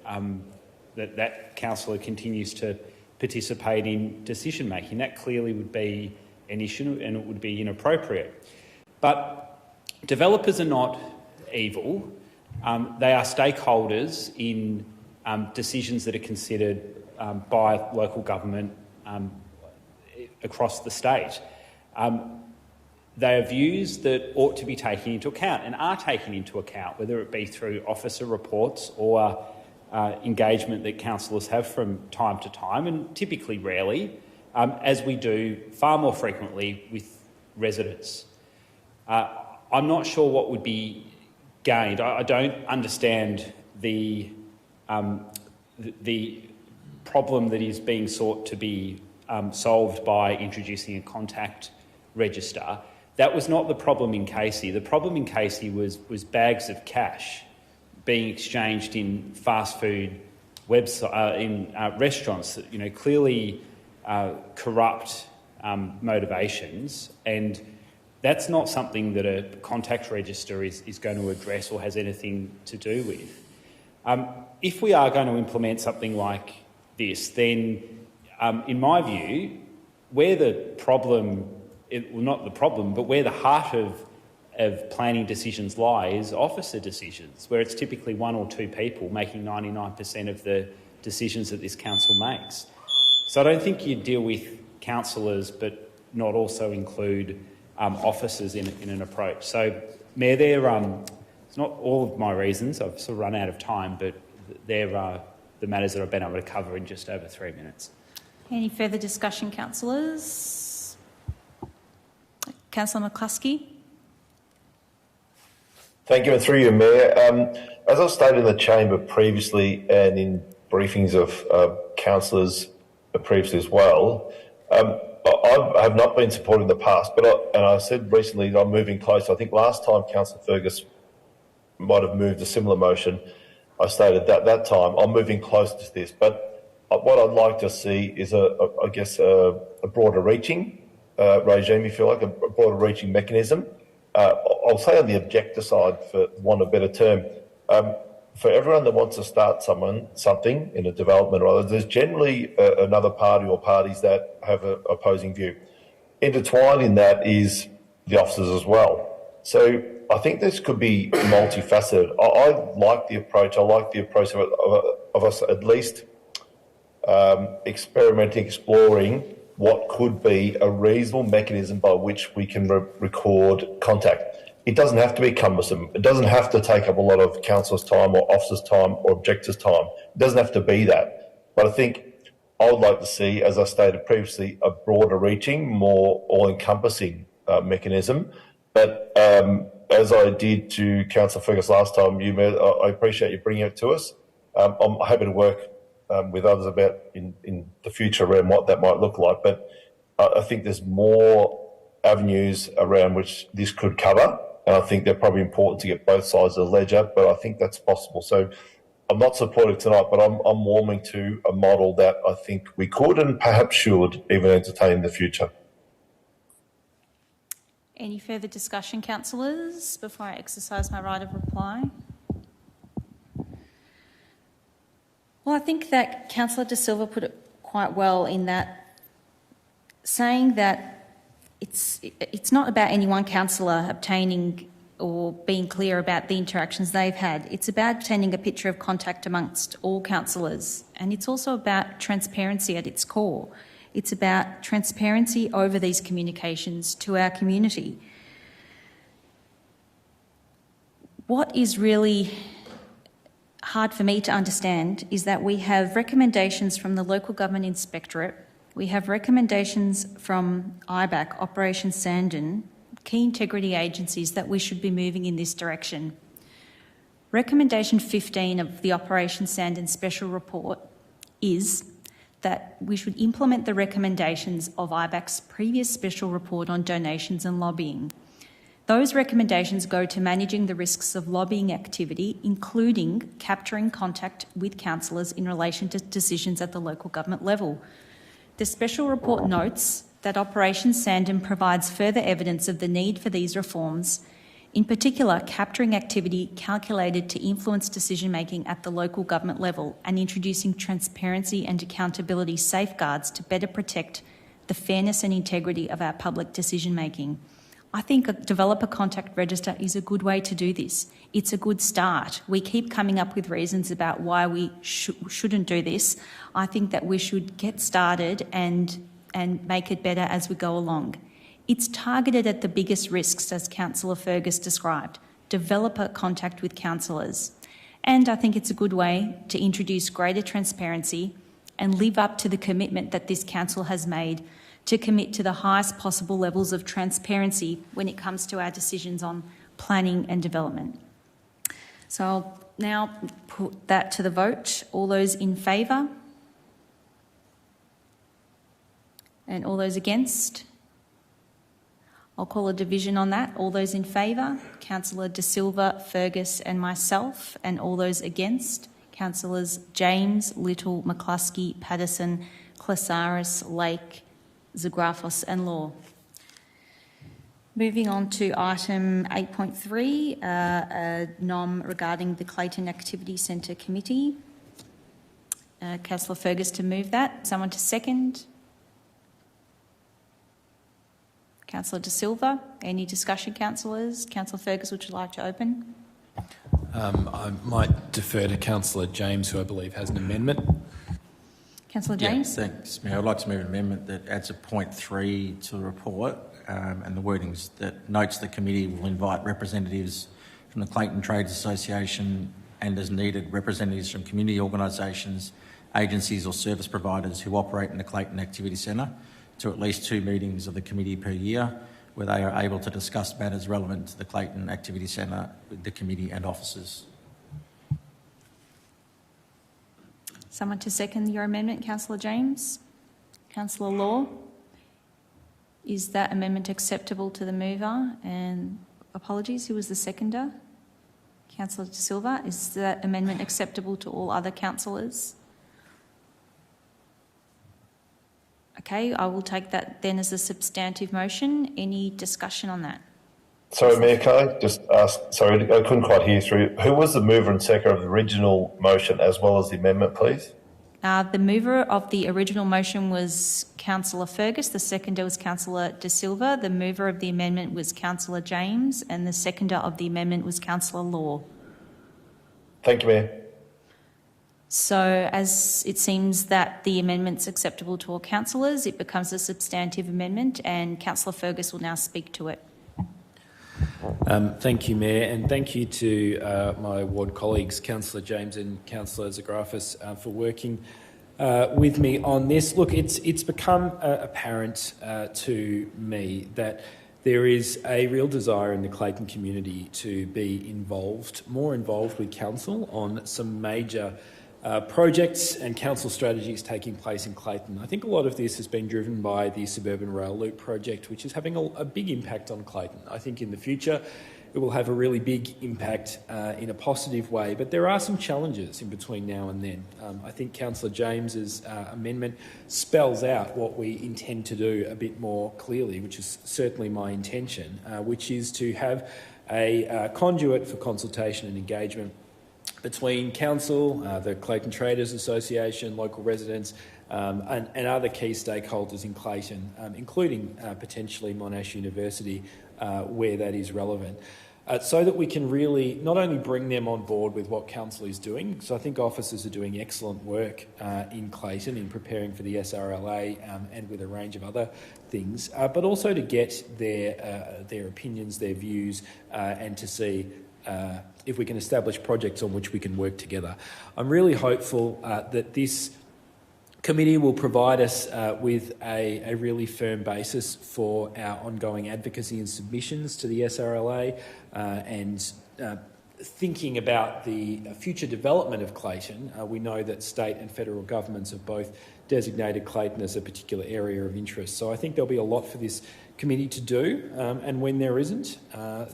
councillor continues to participate in decision making. That clearly would be an issue and it would be inappropriate. But developers are not evil. They are stakeholders in decisions that are considered by local government across the state. They are views that ought to be taken into account and are taken into account, whether it be through officer reports or engagement that councillors have from time to time, and typically rarely, as we do far more frequently with residents. I'm not sure what would be gained. I don't understand the problem that is being sought to be solved by introducing a contact register. That was not the problem in Casey. The problem in Casey was bags of cash being exchanged in fast food restaurants that clearly corrupt motivations, and that's not something that a contact register is going to address or has anything to do with. If we are going to implement something like this, then in my view, where the problem, not the problem, but where the heart of planning decisions lie is officer decisions, where it's typically one or two people making 99% of the decisions that this council makes. So I don't think you'd deal with councillors but not also include officers in an approach. So, Mayor, it's not all of my reasons. I've sort of run out of time, but they're the matters that I've been able to cover in just over 3 minutes. Any further discussion, councillors? Councillor McCluskey. Thank you, and through you, Mayor. As I've stated in the chamber previously and in briefings of councillors previously as well, I have not been supporting the past, and I said recently that I'm moving closer. I think last time Councillor Fergus might have moved a similar motion. I stated that time I'm moving closer to this, but what I'd like to see is a broader reaching regime, if you like, a broader reaching mechanism. I'll say on the objector side, for want of a better term, for everyone that wants to start something in a development or other, there's generally another party or parties that have an opposing view. Intertwined in that is the officers as well. So I think this could be multifaceted. I like the approach. I like the approach of us at least experimenting, exploring what could be a reasonable mechanism by which we can record contact. It doesn't have to be cumbersome. It doesn't have to take up a lot of councillors' time or officers' time or objectors' time. It doesn't have to be that. But I think I would like to see, as I stated previously, a broader reaching, more all-encompassing mechanism. But as I did to Councillor Fergus last time, I appreciate you bringing it to us. I'm happy to work with others about in the future around what that might look like. But I think there's more avenues around which this could cover. And I think they're probably important to get both sides of the ledger, but I think that's possible. So I'm not supporting tonight, but I'm warming to a model that I think we could and perhaps should even entertain in the future. Any further discussion, councillors, before I exercise my right of reply? Well, I think that Councillor De Silva put it quite well in that saying that it's not about any one councillor obtaining or being clear about the interactions they've had. It's about obtaining a picture of contact amongst all councillors, and it's also about transparency at its core. It's about transparency over these communications to our community. What is really hard for me to understand is that we have recommendations from the Local Government Inspectorate, we have recommendations from IBAC, Operation Sandon, key integrity agencies that we should be moving in this direction. Recommendation 15 of the Operation Sandon Special Report is that we should implement the recommendations of IBAC's previous special report on donations and lobbying. Those recommendations go to managing the risks of lobbying activity, including capturing contact with councillors in relation to decisions at the local government level. The special report notes that Operation Sandon provides further evidence of the need for these reforms, in particular capturing activity calculated to influence decision-making at the local government level and introducing transparency and accountability safeguards to better protect the fairness and integrity of our public decision-making. I think a developer contact register is a good way to do this. It's a good start. We keep coming up with reasons about why we shouldn't do this. I think that we should get started and make it better as we go along. It's targeted at the biggest risks, as Councillor Fergus described, developer contact with councillors. And I think it's a good way to introduce greater transparency and live up to the commitment that this council has made to commit to the highest possible levels of transparency when it comes to our decisions on planning and development. So I'll now put that to the vote. All those in favour? And all those against? I'll call a division on that. All those in favour? Councillor De Silva, Fergus and myself. And all those against? Councillors James, Little, McCluskey, Patterson, Classaris, Lake, Zagrafos and Law. Moving on to item 8.3, a nom regarding the Clayton Activity Centre Committee. Councillor Fergus to move that. Someone to second? Councillor De Silva. Any discussion, councillors? Councillor Fergus, would you like to open? I might defer to Councillor James, who I believe has an amendment. Councillor James. Yeah, thanks, Mayor. I'd like to move an amendment that adds a point 3 to the report, and the wordings that notes the committee will invite representatives from the Clayton Trades Association and, as needed, representatives from community organisations, agencies or service providers who operate in the Clayton Activity Centre to at least 2 meetings of the committee per year, where they are able to discuss matters relevant to the Clayton Activity Centre with the committee and officers. Someone to second your amendment, Councillor James? Councillor Law? Is that amendment acceptable to the mover? And apologies, who was the seconder? Councillor De Silva. Is that amendment acceptable to all other councillors? Okay, I will take that then as a substantive motion. Any discussion on that? Sorry, Mayor, can I just ask, sorry, I couldn't quite hear through. Who was the mover and seconder of the original motion as well as the amendment, please? The mover of the original motion was Councillor Fergus, the seconder was Councillor De Silva, the mover of the amendment was Councillor James, and the seconder of the amendment was Councillor Law. Thank you, Mayor. So as it seems that the amendment's acceptable to all councillors, it becomes a substantive amendment and Councillor Fergus will now speak to it. Thank you, Mayor, and thank you to my ward colleagues, Councillor James and Councillor Zagrafos, for working with me on this. Look, it's become apparent to me that there is a real desire in the Clayton community to be involved, more involved with council on some major projects and council strategies taking place in Clayton. I think a lot of this has been driven by the Suburban Rail Loop project, which is having a big impact on Clayton. I think in the future it will have a really big impact in a positive way, but there are some challenges in between now and then. I think Councillor James's amendment spells out what we intend to do a bit more clearly, which is certainly my intention, which is to have a conduit for consultation and engagement between council, the Clayton Traders Association, local residents and other key stakeholders in Clayton, including potentially Monash University where that is relevant, so that we can really not only bring them on board with what council is doing, because I think officers are doing excellent work in Clayton in preparing for the SRLA and with a range of other things, but also to get their opinions, their views, and to see if we can establish projects on which we can work together. I'm really hopeful that this committee will provide us with a really firm basis for our ongoing advocacy and submissions to the SRLA and thinking about the future development of Clayton. We know that state and federal governments have both designated Clayton as a particular area of interest. So I think there'll be a lot for this committee to do, and when there isn't,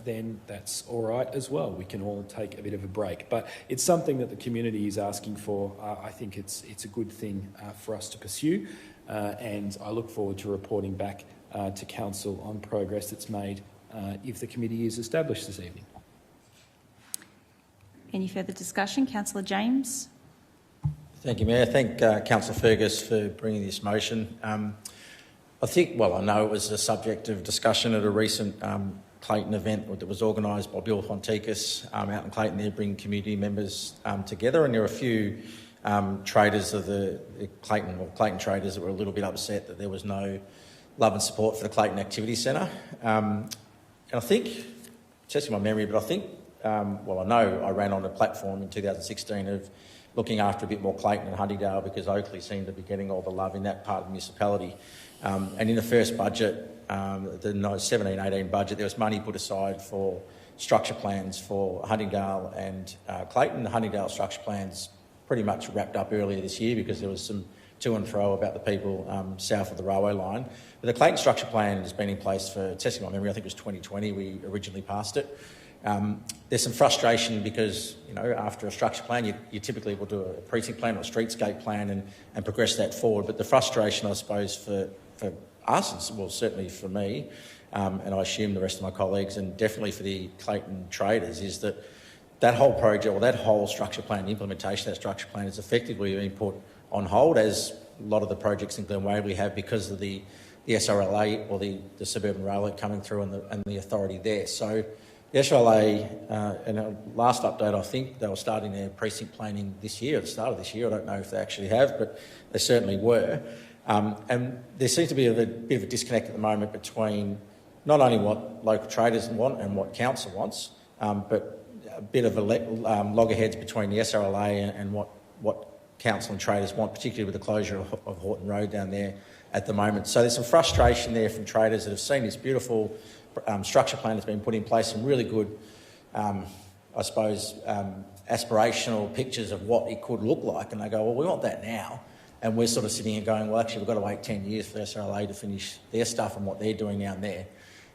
then that's all right as well. We can all take a bit of a break. But it's something that the community is asking for. I think it's a good thing for us to pursue, and I look forward to reporting back to Council on progress that's made if the committee is established this evening. Any further discussion? Councillor James. Thank you, Mayor. Thank Councillor Fergus for bringing this motion. I think, well, I know it was a subject of discussion at a recent Clayton event that was organised by Bill Fonticus out in Clayton. There, bringing community members together, and there were a few traders of the Clayton traders that were a little bit upset that there was no love and support for the Clayton Activity Centre. And I think, testing my memory, but I think I know I ran on a platform in 2016 of looking after a bit more Clayton and Huntingdale because Oakley seemed to be getting all the love in that part of the municipality. And in the first budget, the 17-18 budget, there was money put aside for structure plans for Huntingdale and Clayton. The Huntingdale structure plans pretty much wrapped up earlier this year because there was some to and fro about the people south of the railway line. But the Clayton structure plan has been in place for, testing my memory, I think it was 2020 we originally passed it. There's some frustration because, after a structure plan, you typically will do a precinct plan or a streetscape plan and progress that forward. But the frustration, I suppose, for us, and well, certainly for me, and I assume the rest of my colleagues, and definitely for the Clayton traders, is that whole project or that whole structure plan, the implementation of that structure plan is effectively being put on hold, as a lot of the projects in Glen Waverley have, because of the SRLA or the suburban railway coming through and the authority there. So the SRLA, in a last update, I think they were starting their precinct planning this year, at the start of this year. I don't know if they actually have, but they certainly were. And there seems to be a bit of a disconnect at the moment between not only what local traders want and what council wants, but a bit of a loggerheads between the SRLA and what council and traders want, particularly with the closure of Horton Road down there at the moment. So there's some frustration there from traders that have seen this beautiful structure plan that's been put in place, some really good, I suppose, aspirational pictures of what it could look like, and they go, well, we want that now. And we're sort of sitting here going, well, actually, we've got to wait 10 years for the SRLA to finish their stuff and what they're doing down there.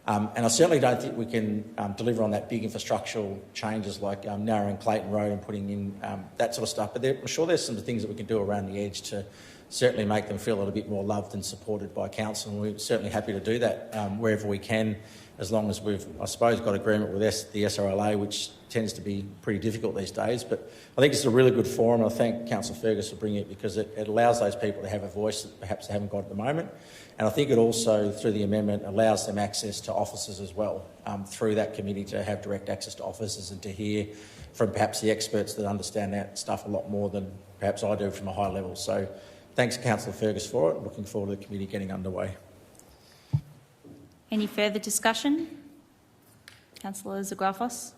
And I certainly don't think we can deliver on that big infrastructural changes like narrowing Clayton Road and putting in that sort of stuff. But I'm sure there's some things that we can do around the edge to certainly make them feel a little bit more loved and supported by council. And we're certainly happy to do that wherever we can, as long as we've, I suppose, got agreement with the SRLA, which tends to be pretty difficult these days. But I think it's a really good forum, and I thank Councillor Fergus for bringing it, because it allows those people to have a voice that perhaps they haven't got at the moment. And I think it also, through the amendment, allows them access to officers as well, through that committee, to have direct access to officers and to hear from perhaps the experts that understand that stuff a lot more than perhaps I do from a high level. So thanks, Councillor Fergus, for it. Looking forward to the committee getting underway. Any further discussion? Councillor Zagrafos.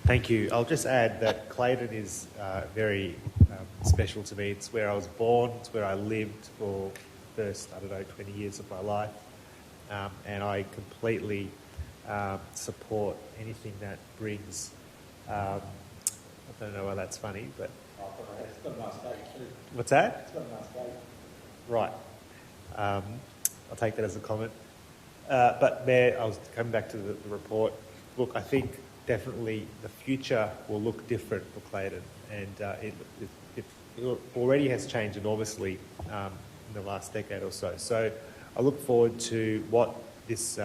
Thank you. I'll just add that Clayton is very special to me. It's where I was born, it's where I lived for the first, 20 years of my life. And I completely support anything that brings, I don't know why that's funny, but... It's got a nice day too. What's that? It's got a nice day. Right. I'll take that as a comment. But Mayor, I was coming back to the report. Look, I think definitely the future will look different for Clayton, and it already has changed enormously in the last decade or so. So I look forward to what this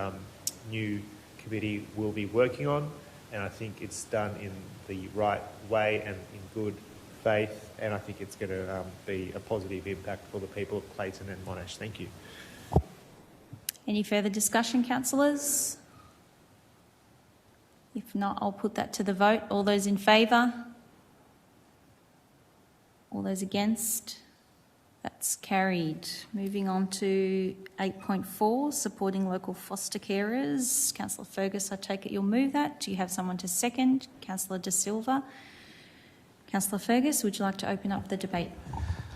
new committee will be working on, and I think it's done in the right way and in good faith, and I think it's going to be a positive impact for the people of Clayton and Monash. Thank you. Any further discussion, councillors? If not, I'll put that to the vote. All those in favour? All those against? That's carried. Moving on to 8.4, supporting local foster carers. Councillor Fergus, I take it you'll move that. Do you have someone to second? Councillor De Silva. Councillor Fergus, would you like to open up the debate?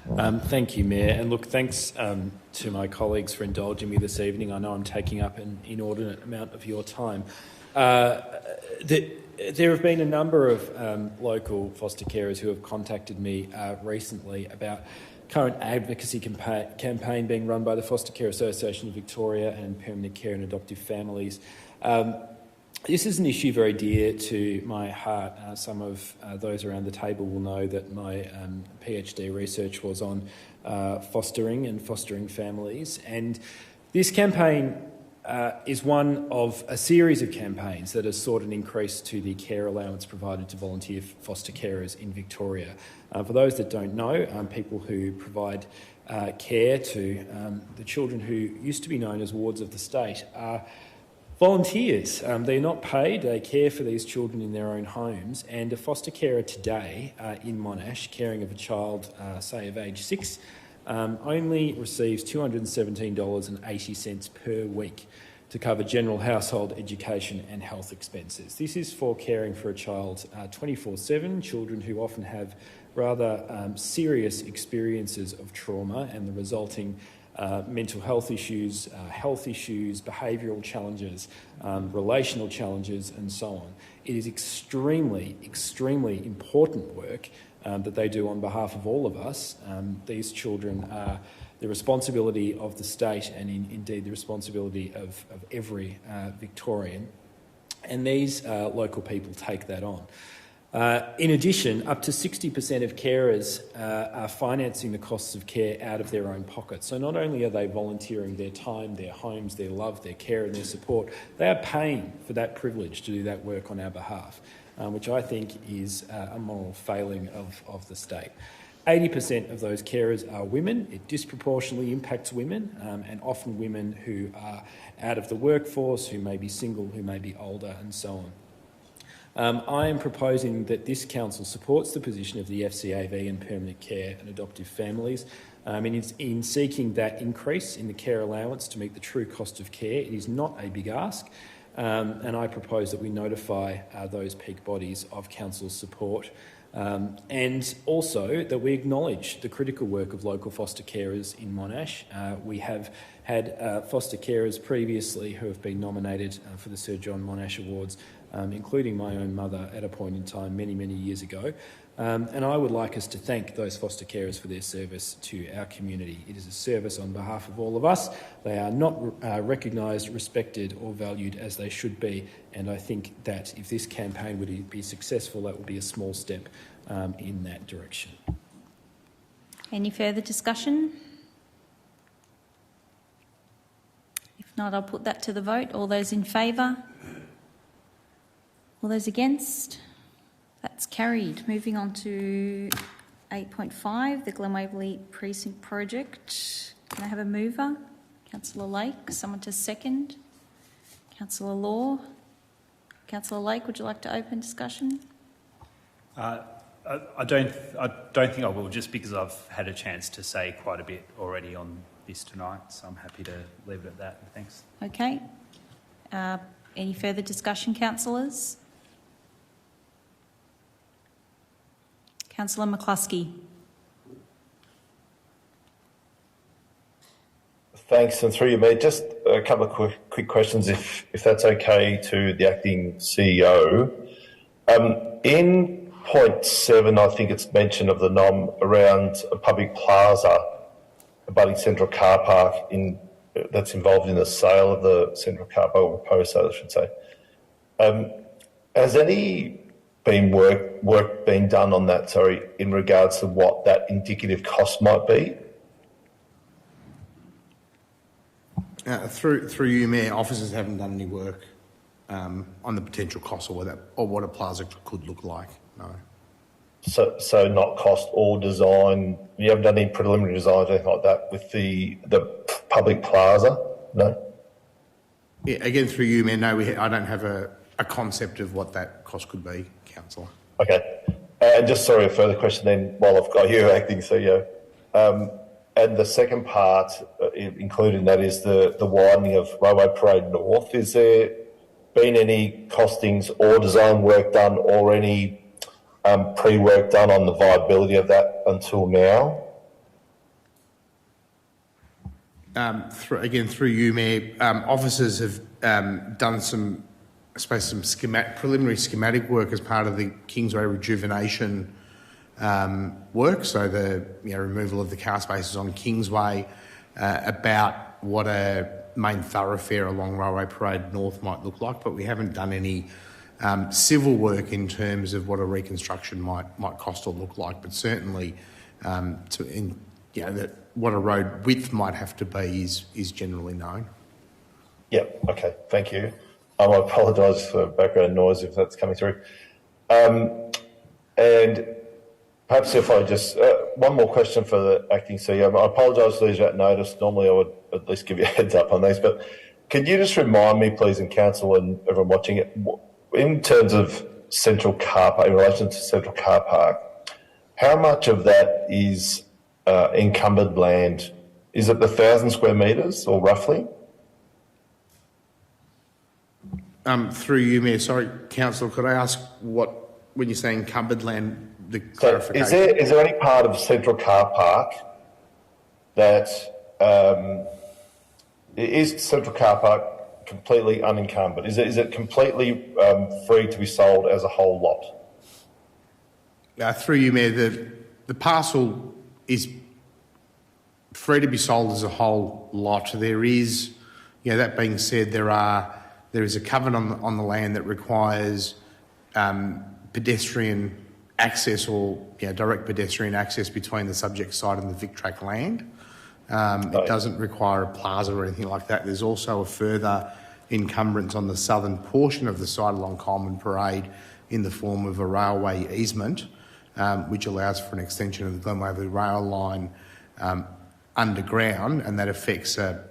Thank you, Mayor. And look, thanks to my colleagues for indulging me this evening. I know I'm taking up an inordinate amount of your time. There have been a number of local foster carers who have contacted me recently about current advocacy campaign being run by the Foster Care Association of Victoria and Permanent Care and Adoptive Families. This is an issue very dear to my heart. Some of those around the table will know that my PhD research was on fostering and fostering families. And this campaign is one of a series of campaigns that has sought an increase to the care allowance provided to volunteer foster carers in Victoria. For those that don't know, people who provide care to the children who used to be known as wards of the state are volunteers. They're not paid. They care for these children in their own homes. And a foster carer today in Monash, caring of a child, say of age 6, only receives $217.80 per week. to cover general household, education and health expenses. This is for caring for a child 24/7, children who often have rather serious experiences of trauma and the resulting mental health issues, behavioural challenges, relational challenges and so on. It is extremely, extremely important work that they do on behalf of all of us. These children are the responsibility of the state and indeed the responsibility of every Victorian, and these local people take that on. In addition, up to 60% of carers are financing the costs of care out of their own pocket. So not only are they volunteering their time, their homes, their love, their care and their support, they are paying for that privilege to do that work on our behalf, which I think is a moral failing of the state. 80% of those carers are women. It disproportionately impacts women, and often women who are out of the workforce, who may be single, who may be older and so on. I am proposing that this council supports the position of the FCAV and permanent care and adoptive families in seeking that increase in the care allowance to meet the true cost of care. It is not a big ask, and I propose that we notify those peak bodies of council's support, and also that we acknowledge the critical work of local foster carers in Monash. We have had foster carers previously who have been nominated for the Sir John Monash Awards, including my own mother at a point in time many, many years ago. And I would like us to thank those foster carers for their service to our community. It is a service on behalf of all of us. They are not recognised, respected or valued as they should be, and I think that if this campaign would be successful, that would be a small step in that direction. Any further discussion? If not, I'll put that to the vote. All those in favour? All those against? That's carried. Moving on to 8.5, the Glen Waverley Precinct Project. Can I have a mover? Councillor Lake. Someone to second? Councillor Law. Councillor Lake, would you like to open discussion? I don't think I will, just because I've had a chance to say quite a bit already on this tonight, so I'm happy to leave it at that. Thanks. Okay. Any further discussion, councillors? Councillor McCluskey. Thanks, and through you, mate, just a couple of quick questions, if that's okay, to the acting CEO. In point 7, I think it's mentioned of the NOM around a public plaza, a budding central car park that's involved in the sale of the central car park, or proposed sale, I should say. Has any work being done on that, in regards to what that indicative cost might be? Through you, Mayor, officers haven't done any work on the potential cost or what a plaza could look like, no. So not cost or design. You haven't done any preliminary design or anything like that with the public plaza, no? Yeah, again, through you, Mayor, no, I don't have a concept of what that cost could be, Councillor. Okay. And just, sorry, a further question then, while I've got you, acting CEO. And the second part included in that is the widening of Railway Parade North. Is there been any costings or design work done or any pre-work done on the viability of that until now? Through you, Mayor, officers have done some preliminary schematic work as part of the Kingsway rejuvenation work, so the removal of the car spaces on Kingsway, about what a main thoroughfare along Railway Parade North might look like, but we haven't done any civil work in terms of what a reconstruction might cost or look like, but certainly what a road width might have to be is generally known. Yep, okay, thank you. I apologise for background noise if that's coming through. And perhaps if I just, one more question for the acting CEO. I apologise for these at notice. Normally I would at least give you a heads up on these, but could you just remind me, please, in council and everyone watching it, in terms of central car park, in relation to central car park, how much of that is encumbered land? Is it the 1,000 square metres or roughly? Through you, Mayor. Sorry, Councillor, could I ask when you're saying encumbered land, the clarification? Is there any part of Central Car Park that is Central Car Park completely unencumbered? Is it completely free to be sold as a whole lot? Through you, Mayor, the parcel is free to be sold as a whole lot. There is, that being said, there is a covenant on the land that requires pedestrian access or direct pedestrian access between the subject site and the Vic Track land. It doesn't require a plaza or anything like that. There's also a further encumbrance on the southern portion of the site along Coleman Parade in the form of a railway easement, which allows for an extension of the Glen Waverley rail line underground, and that affects a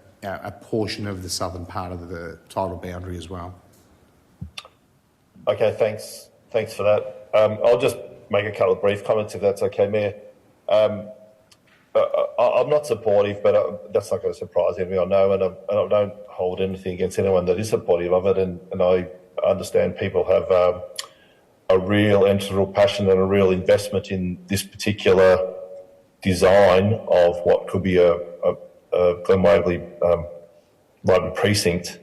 portion of the southern part of the tidal boundary as well. Okay, thanks for that. I'll just make a couple of brief comments if that's okay, Mayor. I'm not supportive, but that's not going to surprise anyone, I know, and I don't hold anything against anyone that is supportive of it, and I understand people have a real integral passion and a real investment in this particular design of what could be a Glen Waverley Library precinct.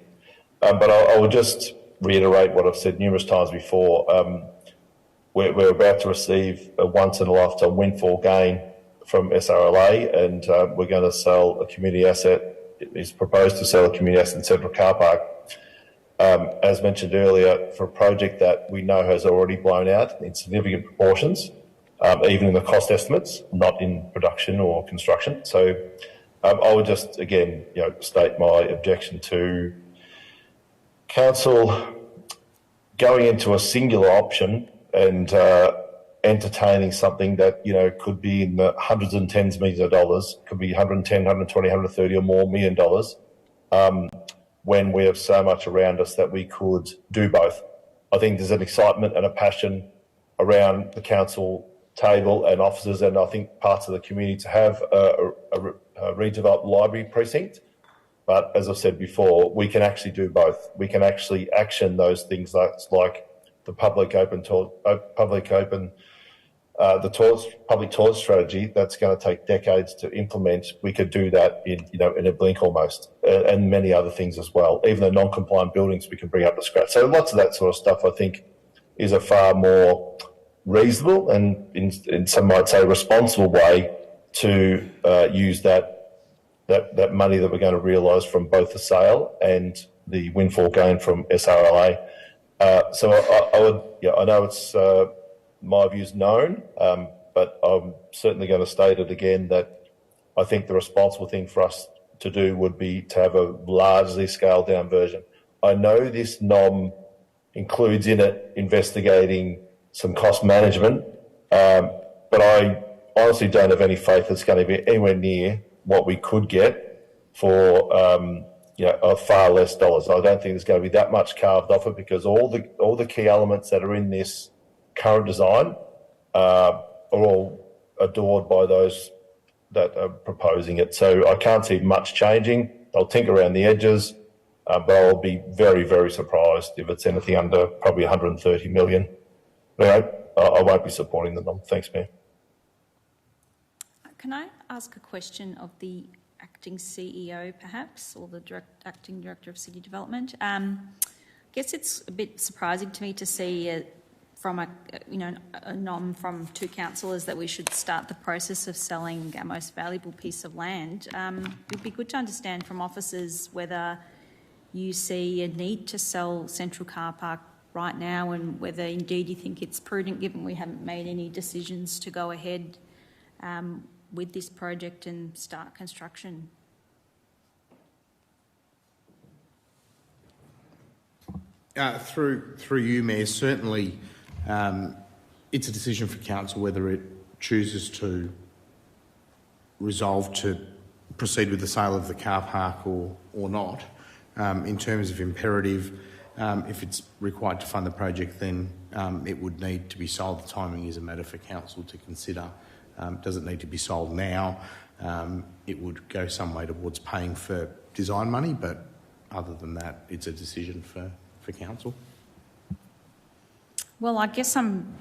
But I will just reiterate what I've said numerous times before. We're about to receive a once-in-a-lifetime windfall gain from SRLA, and we're going to sell a community asset. It is proposed to sell a community asset in Central Car Park. As mentioned earlier, for a project that we know has already blown out in significant proportions, even in the cost estimates, not in production or construction. So I would just, again, state my objection to council going into a singular option and entertaining something that, could be in the hundreds and tens of millions of dollars, could be 110, 120, 130 or more million dollars, when we have so much around us that we could do both. I think there's an excitement and a passion around the council table and officers, and I think parts of the community to have a redeveloped library precinct. But as I've said before, we can actually do both. We can actually action those things like the public toilet strategy that's going to take decades to implement. We could do that in a blink almost, and many other things as well. Even the non-compliant buildings we can bring up to scratch. So lots of that sort of stuff I think is a far more reasonable and in some might say responsible way to use that money that we're going to realise from both the sale and the windfall gain from SRLA. So I know it's my view's known, but I'm certainly going to state it again that I think the responsible thing for us to do would be to have a largely scaled down version. I know this NOM includes in it investigating some cost management, but I honestly don't have any faith it's going to be anywhere near what we could get for far less dollars. I don't think there's going to be that much carved off it because all the key elements that are in this current design are all adored by those that are proposing it. So I can't see much changing. They'll tinker around the edges, but I'll be very, very surprised if it's anything under probably 130 million. Anyway, I won't be supporting the NOM. Thanks, Mayor. Can I ask a question of the acting CEO, perhaps, or the acting director of city development? I guess it's a bit surprising to me to see from a NOM from two councillors that we should start the process of selling our most valuable piece of land. It'd be good to understand from officers whether you see a need to sell Central Car Park right now and whether indeed you think it's prudent, given we haven't made any decisions to go ahead with this project and start construction. Through you, Mayor, certainly it's a decision for council whether it chooses to resolve to proceed with the sale of the car park or not. In terms of imperative, if it's required to fund the project, then it would need to be sold. The timing is a matter for council to consider. Does it need to be sold now? It would go some way towards paying for design money, but other than that, it's a decision for for council? Well, I guess I'm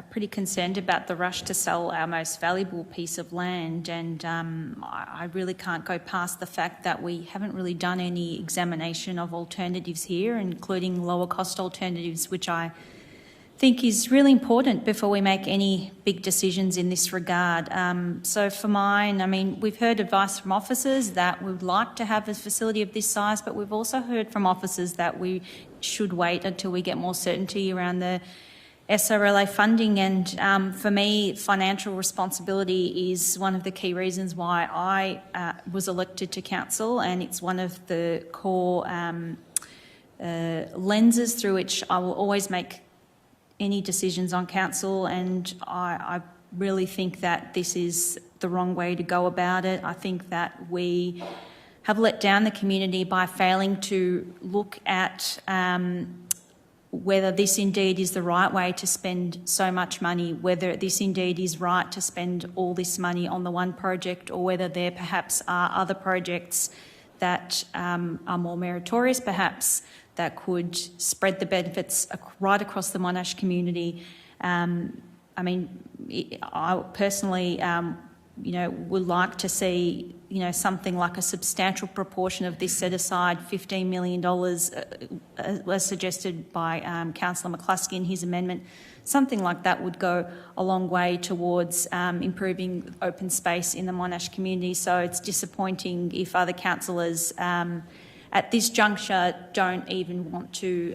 pretty concerned about the rush to sell our most valuable piece of land, and I really can't go past the fact that we haven't really done any examination of alternatives here, including lower cost alternatives, which I think is really important before we make any big decisions in this regard. So for mine, I mean, we've heard advice from officers that we would like to have a facility of this size, but we've also heard from officers that we should wait until we get more certainty around the SRLA funding. And for me, financial responsibility is one of the key reasons why I was elected to council, and it's one of the core lenses through which I will always make any decisions on council, and I really think that this is the wrong way to go about it. I think that we have let down the community by failing to look at whether this indeed is the right way to spend so much money, whether this indeed is right to spend all this money on the one project, or whether there perhaps are other projects that are more meritorious perhaps, that could spread the benefits right across the Monash community. I mean, I personally, would like to see, something like a substantial proportion of this set aside, $15 million, as suggested by Councillor McCluskey in his amendment. Something like that would go a long way towards improving open space in the Monash community. So it's disappointing if other councillors at this juncture don't even want to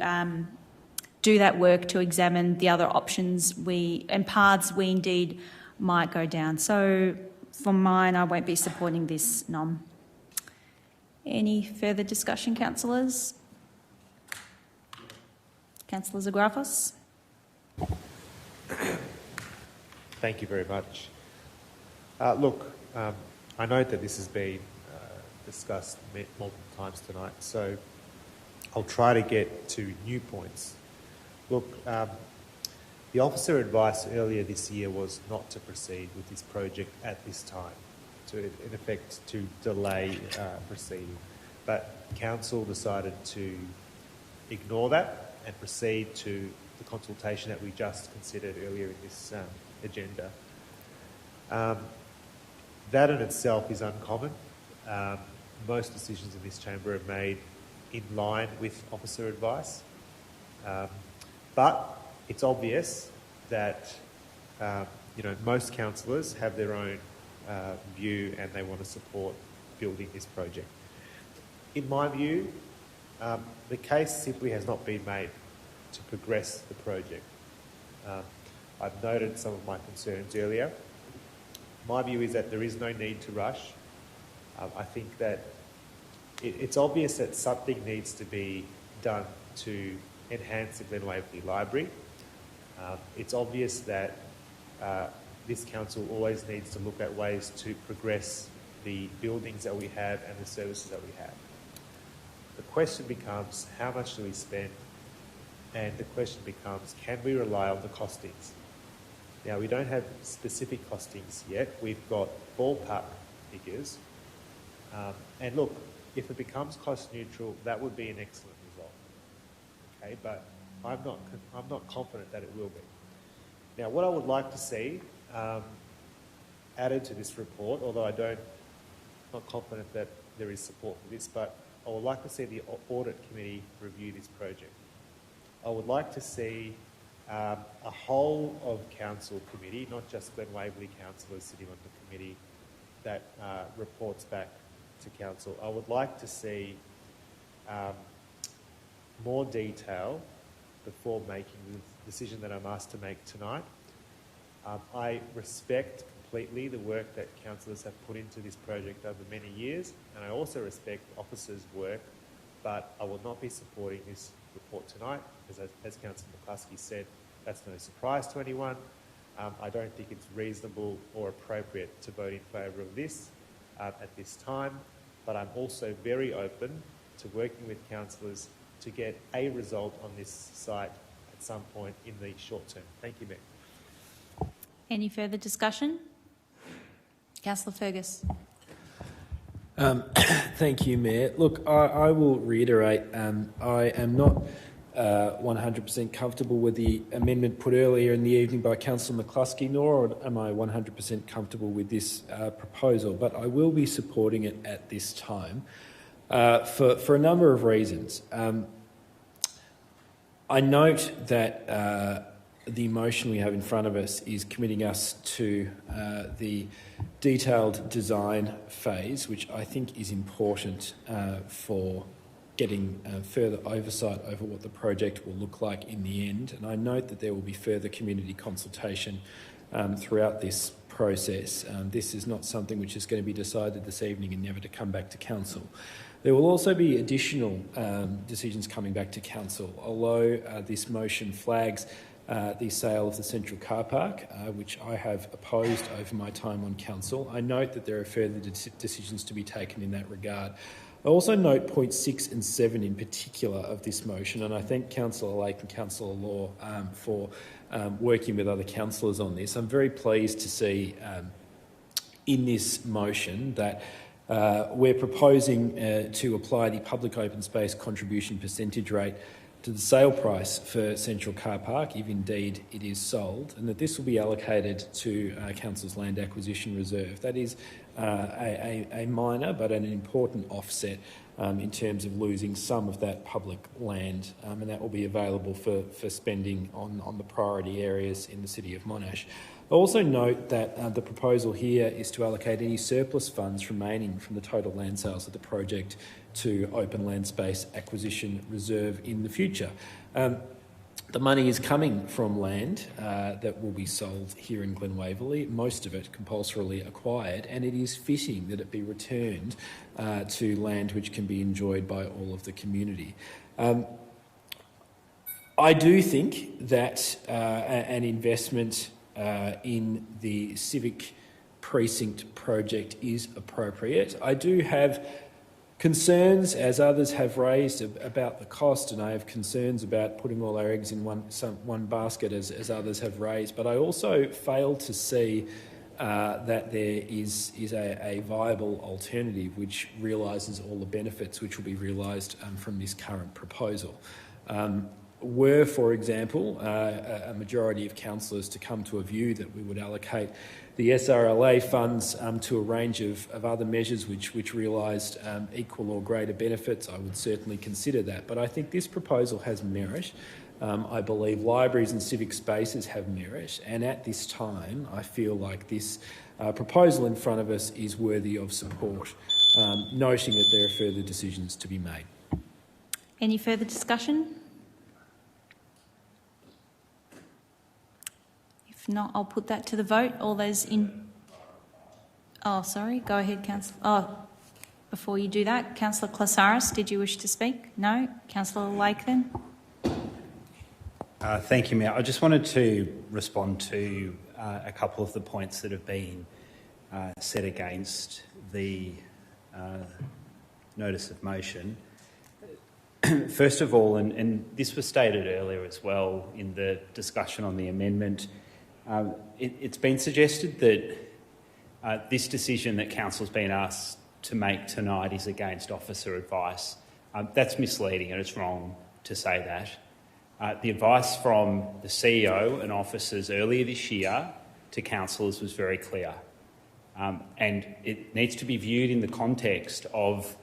do that work to examine the other options and paths we indeed might go down. So for mine, I won't be supporting this nom. Any further discussion, councillors? Councillor Zagrafos? Thank you very much. I note that this has been discussed multiple times tonight, so I'll try to get to new points. The officer advice earlier this year was not to proceed with this project at this time, in effect to delay proceeding. But council decided to ignore that and proceed to the consultation that we just considered earlier in this agenda. That in itself is uncommon. Most decisions in this chamber are made in line with officer advice. But it's obvious that most councillors have their own view and they want to support building this project. In my view, the case simply has not been made to progress the project. I've noted some of my concerns earlier. My view is that there is no need to rush. I think that it's obvious that something needs to be done to enhance the Glen Waverley Library. It's obvious that this council always needs to look at ways to progress the buildings that we have and the services that we have. The question becomes, how much do we spend? And the question becomes, can we rely on the costings? Now, we don't have specific costings yet. We've got ballpark figures. And look, if it becomes cost neutral, that would be an excellent result. Okay, but I'm not confident that it will be. Now, what I would like to see added to this report, although I'm not confident that there is support for this, but I would like to see the audit committee review this project. I would like to see a whole of council committee, not just Glen Waverley councillors sitting on the committee, that reports back to council. I would like to see more detail before making the decision that I'm asked to make tonight. I respect completely the work that councillors have put into this project over many years, and I also respect officers' work, but I will not be supporting this report tonight, because as Councillor McCluskey said, that's no surprise to anyone. I don't think it's reasonable or appropriate to vote in favour of this at this time, but I'm also very open to working with councillors to get a result on this site at some point in the short term. Thank you, Mayor. Any further discussion? Councillor Fergus. Thank you, Mayor. Look, I will reiterate, I am not 100% comfortable with the amendment put earlier in the evening by Councillor McCluskey, nor am I 100% comfortable with this proposal, but I will be supporting it at this time for a number of reasons. I note that the motion we have in front of us is committing us to the detailed design phase, which I think is important for getting further oversight over what the project will look like in the end. And I note that there will be further community consultation throughout this process. This is not something which is going to be decided this evening and never to come back to council. There will also be additional decisions coming back to council, although this motion flags the sale of the central car park, which I have opposed over my time on council. I note that there are further decisions to be taken in that regard. I also note points 6 and 7 in particular of this motion, and I thank Councillor Lake and Councillor Law for working with other councillors on this. I'm very pleased to see in this motion that we're proposing to apply the public open space contribution percentage rate to the sale price for Central Car Park, if indeed it is sold, and that this will be allocated to Council's land acquisition reserve. That is a minor but an important offset in terms of losing some of that public land, and that will be available for spending on the priority areas in the City of Monash. I also note that the proposal here is to allocate any surplus funds remaining from the total land sales of the project to open land space acquisition reserve in the future. The money is coming from land that will be sold here in Glen Waverley, most of it compulsorily acquired, and it is fitting that it be returned to land which can be enjoyed by all of the community. I do think that an investment in the civic precinct project is appropriate. I do have concerns, as others have raised, about the cost, and I have concerns about putting all our eggs in one basket, as others have raised. But I also fail to see that there is a viable alternative which realises all the benefits which will be realised from this current proposal. Were, for example, a majority of councillors to come to a view that we would allocate the SRLA funds to a range of other measures which realised equal or greater benefits, I would certainly consider that. But I think this proposal has merit. I believe libraries and civic spaces have merit, and at this time I feel like this proposal in front of us is worthy of support, noting that there are further decisions to be made. Any further discussion? If not, I'll put that to the vote. All those in... Oh, sorry. Go ahead, Councillor. Oh, before you do that, Councillor Klasaris, did you wish to speak? No? Councillor Lake then? Thank you, Mayor. I just wanted to respond to a couple of the points that have been set against the notice of motion. First of all, and this was stated earlier as well in the discussion on the amendment, it's been suggested that this decision that Council's been asked to make tonight is against officer advice. That's misleading, and it's wrong to say that. The advice from the CEO and officers earlier this year to councillors was very clear, and it needs to be viewed in the context of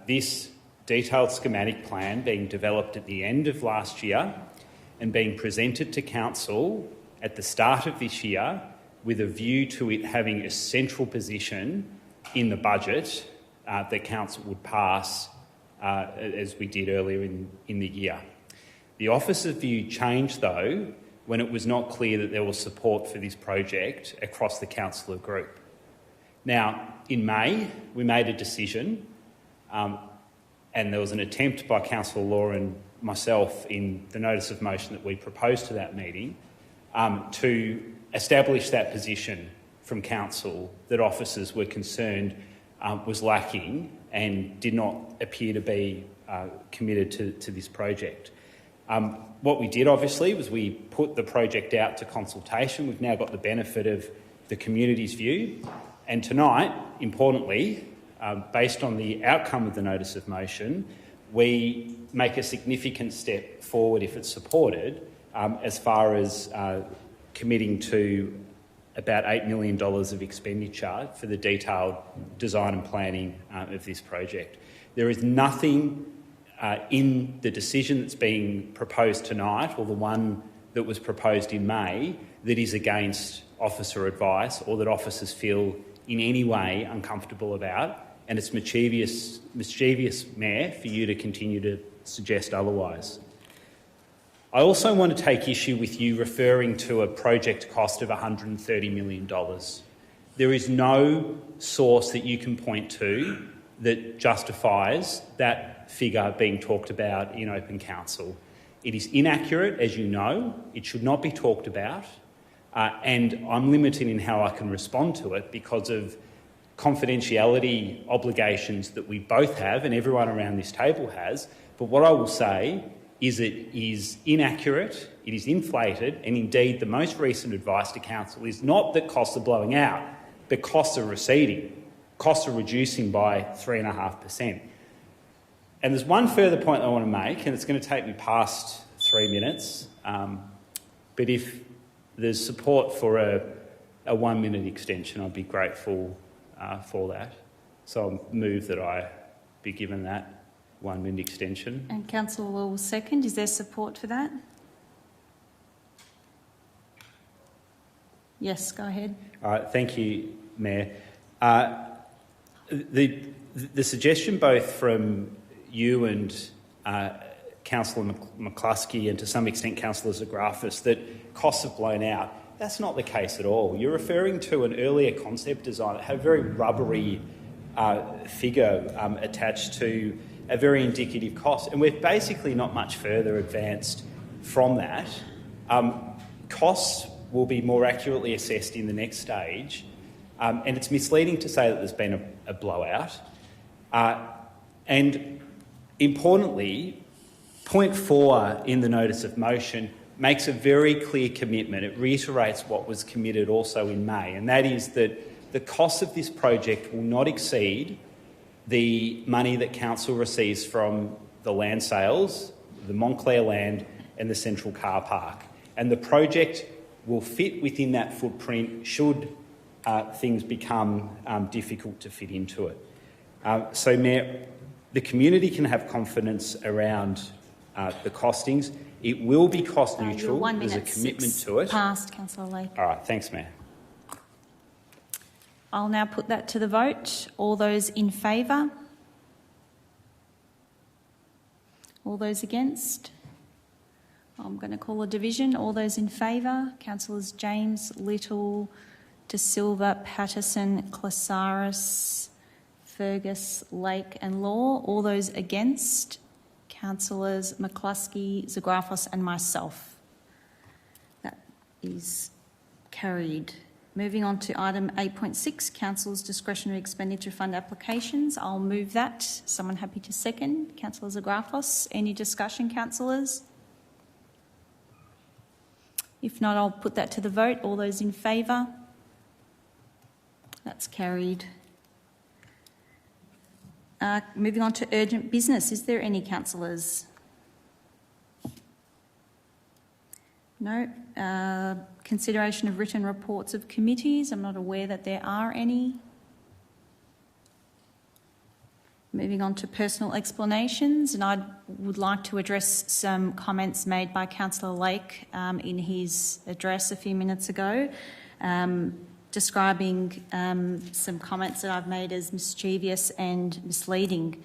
this detailed schematic plan being developed at the end of last year and being presented to council at the start of this year with a view to it having a central position in the budget that council would pass as we did earlier in the year. The officer's view changed, though, when it was not clear that there was support for this project across the councillor group. Now, in May, we made a decision, and there was an attempt by Councillor Law and myself in the notice of motion that we proposed to that meeting to establish that position from council that officers were concerned was lacking and did not appear to be committed to this project. What we did, obviously, was we put the project out to consultation. We've now got the benefit of the community's view. And tonight, importantly, based on the outcome of the notice of motion, we make a significant step forward if it's supported, as far as committing to about $8 million of expenditure for the detailed design and planning of this project. There is nothing in the decision that's being proposed tonight, or the one that was proposed in May, that is against officer advice or that officers feel in any way uncomfortable about, and it's mischievous, Mayor, for you to continue to suggest otherwise. I also want to take issue with you referring to a project cost of $130 million. There is no source that you can point to that justifies that figure being talked about in open council. It is inaccurate, as you know. It should not be talked about. And I'm limited in how I can respond to it because of confidentiality obligations that we both have and everyone around this table has. But what I will say is it is inaccurate, it is inflated, and indeed the most recent advice to council is not that costs are blowing out, but costs are receding. Costs are reducing by 3.5%. And there's one further point I want to make, and it's going to take me past 3 minutes, but if there's support for a 1 minute extension, I'd be grateful for that. So I'll move that I be given that 1 minute extension. And Councillor will second. Is there support for that? Yes, go ahead. Thank you, Mayor. The suggestion both from you and Councillor McCluskey and to some extent Councillor Zagrafis that costs have blown out, that's not the case at all. You're referring to an earlier concept design that had a very rubbery figure attached to a very indicative cost, and we're basically not much further advanced from that. Costs will be more accurately assessed in the next stage, and it's misleading to say that there's been a blowout. And importantly, point 4 in the notice of motion makes a very clear commitment. It reiterates what was committed also in May, and that is that the cost of this project will not exceed the money that council receives from the land sales, the Montclair land and the central car park. And the project will fit within that footprint should things become difficult to fit into it. So, Mayor, the community can have confidence around the costings. It will be cost neutral. There's a commitment to it. Passed, Councillor Lake. All right, thanks, Mayor. I'll now put that to the vote. All those in favour? All those against? I'm going to call a division. All those in favour? Councillors James, Little, De Silva, Patterson, Klasaris, Fergus, Lake and Law. All those against? Councillors McCluskey, Zagrafos and myself. That is carried. Moving on to item 8.6, Council's Discretionary Expenditure Fund applications. I'll move that. Someone happy to second? Councillor Zagrafos. Any discussion, councillors? If not, I'll put that to the vote. All those in favour? That's carried. Moving on to urgent business. Is there any, councillors? No. Consideration of written reports of committees. I'm not aware that there are any. Moving on to personal explanations, and I would like to address some comments made by Councillor Lake in his address a few minutes ago, describing some comments that I've made as mischievous and misleading.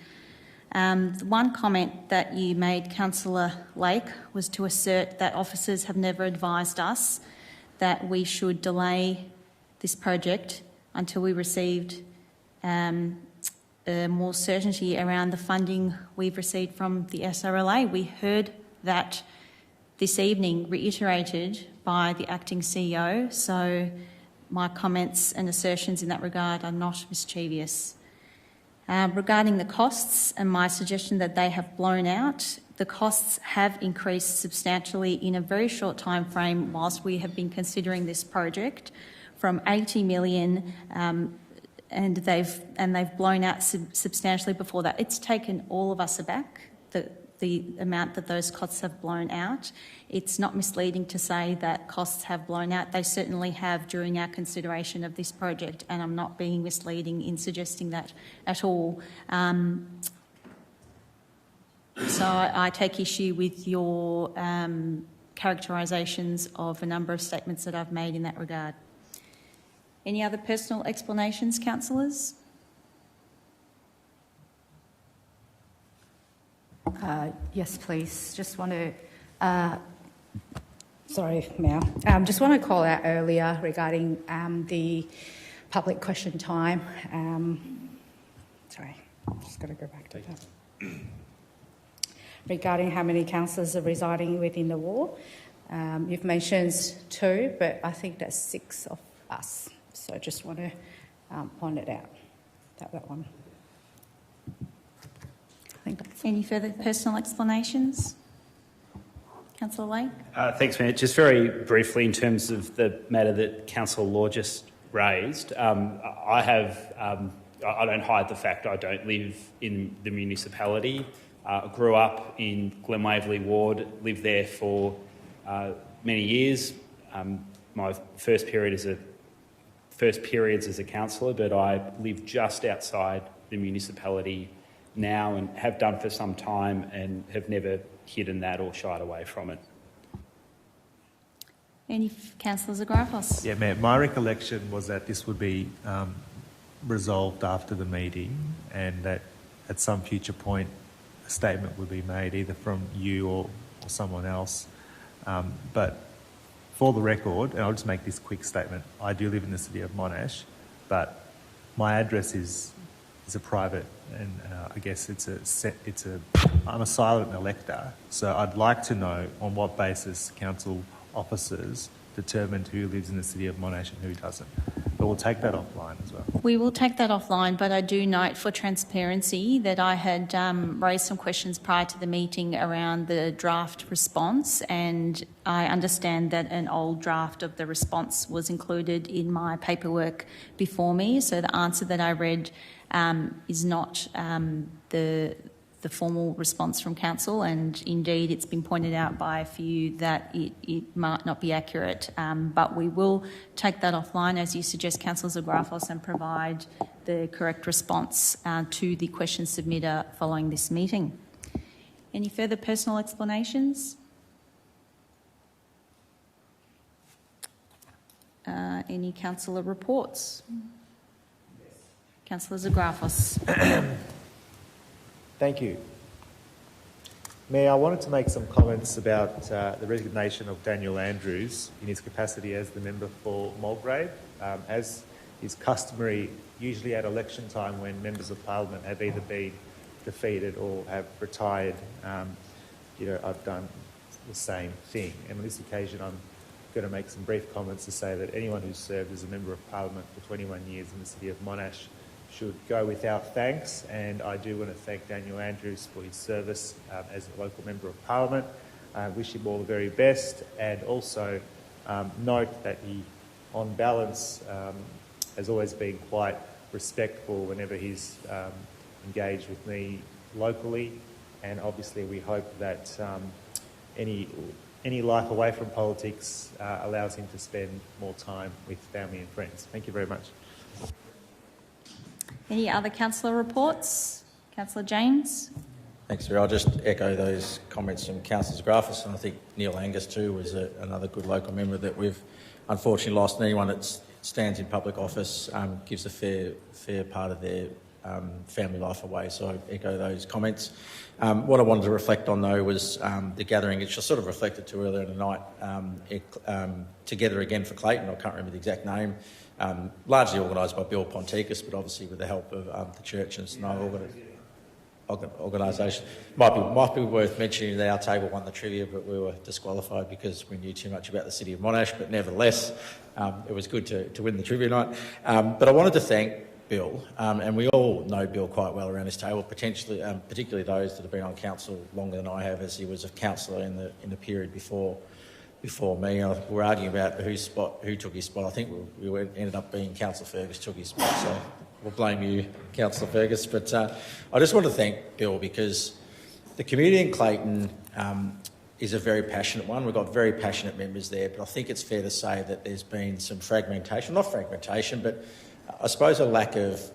The one comment that you made, Councillor Lake, was to assert that officers have never advised us that we should delay this project until we received more certainty around the funding we've received from the SRLA. We heard that this evening reiterated by the acting CEO, so my comments and assertions in that regard are not mischievous. Regarding the costs and my suggestion that they have blown out, the costs have increased substantially in a very short time frame whilst we have been considering this project, from 80 million and they've blown out substantially before that. It's taken all of us aback the amount that those costs have blown out. It's not misleading to say that costs have blown out. They certainly have during our consideration of this project, and I'm not being misleading in suggesting that at all. So I take issue with your characterisations of a number of statements that I've made in that regard. Any other personal explanations, councillors? Yes, please. Just want to, sorry, Mayor. Just want to call out earlier regarding the public question time. Sorry, just got to go back to that. Regarding how many councillors are residing within the ward. You've mentioned 2, but I think that's 6 of us. So I just want to point it out, that one. Any further personal explanations? Councillor Lake? Thanks, Mayor. Just very briefly, in terms of the matter that Councillor Law just raised, I don't hide the fact I don't live in the municipality. I grew up in Glen Waverley ward, lived there for many years. My first periods as a councillor, but I live just outside the municipality now and have done for some time and have never hidden that or shied away from it. Any councillors Agrafos? Yeah, Mayor, my recollection was that this would be resolved after the meeting and that at some future point a statement would be made either from you or someone else. But for the record, and I'll just make this quick statement, I do live in the city of Monash, but my address is a private, and I guess I'm a silent elector, so I'd like to know on what basis council officers determined who lives in the city of Monash and who doesn't. But we'll take that offline as well. We will take that offline, but I do note for transparency that I had raised some questions prior to the meeting around the draft response, and I understand that an old draft of the response was included in my paperwork before me, so the answer that I read is not the formal response from council, and indeed it's been pointed out by a few that it might not be accurate, but we will take that offline as you suggest, Councillor Zagrafos, and provide the correct response to the question submitter following this meeting. Any further personal explanations? Any councillor reports? Councillor Zagrafos. Thank you. Mayor, I wanted to make some comments about the resignation of Daniel Andrews in his capacity as the member for Mulgrave. As is customary, usually at election time when members of parliament have either been defeated or have retired, I've done the same thing. And on this occasion, I'm going to make some brief comments to say that anyone who's served as a member of parliament for 21 years in the city of Monash should go without thanks, and I do want to thank Daniel Andrews for his service as a local member of parliament. I wish him all the very best, and also note that he, on balance, has always been quite respectful whenever he's engaged with me locally, and obviously we hope that any life away from politics allows him to spend more time with family and friends. Thank you very much. Any other councillor reports? Councillor James? Thanks, Sarah. I'll just echo those comments from Councillor Zagrafos, and I think Neil Angus too was another good local member that we've unfortunately lost. And anyone that stands in public office gives a fair part of their family life away, so I echo those comments. What I wanted to reflect on though was the gathering, which I sort of reflected to earlier in the night, Together Again for Clayton. I can't remember the exact name. Largely organised by Bill Ponticus, but obviously with the help of the church and some organisation. Might be worth mentioning that our table won the trivia, but we were disqualified because we knew too much about the city of Monash, but nevertheless, it was good to win the trivia night. But I wanted to thank Bill, and we all know Bill quite well around this table, particularly those that have been on council longer than I have, as he was a councillor in the period before me. We're arguing about who took his spot. I think we ended up being Councillor Fergus took his spot, so we'll blame you, Councillor Fergus. But I just want to thank Bill because The community in Clayton is a very passionate one. We've got very passionate members there, but I think it's fair to say that there's been some fragmentation, not fragmentation, but I suppose a lack of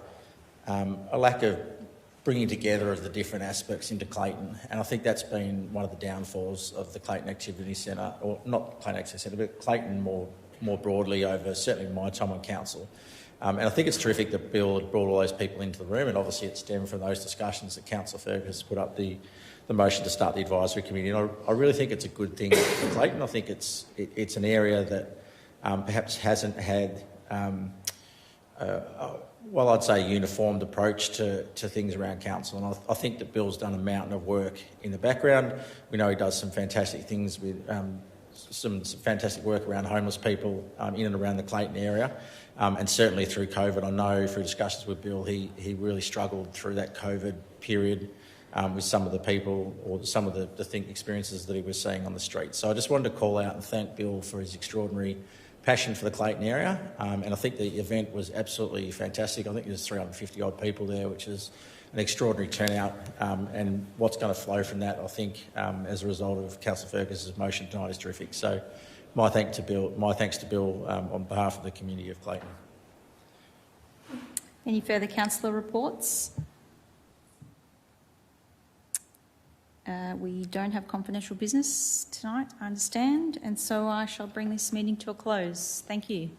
bringing together of the different aspects into Clayton, and I think that's been one of the downfalls of the Clayton Activity Centre, or not Clayton Activity Centre, but Clayton more broadly over certainly my time on council. And I think it's terrific that Bill had brought all those people into the room, and obviously it stemmed from those discussions that Councillor Fergus put up the motion to start the advisory committee. And I really think it's a good thing for Clayton. I think it's an area that perhaps hasn't had, I'd say, a uniformed approach to things around council. And I think that Bill's done a mountain of work in the background. We know he does some fantastic things with some fantastic work around homeless people in and around the Clayton area. And certainly through COVID, I know through discussions with Bill, he really struggled through that COVID period with some of the people or some of the experiences that he was seeing on the street. So I just wanted to call out and thank Bill for his extraordinary passion for the Clayton area. And I think the event was absolutely fantastic. I think there's 350 odd people there, which is an extraordinary turnout. And what's going to flow from that, I think, as a result of Councillor Fergus's motion tonight is terrific. So my thanks to Bill on behalf of the community of Clayton. Any further councillor reports? We don't have confidential business tonight, I understand, and so I shall bring this meeting to a close. Thank you.